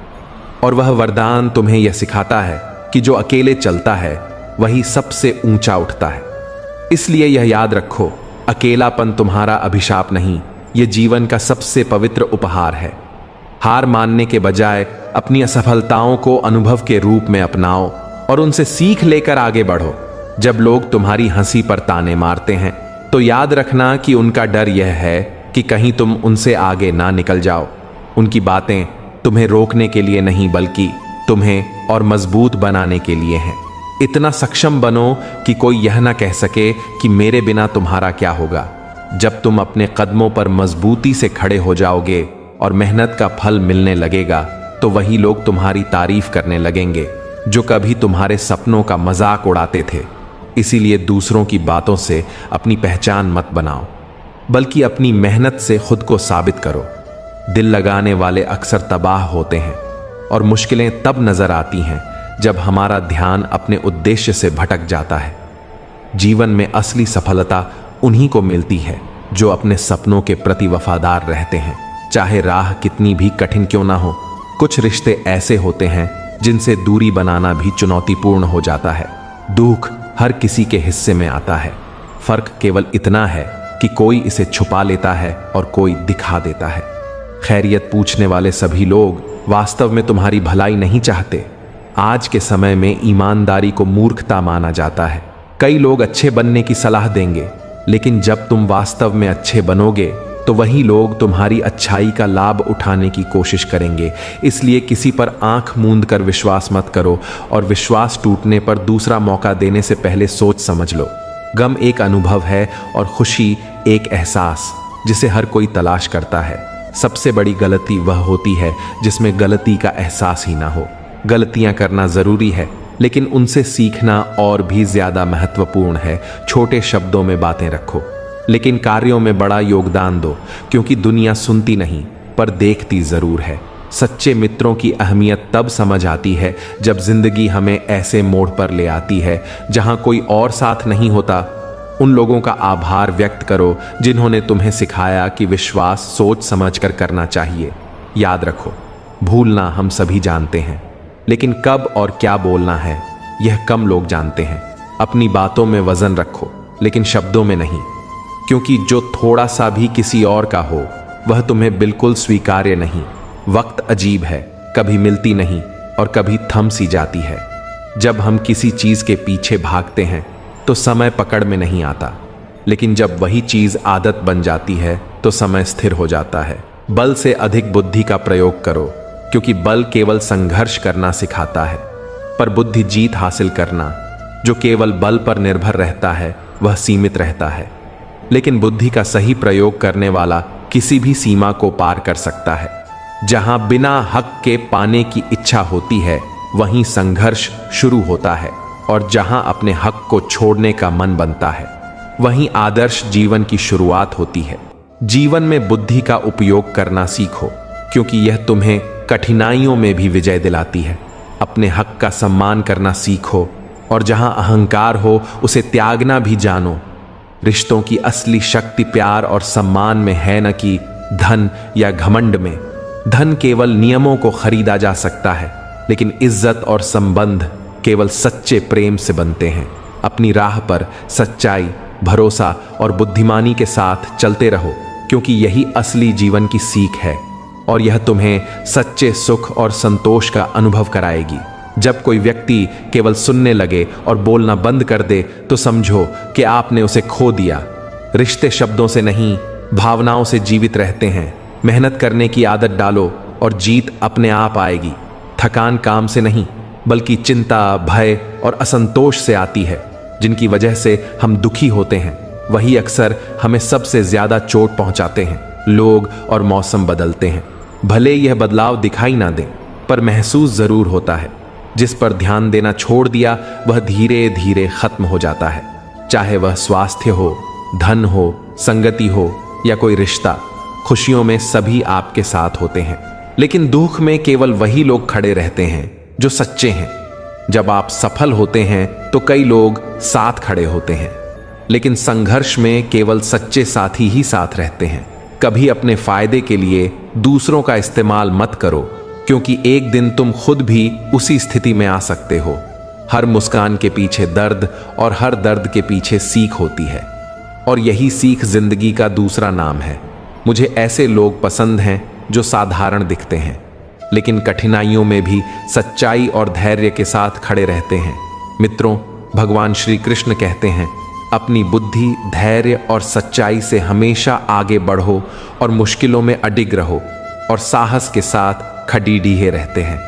और वह वरदान तुम्हें यह सिखाता है कि जो अकेले चलता है वही सबसे ऊंचा उठता है। इसलिए यह याद रखो, अकेलापन तुम्हारा अभिशाप नहीं, यह जीवन का सबसे पवित्र उपहार है। हार मानने के बजाय अपनी असफलताओं को अनुभव के रूप में अपनाओ और उनसे सीख लेकर आगे बढ़ो। जब लोग तुम्हारी हंसी पर ताने मारते हैं तो याद रखना कि उनका डर यह है कि कहीं तुम उनसे आगे ना निकल जाओ। उनकी बातें तुम्हें रोकने के लिए नहीं बल्कि तुम्हें और मजबूत बनाने के लिए हैं। इतना सक्षम बनो कि कोई यह ना कह सके कि मेरे बिना तुम्हारा क्या होगा। जब तुम अपने कदमों पर मजबूती से खड़े हो जाओगे और मेहनत का फल मिलने लगेगा तो वही लोग तुम्हारी तारीफ करने लगेंगे जो कभी तुम्हारे सपनों का मजाक उड़ाते थे। इसीलिए दूसरों की बातों से अपनी पहचान मत बनाओ, बल्कि अपनी मेहनत से खुद को साबित करो। दिल लगाने वाले अक्सर तबाह होते हैं और मुश्किलें तब नजर आती हैं जब हमारा ध्यान अपने उद्देश्य से भटक जाता है। जीवन में असली सफलता उन्हीं को मिलती है जो अपने सपनों के प्रति वफादार रहते हैं, चाहे राह कितनी भी कठिन क्यों ना हो। कुछ रिश्ते ऐसे होते हैं जिनसे दूरी बनाना भी चुनौतीपूर्ण हो जाता है। दुख हर किसी के हिस्से में आता है, फर्क केवल इतना है कि कोई इसे छुपा लेता है और कोई दिखा देता है। खैरियत पूछने वाले सभी लोग वास्तव में तुम्हारी भलाई नहीं चाहते। आज के समय में ईमानदारी को मूर्खता माना जाता है। कई लोग अच्छे बनने की सलाह देंगे, लेकिन जब तुम वास्तव में अच्छे बनोगे तो वही लोग तुम्हारी अच्छाई का लाभ उठाने की कोशिश करेंगे। इसलिए किसी पर आंख मूंद कर विश्वास मत करो और विश्वास टूटने पर दूसरा मौका देने से पहले सोच समझ लो। गम एक अनुभव है और खुशी एक एहसास जिसे हर कोई तलाश करता है। सबसे बड़ी गलती वह होती है जिसमें गलती का एहसास ही ना हो। गलतियां करना जरूरी है, लेकिन उनसे सीखना और भी ज्यादा महत्वपूर्ण है। छोटे शब्दों में बातें रखो, लेकिन कार्यों में बड़ा योगदान दो, क्योंकि दुनिया सुनती नहीं पर देखती जरूर है। सच्चे मित्रों की अहमियत तब समझ आती है जब जिंदगी हमें ऐसे मोड़ पर ले आती है जहां कोई और साथ नहीं होता। उन लोगों का आभार व्यक्त करो जिन्होंने तुम्हें सिखाया कि विश्वास सोच समझकर करना चाहिए। याद रखो, भूलना हम सभी जानते हैं, लेकिन कब और क्या बोलना है यह कम लोग जानते हैं। अपनी बातों में वजन रखो, लेकिन शब्दों में नहीं, क्योंकि जो थोड़ा सा भी किसी और का हो वह तुम्हें बिल्कुल स्वीकार्य नहीं। वक्त अजीब है, कभी मिलती नहीं और कभी थम सी जाती है। जब हम किसी चीज के पीछे भागते हैं तो समय पकड़ में नहीं आता, लेकिन जब वही चीज आदत बन जाती है तो समय स्थिर हो जाता है। बल से अधिक बुद्धि का प्रयोग करो, क्योंकि बल केवल संघर्ष करना सिखाता है, पर बुद्धि जीत हासिल करना, जो केवल बल पर निर्भर रहता है, वह सीमित रहता है। लेकिन बुद्धि का सही प्रयोग करने वाला किसी भी सीमा को पार कर सकता है। जहां बिना हक के पाने की इच्छा होती है वहीं संघर्ष शुरू होता है, और जहां अपने हक को छोड़ने का मन बनता है वहीं आदर्श जीवन की शुरुआत होती है। जीवन में बुद्धि का उपयोग करना सीखो, क्योंकि यह तुम्हें कठिनाइयों में भी विजय दिलाती है। अपने हक का सम्मान करना सीखो, और जहां अहंकार हो उसे त्यागना भी जानो। रिश्तों की असली शक्ति प्यार और सम्मान में है, न कि धन या घमंड में। धन केवल नियमों को खरीदा जा सकता है, लेकिन इज्जत और संबंध केवल सच्चे प्रेम से बनते हैं। अपनी राह पर सच्चाई, भरोसा और बुद्धिमानी के साथ चलते रहो, क्योंकि यही असली जीवन की सीख है, और यह तुम्हें सच्चे सुख और संतोष का अनुभव कराएगी। जब कोई व्यक्ति केवल सुनने लगे और बोलना बंद कर दे तो समझो कि आपने उसे खो दिया। रिश्ते शब्दों से नहीं, भावनाओं से जीवित रहते हैं। मेहनत करने की आदत डालो और जीत अपने आप आएगी। थकान काम से नहीं, बल्कि चिंता, भय और असंतोष से आती है। जिनकी वजह से हम दुखी होते हैं वही अक्सर हमें सबसे ज्यादा चोट पहुंचाते हैं। लोग और मौसम बदलते हैं, भले यह बदलाव दिखाई ना दे, पर महसूस जरूर होता है। जिस पर ध्यान देना छोड़ दिया वह धीरे धीरे खत्म हो जाता है। चाहे वह स्वास्थ्य हो, धन हो, संगति हो या कोई रिश्ता। खुशियों में सभी आपके साथ होते हैं, लेकिन दुख में केवल वही लोग खड़े रहते हैं जो सच्चे हैं। जब आप सफल होते हैं तो कई लोग साथ खड़े होते हैं, लेकिन संघर्ष में केवल सच्चे साथी ही साथ रहते हैं। कभी अपने फायदे के लिए दूसरों का इस्तेमाल मत करो, क्योंकि एक दिन तुम खुद भी उसी स्थिति में आ सकते हो। हर मुस्कान के पीछे दर्द और हर दर्द के पीछे सीख होती है, और यही सीख जिंदगी का दूसरा नाम है। मुझे ऐसे लोग पसंद हैं जो साधारण दिखते हैं, लेकिन कठिनाइयों में भी सच्चाई और धैर्य के साथ खड़े रहते हैं। मित्रों, भगवान श्री कृष्ण कहते हैं, अपनी बुद्धि, धैर्य और सच्चाई से हमेशा आगे बढ़ो और मुश्किलों में अडिग रहो, और साहस के साथ खड़ीडीहे रहते हैं।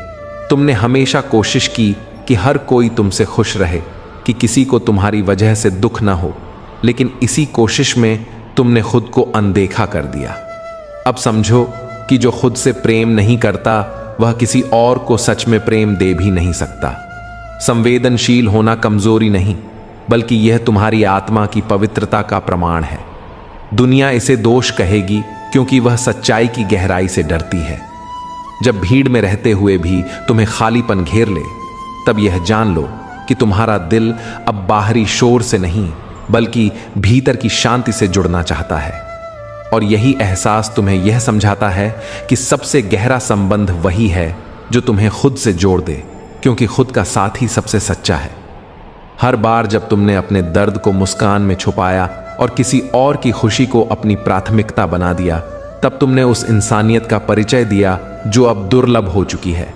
तुमने हमेशा कोशिश की कि हर कोई तुमसे खुश रहे, कि किसी को तुम्हारी वजह से दुख ना हो, लेकिन इसी कोशिश में तुमने खुद को अनदेखा कर दिया। अब समझो कि जो खुद से प्रेम नहीं करता वह किसी और को सच में प्रेम दे भी नहीं सकता। संवेदनशील होना कमजोरी नहीं, बल्कि यह तुम्हारी आत्मा की पवित्रता का प्रमाण है। दुनिया इसे दोष कहेगी, क्योंकि वह सच्चाई की गहराई से डरती है। जब भीड़ में रहते हुए भी तुम्हें खालीपन घेर ले, तब यह जान लो कि तुम्हारा दिल अब बाहरी शोर से नहीं, बल्कि भीतर की शांति से जुड़ना चाहता है। और यही एहसास तुम्हें यह समझाता है कि सबसे गहरा संबंध वही है जो तुम्हें खुद से जोड़ दे, क्योंकि खुद का साथ ही सबसे सच्चा है। हर बार जब तुमने अपने दर्द को मुस्कान में छुपाया और किसी और की खुशी को अपनी प्राथमिकता बना दिया, तब तुमने उस इंसानियत का परिचय दिया जो अब दुर्लभ हो चुकी है।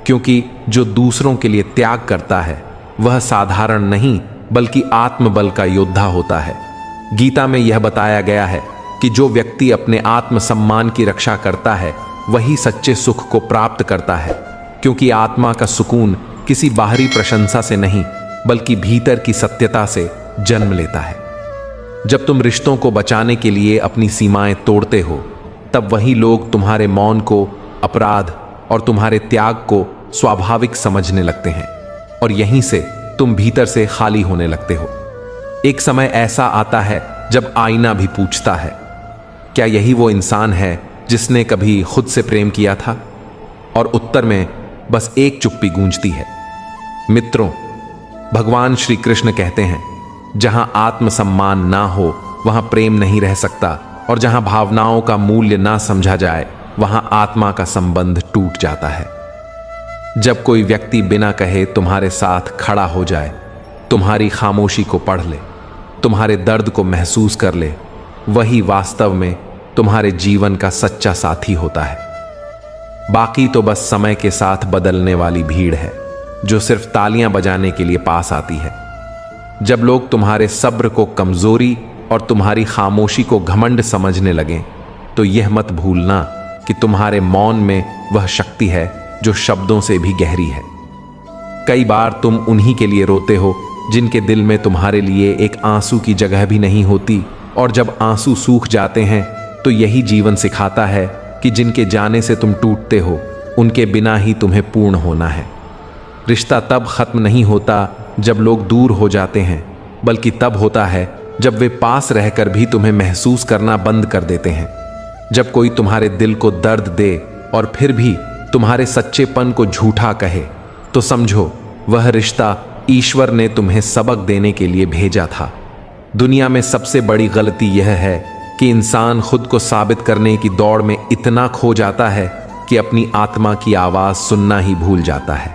क्योंकि जो दूसरों के लिए त्याग करता है वह साधारण नहीं, बल्कि आत्मबल का योद्धा होता है। गीता में यह बताया गया है कि जो व्यक्ति अपने आत्मसम्मान की रक्षा करता है वही सच्चे सुख को प्राप्त करता है, क्योंकि आत्मा का सुकून किसी बाहरी प्रशंसा से नहीं, बल्कि भीतर की सत्यता से जन्म लेता है। जब तुम रिश्तों को बचाने के लिए अपनी सीमाएं तोड़ते हो, तब वही लोग तुम्हारे मौन को अपराध और तुम्हारे त्याग को स्वाभाविक समझने लगते हैं, और यहीं से तुम भीतर से खाली होने लगते हो। एक समय ऐसा आता है जब आईना भी पूछता है, क्या यही वो इंसान है जिसने कभी खुद से प्रेम किया था? और उत्तर में बस एक चुप्पी गूंजती है। मित्रों, भगवान श्री कृष्ण कहते हैं, जहां आत्मसम्मान ना हो वहां प्रेम नहीं रह सकता, और जहां भावनाओं का मूल्य ना समझा जाए वहां आत्मा का संबंध टूट जाता है। जब कोई व्यक्ति बिना कहे तुम्हारे साथ खड़ा हो जाए, तुम्हारी खामोशी को पढ़ ले, तुम्हारे दर्द को महसूस कर ले, वही वास्तव में तुम्हारे जीवन का सच्चा साथी होता है। बाकी तो बस समय के साथ बदलने वाली भीड़ है जो सिर्फ तालियां बजाने के लिए पास आती है। जब लोग तुम्हारे सब्र को कमजोरी और तुम्हारी खामोशी को घमंड समझने लगें, तो यह मत भूलना कि तुम्हारे मौन में वह शक्ति है जो शब्दों से भी गहरी है। कई बार तुम उन्हीं के लिए रोते हो जिनके दिल में तुम्हारे लिए एक आंसू की जगह भी नहीं होती, और जब आंसू सूख जाते हैं तो यही जीवन सिखाता है कि जिनके जाने से तुम टूटते हो, उनके बिना ही तुम्हें पूर्ण होना है। रिश्ता तब खत्म नहीं होता जब लोग दूर हो जाते हैं, बल्कि तब होता है जब वे पास रहकर भी तुम्हें महसूस करना बंद कर देते हैं। जब कोई तुम्हारे दिल को दर्द दे और फिर भी तुम्हारे सच्चेपन को झूठा कहे, तो समझो वह रिश्ता ईश्वर ने तुम्हें सबक देने के लिए भेजा था। दुनिया में सबसे बड़ी गलती यह है कि इंसान खुद को साबित करने की दौड़ में इतना खो जाता है कि अपनी आत्मा की आवाज सुनना ही भूल जाता है।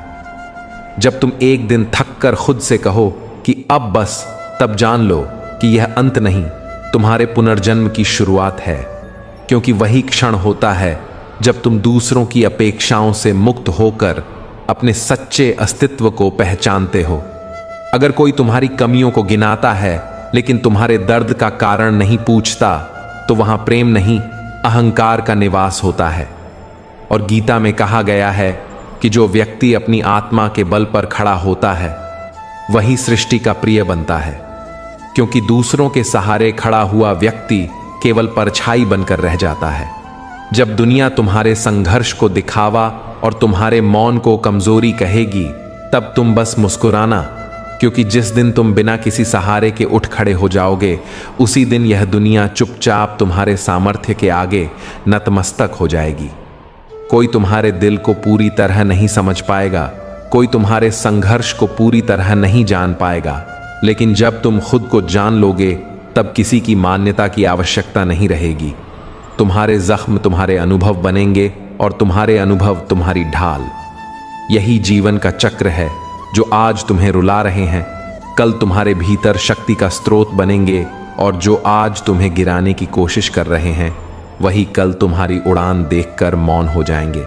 जब तुम एक दिन थक कर खुद से कहो कि अब बस, तब जान लो कि यह अंत नहीं, तुम्हारे पुनर्जन्म की शुरुआत है। क्योंकि वही क्षण होता है जब तुम दूसरों की अपेक्षाओं से मुक्त होकर अपने सच्चे अस्तित्व को पहचानते हो। अगर कोई तुम्हारी कमियों को गिनाता है लेकिन तुम्हारे दर्द का कारण नहीं पूछता, तो वहां प्रेम नहीं, अहंकार का निवास होता है। और गीता में कहा गया है कि जो व्यक्ति अपनी आत्मा के बल पर खड़ा होता है, वही सृष्टि का प्रिय बनता है। क्योंकि दूसरों के सहारे खड़ा हुआ व्यक्ति केवल परछाई बनकर रह जाता है। जब दुनिया तुम्हारे संघर्ष को दिखावा और तुम्हारे मौन को कमजोरी कहेगी, तब तुम बस मुस्कुराना, क्योंकि जिस दिन तुम बिना किसी सहारे के उठ खड़े हो जाओगे, उसी दिन यह दुनिया चुपचाप तुम्हारे सामर्थ्य के आगे नतमस्तक हो जाएगी। कोई तुम्हारे दिल को पूरी तरह नहीं समझ पाएगा, कोई तुम्हारे संघर्ष को पूरी तरह नहीं जान पाएगा, लेकिन जब तुम खुद को जान लोगे, तब किसी की मान्यता की आवश्यकता नहीं रहेगी। तुम्हारे जख्म तुम्हारे अनुभव बनेंगे और तुम्हारे अनुभव तुम्हारी ढाल। यही जीवन का चक्र है जो आज तुम्हें रुला रहे हैं, कल तुम्हारे भीतर शक्ति का स्रोत बनेंगे, और जो आज तुम्हें गिराने की कोशिश कर रहे हैं, वही कल तुम्हारी उड़ान देखकर मौन हो जाएंगे।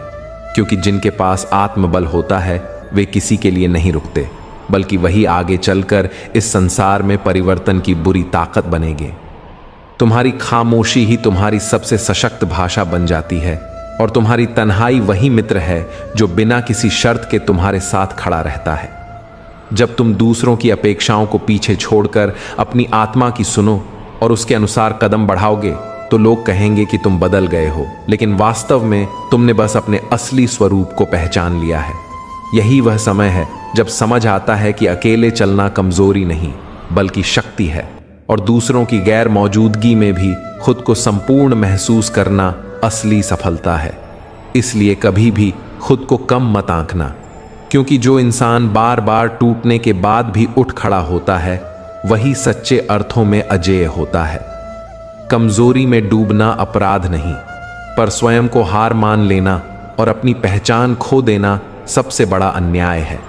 क्योंकि जिनके पास आत्मबल होता है, वे किसी के लिए नहीं रुकते, बल्कि वही आगे चलकर इस संसार में परिवर्तन की बुरी ताकत बनेंगे। तुम्हारी खामोशी ही तुम्हारी सबसे सशक्त भाषा बन जाती है, और तुम्हारी तन्हाई वही मित्र है जो बिना किसी शर्त के तुम्हारे साथ खड़ा रहता है। जब तुम दूसरों की अपेक्षाओं को पीछे छोड़कर अपनी आत्मा की सुनो और उसके अनुसार कदम बढ़ाओगे, तो लोग कहेंगे कि तुम बदल गए हो, लेकिन वास्तव में तुमने बस अपने असली स्वरूप को पहचान लिया है। यही वह समय है जब समझ आता है कि अकेले चलना कमजोरी नहीं, बल्कि शक्ति है, और दूसरों की गैर मौजूदगी में भी खुद को संपूर्ण महसूस करना असली सफलता है। इसलिए कभी भी खुद को कम मत आंकना, क्योंकि जो इंसान बार बार टूटने के बाद भी उठ खड़ा होता है, वही सच्चे अर्थों में अजेय होता है। कमजोरी में डूबना अपराध नहीं, पर स्वयं को हार मान लेना और अपनी पहचान खो देना सबसे बड़ा अन्याय है।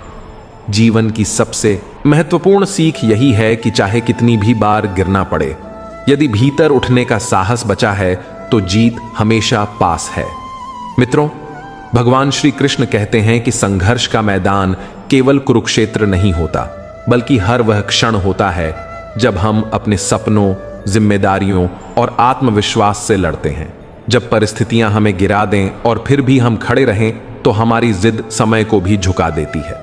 जीवन की सबसे महत्वपूर्ण सीख यही है कि चाहे कितनी भी बार गिरना पड़े, यदि भीतर उठने का साहस बचा है तो जीत हमेशा पास है। मित्रों, भगवान श्री कृष्ण कहते हैं कि संघर्ष का मैदान केवल कुरुक्षेत्र नहीं होता, बल्कि हर वह क्षण होता है जब हम अपने सपनों, जिम्मेदारियों और आत्मविश्वास से लड़ते हैं। जब परिस्थितियां हमें गिरा दें और फिर भी हम खड़े रहें, तो हमारी जिद समय को भी झुका देती है।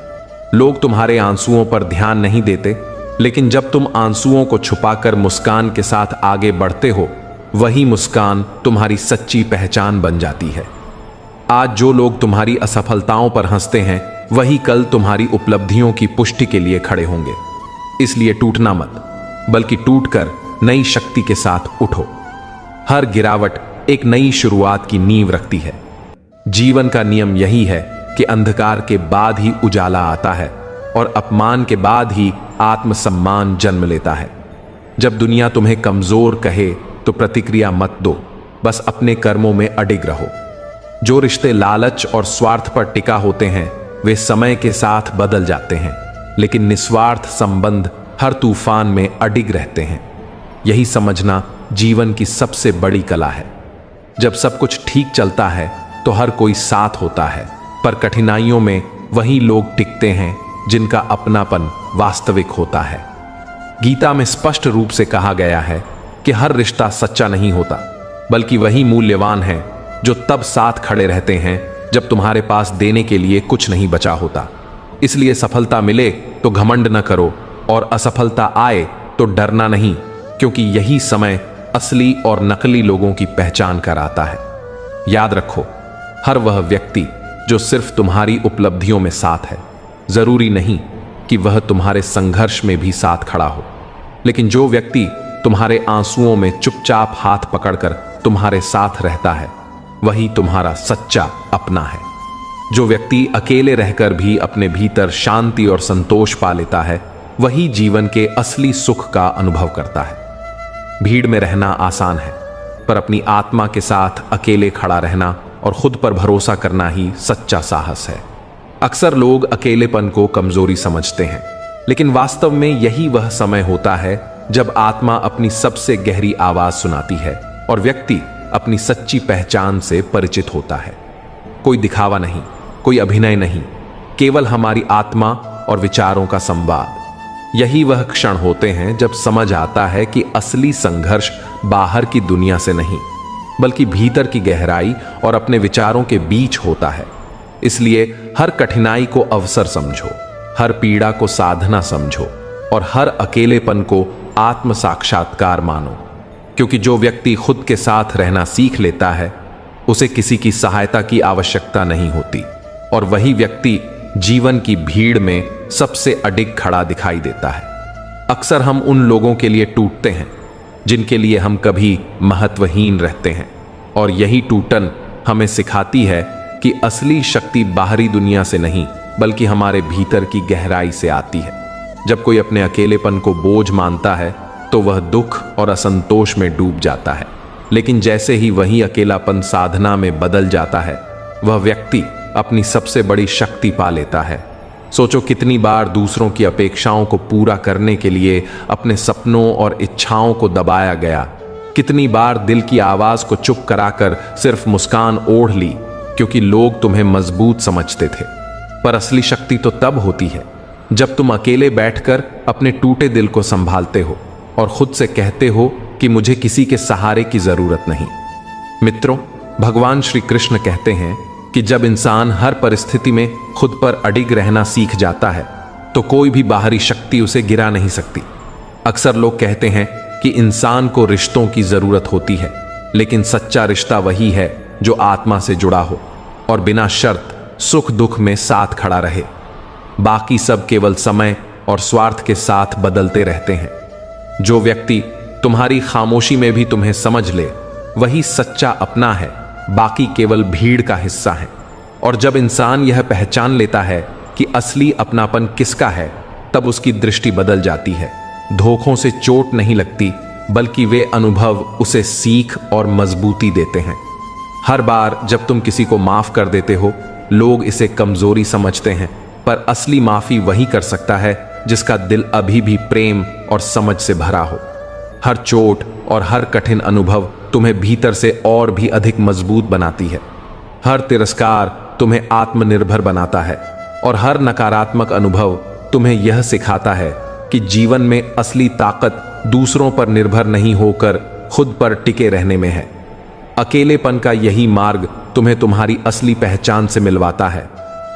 लोग तुम्हारे आंसुओं पर ध्यान नहीं देते, लेकिन जब तुम आंसुओं को छुपाकर मुस्कान के साथ आगे बढ़ते हो, वही मुस्कान तुम्हारी सच्ची पहचान बन जाती है। आज जो लोग तुम्हारी असफलताओं पर हंसते हैं, वही कल तुम्हारी उपलब्धियों की पुष्टि के लिए खड़े होंगे। इसलिए टूटना मत, बल्कि टूटकर नई शक्ति के साथ उठो। हर गिरावट एक नई शुरुआत की नींव रखती है। जीवन का नियम यही है कि अंधकार के बाद ही उजाला आता है और अपमान के बाद ही आत्मसम्मान जन्म लेता है। जब दुनिया तुम्हें कमजोर कहे तो प्रतिक्रिया मत दो, बस अपने कर्मों में अडिग रहो। जो रिश्ते लालच और स्वार्थ पर टिका होते हैं वे समय के साथ बदल जाते हैं, लेकिन निस्वार्थ संबंध हर तूफान में अडिग रहते हैं। यही समझना जीवन की सबसे बड़ी कला है। जब सब कुछ ठीक चलता है तो हर कोई साथ होता है, पर कठिनाइयों में वही लोग टिकते हैं जिनका अपनापन वास्तविक होता है। गीता में स्पष्ट रूप से कहा गया है कि हर रिश्ता सच्चा नहीं होता, बल्कि वही मूल्यवान है जो तब साथ खड़े रहते हैं जब तुम्हारे पास देने के लिए कुछ नहीं बचा होता। इसलिए सफलता मिले तो घमंड न करो और असफलता आए तो डरना नहीं, क्योंकि यही समय असली और नकली लोगों की पहचान कराता है। याद रखो, हर वह व्यक्ति जो सिर्फ तुम्हारी उपलब्धियों में साथ है, जरूरी नहीं कि वह तुम्हारे संघर्ष में भी साथ खड़ा हो। लेकिन जो व्यक्ति तुम्हारे आंसुओं में चुपचाप हाथ पकड़कर तुम्हारे साथ रहता है, वही तुम्हारा सच्चा अपना है। जो व्यक्ति अकेले रहकर भी अपने भीतर शांति और संतोष पा लेता है, वही जीवन के असली सुख का अनुभव करता है। भीड़ में रहना आसान है, पर अपनी आत्मा के साथ अकेले खड़ा रहना और खुद पर भरोसा करना ही सच्चा साहस है। अक्सर लोग अकेलेपन को कमजोरी समझते हैं, लेकिन वास्तव में यही वह समय होता है जब आत्मा अपनी सबसे गहरी आवाज सुनाती है और व्यक्ति अपनी सच्ची पहचान से परिचित होता है। कोई दिखावा नहीं, कोई अभिनय नहीं, केवल हमारी आत्मा और विचारों का संवाद। यही वह क्षण होते हैं जब समझ आता है कि असली संघर्ष बाहर की दुनिया से नहीं, बल्कि भीतर की गहराई और अपने विचारों के बीच होता है। इसलिए हर कठिनाई को अवसर समझो, हर पीड़ा को साधना समझो और हर अकेलेपन को आत्म साक्षात्कार मानो। क्योंकि जो व्यक्ति खुद के साथ रहना सीख लेता है, उसे किसी की सहायता की आवश्यकता नहीं होती, और वही व्यक्ति जीवन की भीड़ में सबसे अडिग खड़ा दिखाई देता है। अक्सर हम उन लोगों के लिए टूटते हैं जिनके लिए हम कभी महत्वहीन रहते हैं, और यही टूटन हमें सिखाती है कि असली शक्ति बाहरी दुनिया से नहीं, बल्कि हमारे भीतर की गहराई से आती है। जब कोई अपने अकेलेपन को बोझ मानता है तो वह दुख और असंतोष में डूब जाता है, लेकिन जैसे ही वही अकेलापन साधना में बदल जाता है, वह व्यक्ति अपनी सबसे बड़ी शक्ति पा लेता है। सोचो, कितनी बार दूसरों की अपेक्षाओं को पूरा करने के लिए अपने सपनों और इच्छाओं को दबाया गया। कितनी बार दिल की आवाज को चुप कराकर सिर्फ मुस्कान ओढ़ ली क्योंकि लोग तुम्हें मजबूत समझते थे। पर असली शक्ति तो तब होती है जब तुम अकेले बैठकर अपने टूटे दिल को संभालते हो और खुद से कहते हो कि मुझे किसी के सहारे की जरूरत नहीं। मित्रों, भगवान श्री कृष्ण कहते हैं कि जब इंसान हर परिस्थिति में खुद पर अडिग रहना सीख जाता है तो कोई भी बाहरी शक्ति उसे गिरा नहीं सकती। अक्सर लोग कहते हैं कि इंसान को रिश्तों की जरूरत होती है, लेकिन सच्चा रिश्ता वही है जो आत्मा से जुड़ा हो और बिना शर्त सुख दुख में साथ खड़ा रहे। बाकी सब केवल समय और स्वार्थ के साथ बदलते रहते हैं। जो व्यक्ति तुम्हारी खामोशी में भी तुम्हें समझ ले, वही सच्चा अपना है, बाकी केवल भीड़ का हिस्सा है। और जब इंसान यह पहचान लेता है कि असली अपनापन किसका है, तब उसकी दृष्टि बदल जाती है। धोखों से चोट नहीं लगती, बल्कि वे अनुभव उसे सीख और मजबूती देते हैं। हर बार जब तुम किसी को माफ कर देते हो, लोग इसे कमजोरी समझते हैं, पर असली माफी वही कर सकता है जिसका दिल अभी भी प्रेम और समझ से भरा हो। हर चोट और हर कठिन अनुभव तुम्हें भीतर से और भी अधिक मजबूत बनाती है। हर तिरस्कार तुम्हें आत्मनिर्भर बनाता है और हर नकारात्मक अनुभव तुम्हें यह सिखाता है कि जीवन में असली ताकत दूसरों पर निर्भर नहीं होकर खुद पर टिके रहने में है। अकेलेपन का यही मार्ग तुम्हें तुम्हारी असली पहचान से मिलवाता है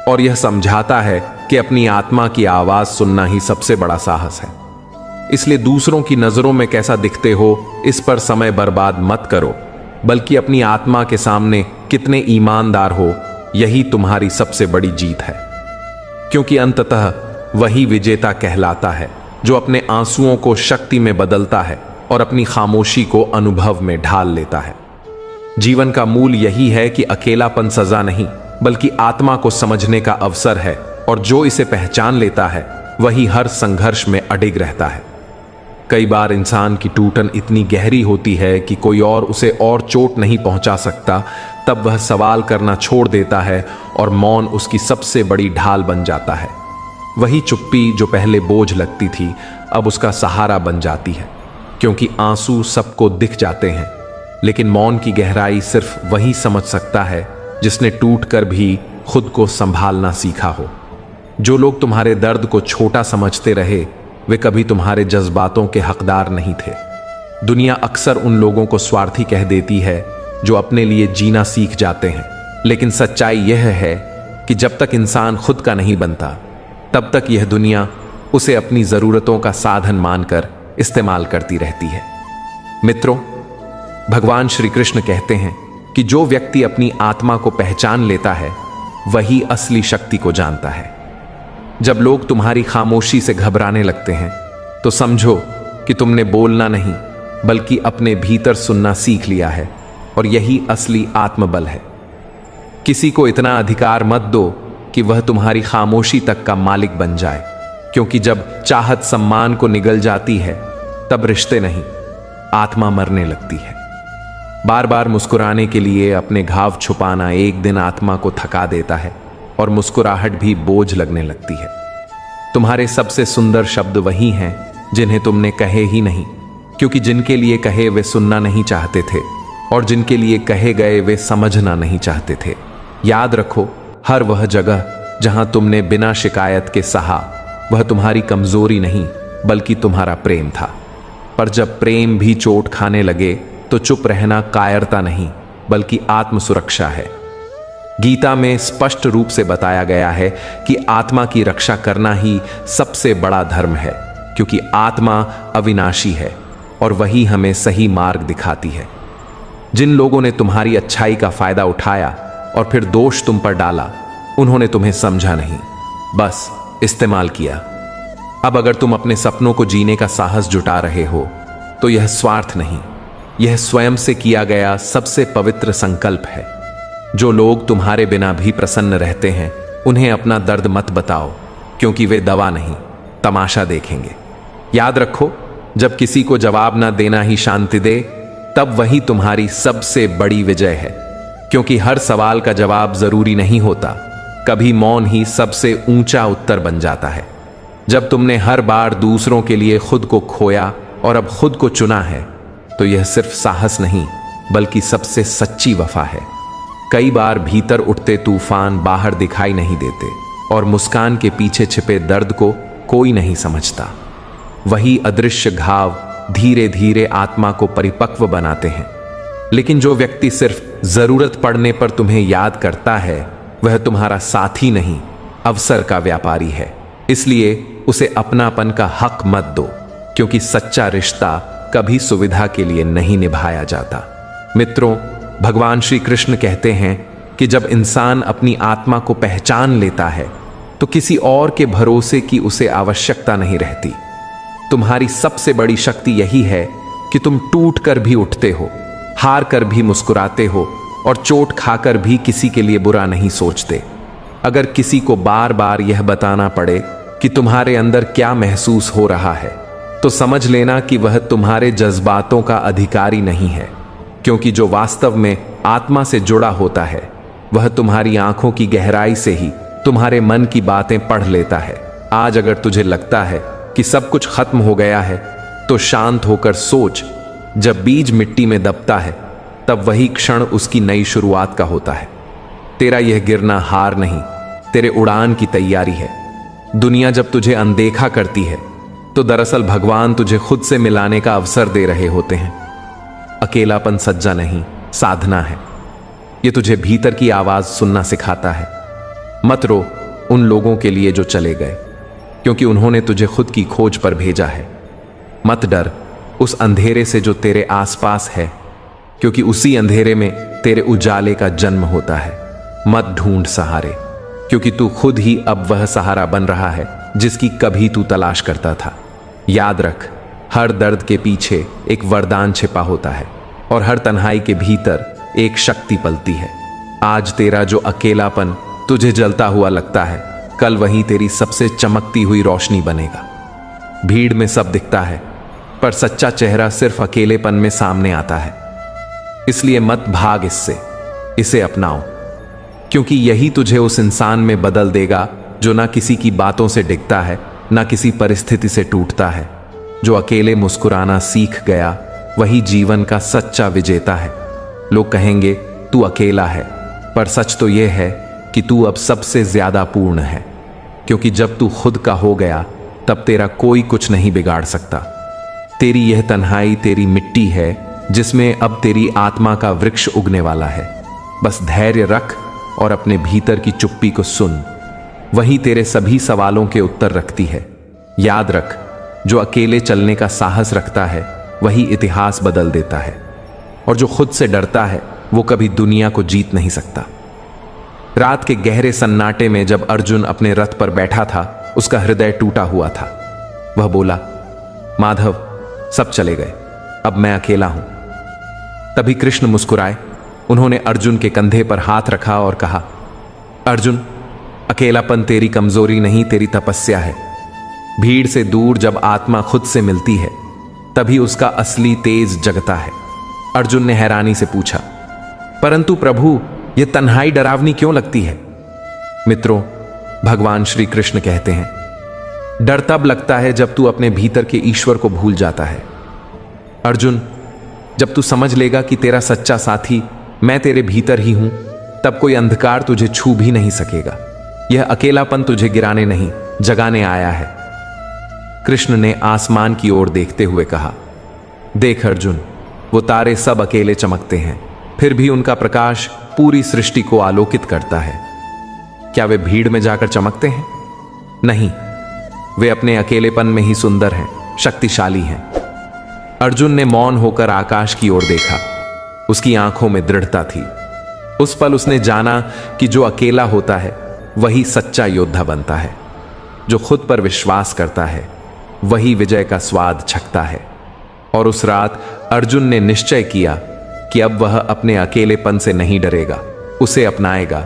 और यह समझाता है कि अपनी आत्मा की आवाज सुनना ही सबसे बड़ा साहस है। इसलिए दूसरों की नजरों में कैसा दिखते हो, इस पर समय बर्बाद मत करो, बल्कि अपनी आत्मा के सामने कितने ईमानदार हो, यही तुम्हारी सबसे बड़ी जीत है। क्योंकि अंततः वही विजेता कहलाता है जो अपने आंसुओं को शक्ति में बदलता है और अपनी खामोशी को अनुभव में ढाल लेता है। जीवन का मूल यही है कि अकेलापन सजा नहीं, बल्कि आत्मा को समझने का अवसर है, और जो इसे पहचान लेता है वही हर संघर्ष में अडिग रहता है। कई बार इंसान की टूटन इतनी गहरी होती है कि कोई और उसे और चोट नहीं पहुंचा सकता, तब वह सवाल करना छोड़ देता है और मौन उसकी सबसे बड़ी ढाल बन जाता है। वही चुप्पी जो पहले बोझ लगती थी अब उसका सहारा बन जाती है, क्योंकि आंसू सबको दिख जाते हैं, लेकिन मौन की गहराई सिर्फ वही समझ सकता है जिसने टूट कर भी खुद को संभालना सीखा हो। जो लोग तुम्हारे दर्द को छोटा समझते रहे वे कभी तुम्हारे जज्बातों के हकदार नहीं थे। दुनिया अक्सर उन लोगों को स्वार्थी कह देती है जो अपने लिए जीना सीख जाते हैं, लेकिन सच्चाई यह है कि जब तक इंसान खुद का नहीं बनता तब तक यह दुनिया उसे अपनी जरूरतों का साधन मानकर इस्तेमाल करती रहती है। मित्रों, भगवान श्री कृष्ण कहते हैं कि जो व्यक्ति अपनी आत्मा को पहचान लेता है वही असली शक्ति को जानता है। जब लोग तुम्हारी खामोशी से घबराने लगते हैं तो समझो कि तुमने बोलना नहीं बल्कि अपने भीतर सुनना सीख लिया है, और यही असली आत्मबल है। किसी को इतना अधिकार मत दो कि वह तुम्हारी खामोशी तक का मालिक बन जाए, क्योंकि जब चाहत सम्मान को निगल जाती है तब रिश्ते नहीं, आत्मा मरने लगती है। बार बार मुस्कुराने के लिए अपने घाव छुपाना एक दिन आत्मा को थका देता है और मुस्कुराहट भी बोझ लगने लगती है। तुम्हारे सबसे सुंदर शब्द वही हैं जिन्हें तुमने कहे ही नहीं, क्योंकि जिनके लिए कहे वे सुनना नहीं चाहते थे, और जिनके लिए कहे गए वे समझना नहीं चाहते थे। याद रखो, हर वह जगह जहां तुमने बिना शिकायत के सहा वह तुम्हारी कमजोरी नहीं बल्कि तुम्हारा प्रेम था। पर जब प्रेम भी चोट खाने लगे तो चुप रहना कायरता नहीं बल्कि आत्मसुरक्षा है। गीता में स्पष्ट रूप से बताया गया है कि आत्मा की रक्षा करना ही सबसे बड़ा धर्म है, क्योंकि आत्मा अविनाशी है और वही हमें सही मार्ग दिखाती है। जिन लोगों ने तुम्हारी अच्छाई का फायदा उठाया और फिर दोष तुम पर डाला, उन्होंने तुम्हें समझा नहीं, बस इस्तेमाल किया। अब अगर तुम अपने सपनों को जीने का साहस जुटा रहे हो तो यह स्वार्थ नहीं, यह स्वयं से किया गया सबसे पवित्र संकल्प है। जो लोग तुम्हारे बिना भी प्रसन्न रहते हैं उन्हें अपना दर्द मत बताओ, क्योंकि वे दवा नहीं तमाशा देखेंगे। याद रखो, जब किसी को जवाब ना देना ही शांति दे तब वही तुम्हारी सबसे बड़ी विजय है, क्योंकि हर सवाल का जवाब जरूरी नहीं होता, कभी मौन ही सबसे ऊंचा उत्तर बन जाता है। जब तुमने हर बार दूसरों के लिए खुद को खोया और अब खुद को चुना है तो यह सिर्फ साहस नहीं बल्कि सबसे सच्ची वफा है। कई बार भीतर उठते तूफान बाहर दिखाई नहीं देते और मुस्कान के पीछे छिपे दर्द को कोई नहीं समझता। वही अदृश्य घाव धीरे धीरे आत्मा को परिपक्व बनाते हैं। लेकिन जो व्यक्ति सिर्फ जरूरत पड़ने पर तुम्हें याद करता है वह तुम्हारा साथी नहीं, अवसर का व्यापारी है। इसलिए उसे अपनापन का हक मत दो, क्योंकि सच्चा रिश्ता कभी सुविधा के लिए नहीं निभाया जाता। मित्रों, भगवान श्री कृष्ण कहते हैं कि जब इंसान अपनी आत्मा को पहचान लेता है तो किसी और के भरोसे की उसे आवश्यकता नहीं रहती। तुम्हारी सबसे बड़ी शक्ति यही है कि तुम टूट कर भी उठते हो, हार कर भी मुस्कुराते हो और चोट खाकर भी किसी के लिए बुरा नहीं सोचते। अगर किसी को बार बार यह बताना पड़े कि तुम्हारे अंदर क्या महसूस हो रहा है तो समझ लेना कि वह तुम्हारे जज्बातों का अधिकारी नहीं है, क्योंकि जो वास्तव में आत्मा से जुड़ा होता है वह तुम्हारी आंखों की गहराई से ही तुम्हारे मन की बातें पढ़ लेता है। आज अगर तुझे लगता है कि सब कुछ खत्म हो गया है तो शांत होकर सोच, जब बीज मिट्टी में दबता है तब वही क्षण उसकी नई शुरुआत का होता है। तेरा यह गिरना हार नहीं, तेरे उड़ान की तैयारी है। दुनिया जब तुझे अनदेखा करती है तो दरअसल भगवान तुझे खुद से मिलाने का अवसर दे रहे होते हैं। अकेलापन सज्जा नहीं, साधना है। यह तुझे भीतर की आवाज सुनना सिखाता है। मत रो उन लोगों के लिए जो चले गए, क्योंकि उन्होंने तुझे खुद की खोज पर भेजा है। मत डर उस अंधेरे से जो तेरे आसपास है, क्योंकि उसी अंधेरे में तेरे उजाले का जन्म होता है। मत ढूंढ सहारे, क्योंकि तू खुद ही अब वह सहारा बन रहा है जिसकी कभी तू तलाश करता था। याद रख, हर दर्द के पीछे एक वरदान छिपा होता है और हर तन्हाई के भीतर एक शक्ति पलती है। आज तेरा जो अकेलापन तुझे जलता हुआ लगता है, कल वही तेरी सबसे चमकती हुई रोशनी बनेगा। भीड़ में सब दिखता है, पर सच्चा चेहरा सिर्फ अकेलेपन में सामने आता है। इसलिए मत भाग इससे, इसे अपनाओ, क्योंकि यही तुझे उस इंसान में बदल देगा जो ना किसी की बातों से डिगता है, ना किसी परिस्थिति से टूटता है। जो अकेले मुस्कुराना सीख गया, वही जीवन का सच्चा विजेता है। लोग कहेंगे तू अकेला है, पर सच तो यह है कि तू अब सबसे ज्यादा पूर्ण है, क्योंकि जब तू खुद का हो गया तब तेरा कोई कुछ नहीं बिगाड़ सकता। तेरी यह तन्हाई तेरी मिट्टी है, जिसमें अब तेरी आत्मा का वृक्ष उगने वाला है। बस धैर्य रख और अपने भीतर की चुप्पी को सुन, वही तेरे सभी सवालों के उत्तर रखती है। याद रख, जो अकेले चलने का साहस रखता है वही इतिहास बदल देता है, और जो खुद से डरता है वो कभी दुनिया को जीत नहीं सकता। रात के गहरे सन्नाटे में जब अर्जुन अपने रथ पर बैठा था, उसका हृदय टूटा हुआ था। वह बोला, माधव, सब चले गए, अब मैं अकेला हूं। तभी कृष्ण मुस्कुराए। उन्होंने अर्जुन के कंधे पर हाथ रखा और कहा, अर्जुन, अकेलापन तेरी कमजोरी नहीं, तेरी तपस्या है। भीड़ से दूर जब आत्मा खुद से मिलती है, तभी उसका असली तेज जगता है। अर्जुन ने हैरानी से पूछा, परंतु प्रभु, यह तन्हाई डरावनी क्यों लगती है? मित्रों, भगवान श्री कृष्ण कहते हैं, डर तब लगता है जब तू अपने भीतर के ईश्वर को भूल जाता है। अर्जुन, जब तू समझ लेगा कि तेरा सच्चा साथी मैं तेरे भीतर ही हूं, तब कोई अंधकार तुझे छू भी नहीं सकेगा। यह अकेलापन तुझे गिराने नहीं, जगाने आया है। कृष्ण ने आसमान की ओर देखते हुए कहा, देख अर्जुन, वो तारे सब अकेले चमकते हैं, फिर भी उनका प्रकाश पूरी सृष्टि को आलोकित करता है। क्या वे भीड़ में जाकर चमकते हैं? नहीं, वे अपने अकेलेपन में ही सुंदर हैं, शक्तिशाली हैं। अर्जुन ने मौन होकर आकाश की ओर देखा। उसकी आंखों में दृढ़ता थी। उस पल उसने जाना कि जो अकेला होता है वही सच्चा योद्धा बनता है। जो खुद पर विश्वास करता है वही विजय का स्वाद चखता है। और उस रात अर्जुन ने निश्चय किया कि अब वह अपने अकेलेपन से नहीं डरेगा, उसे अपनाएगा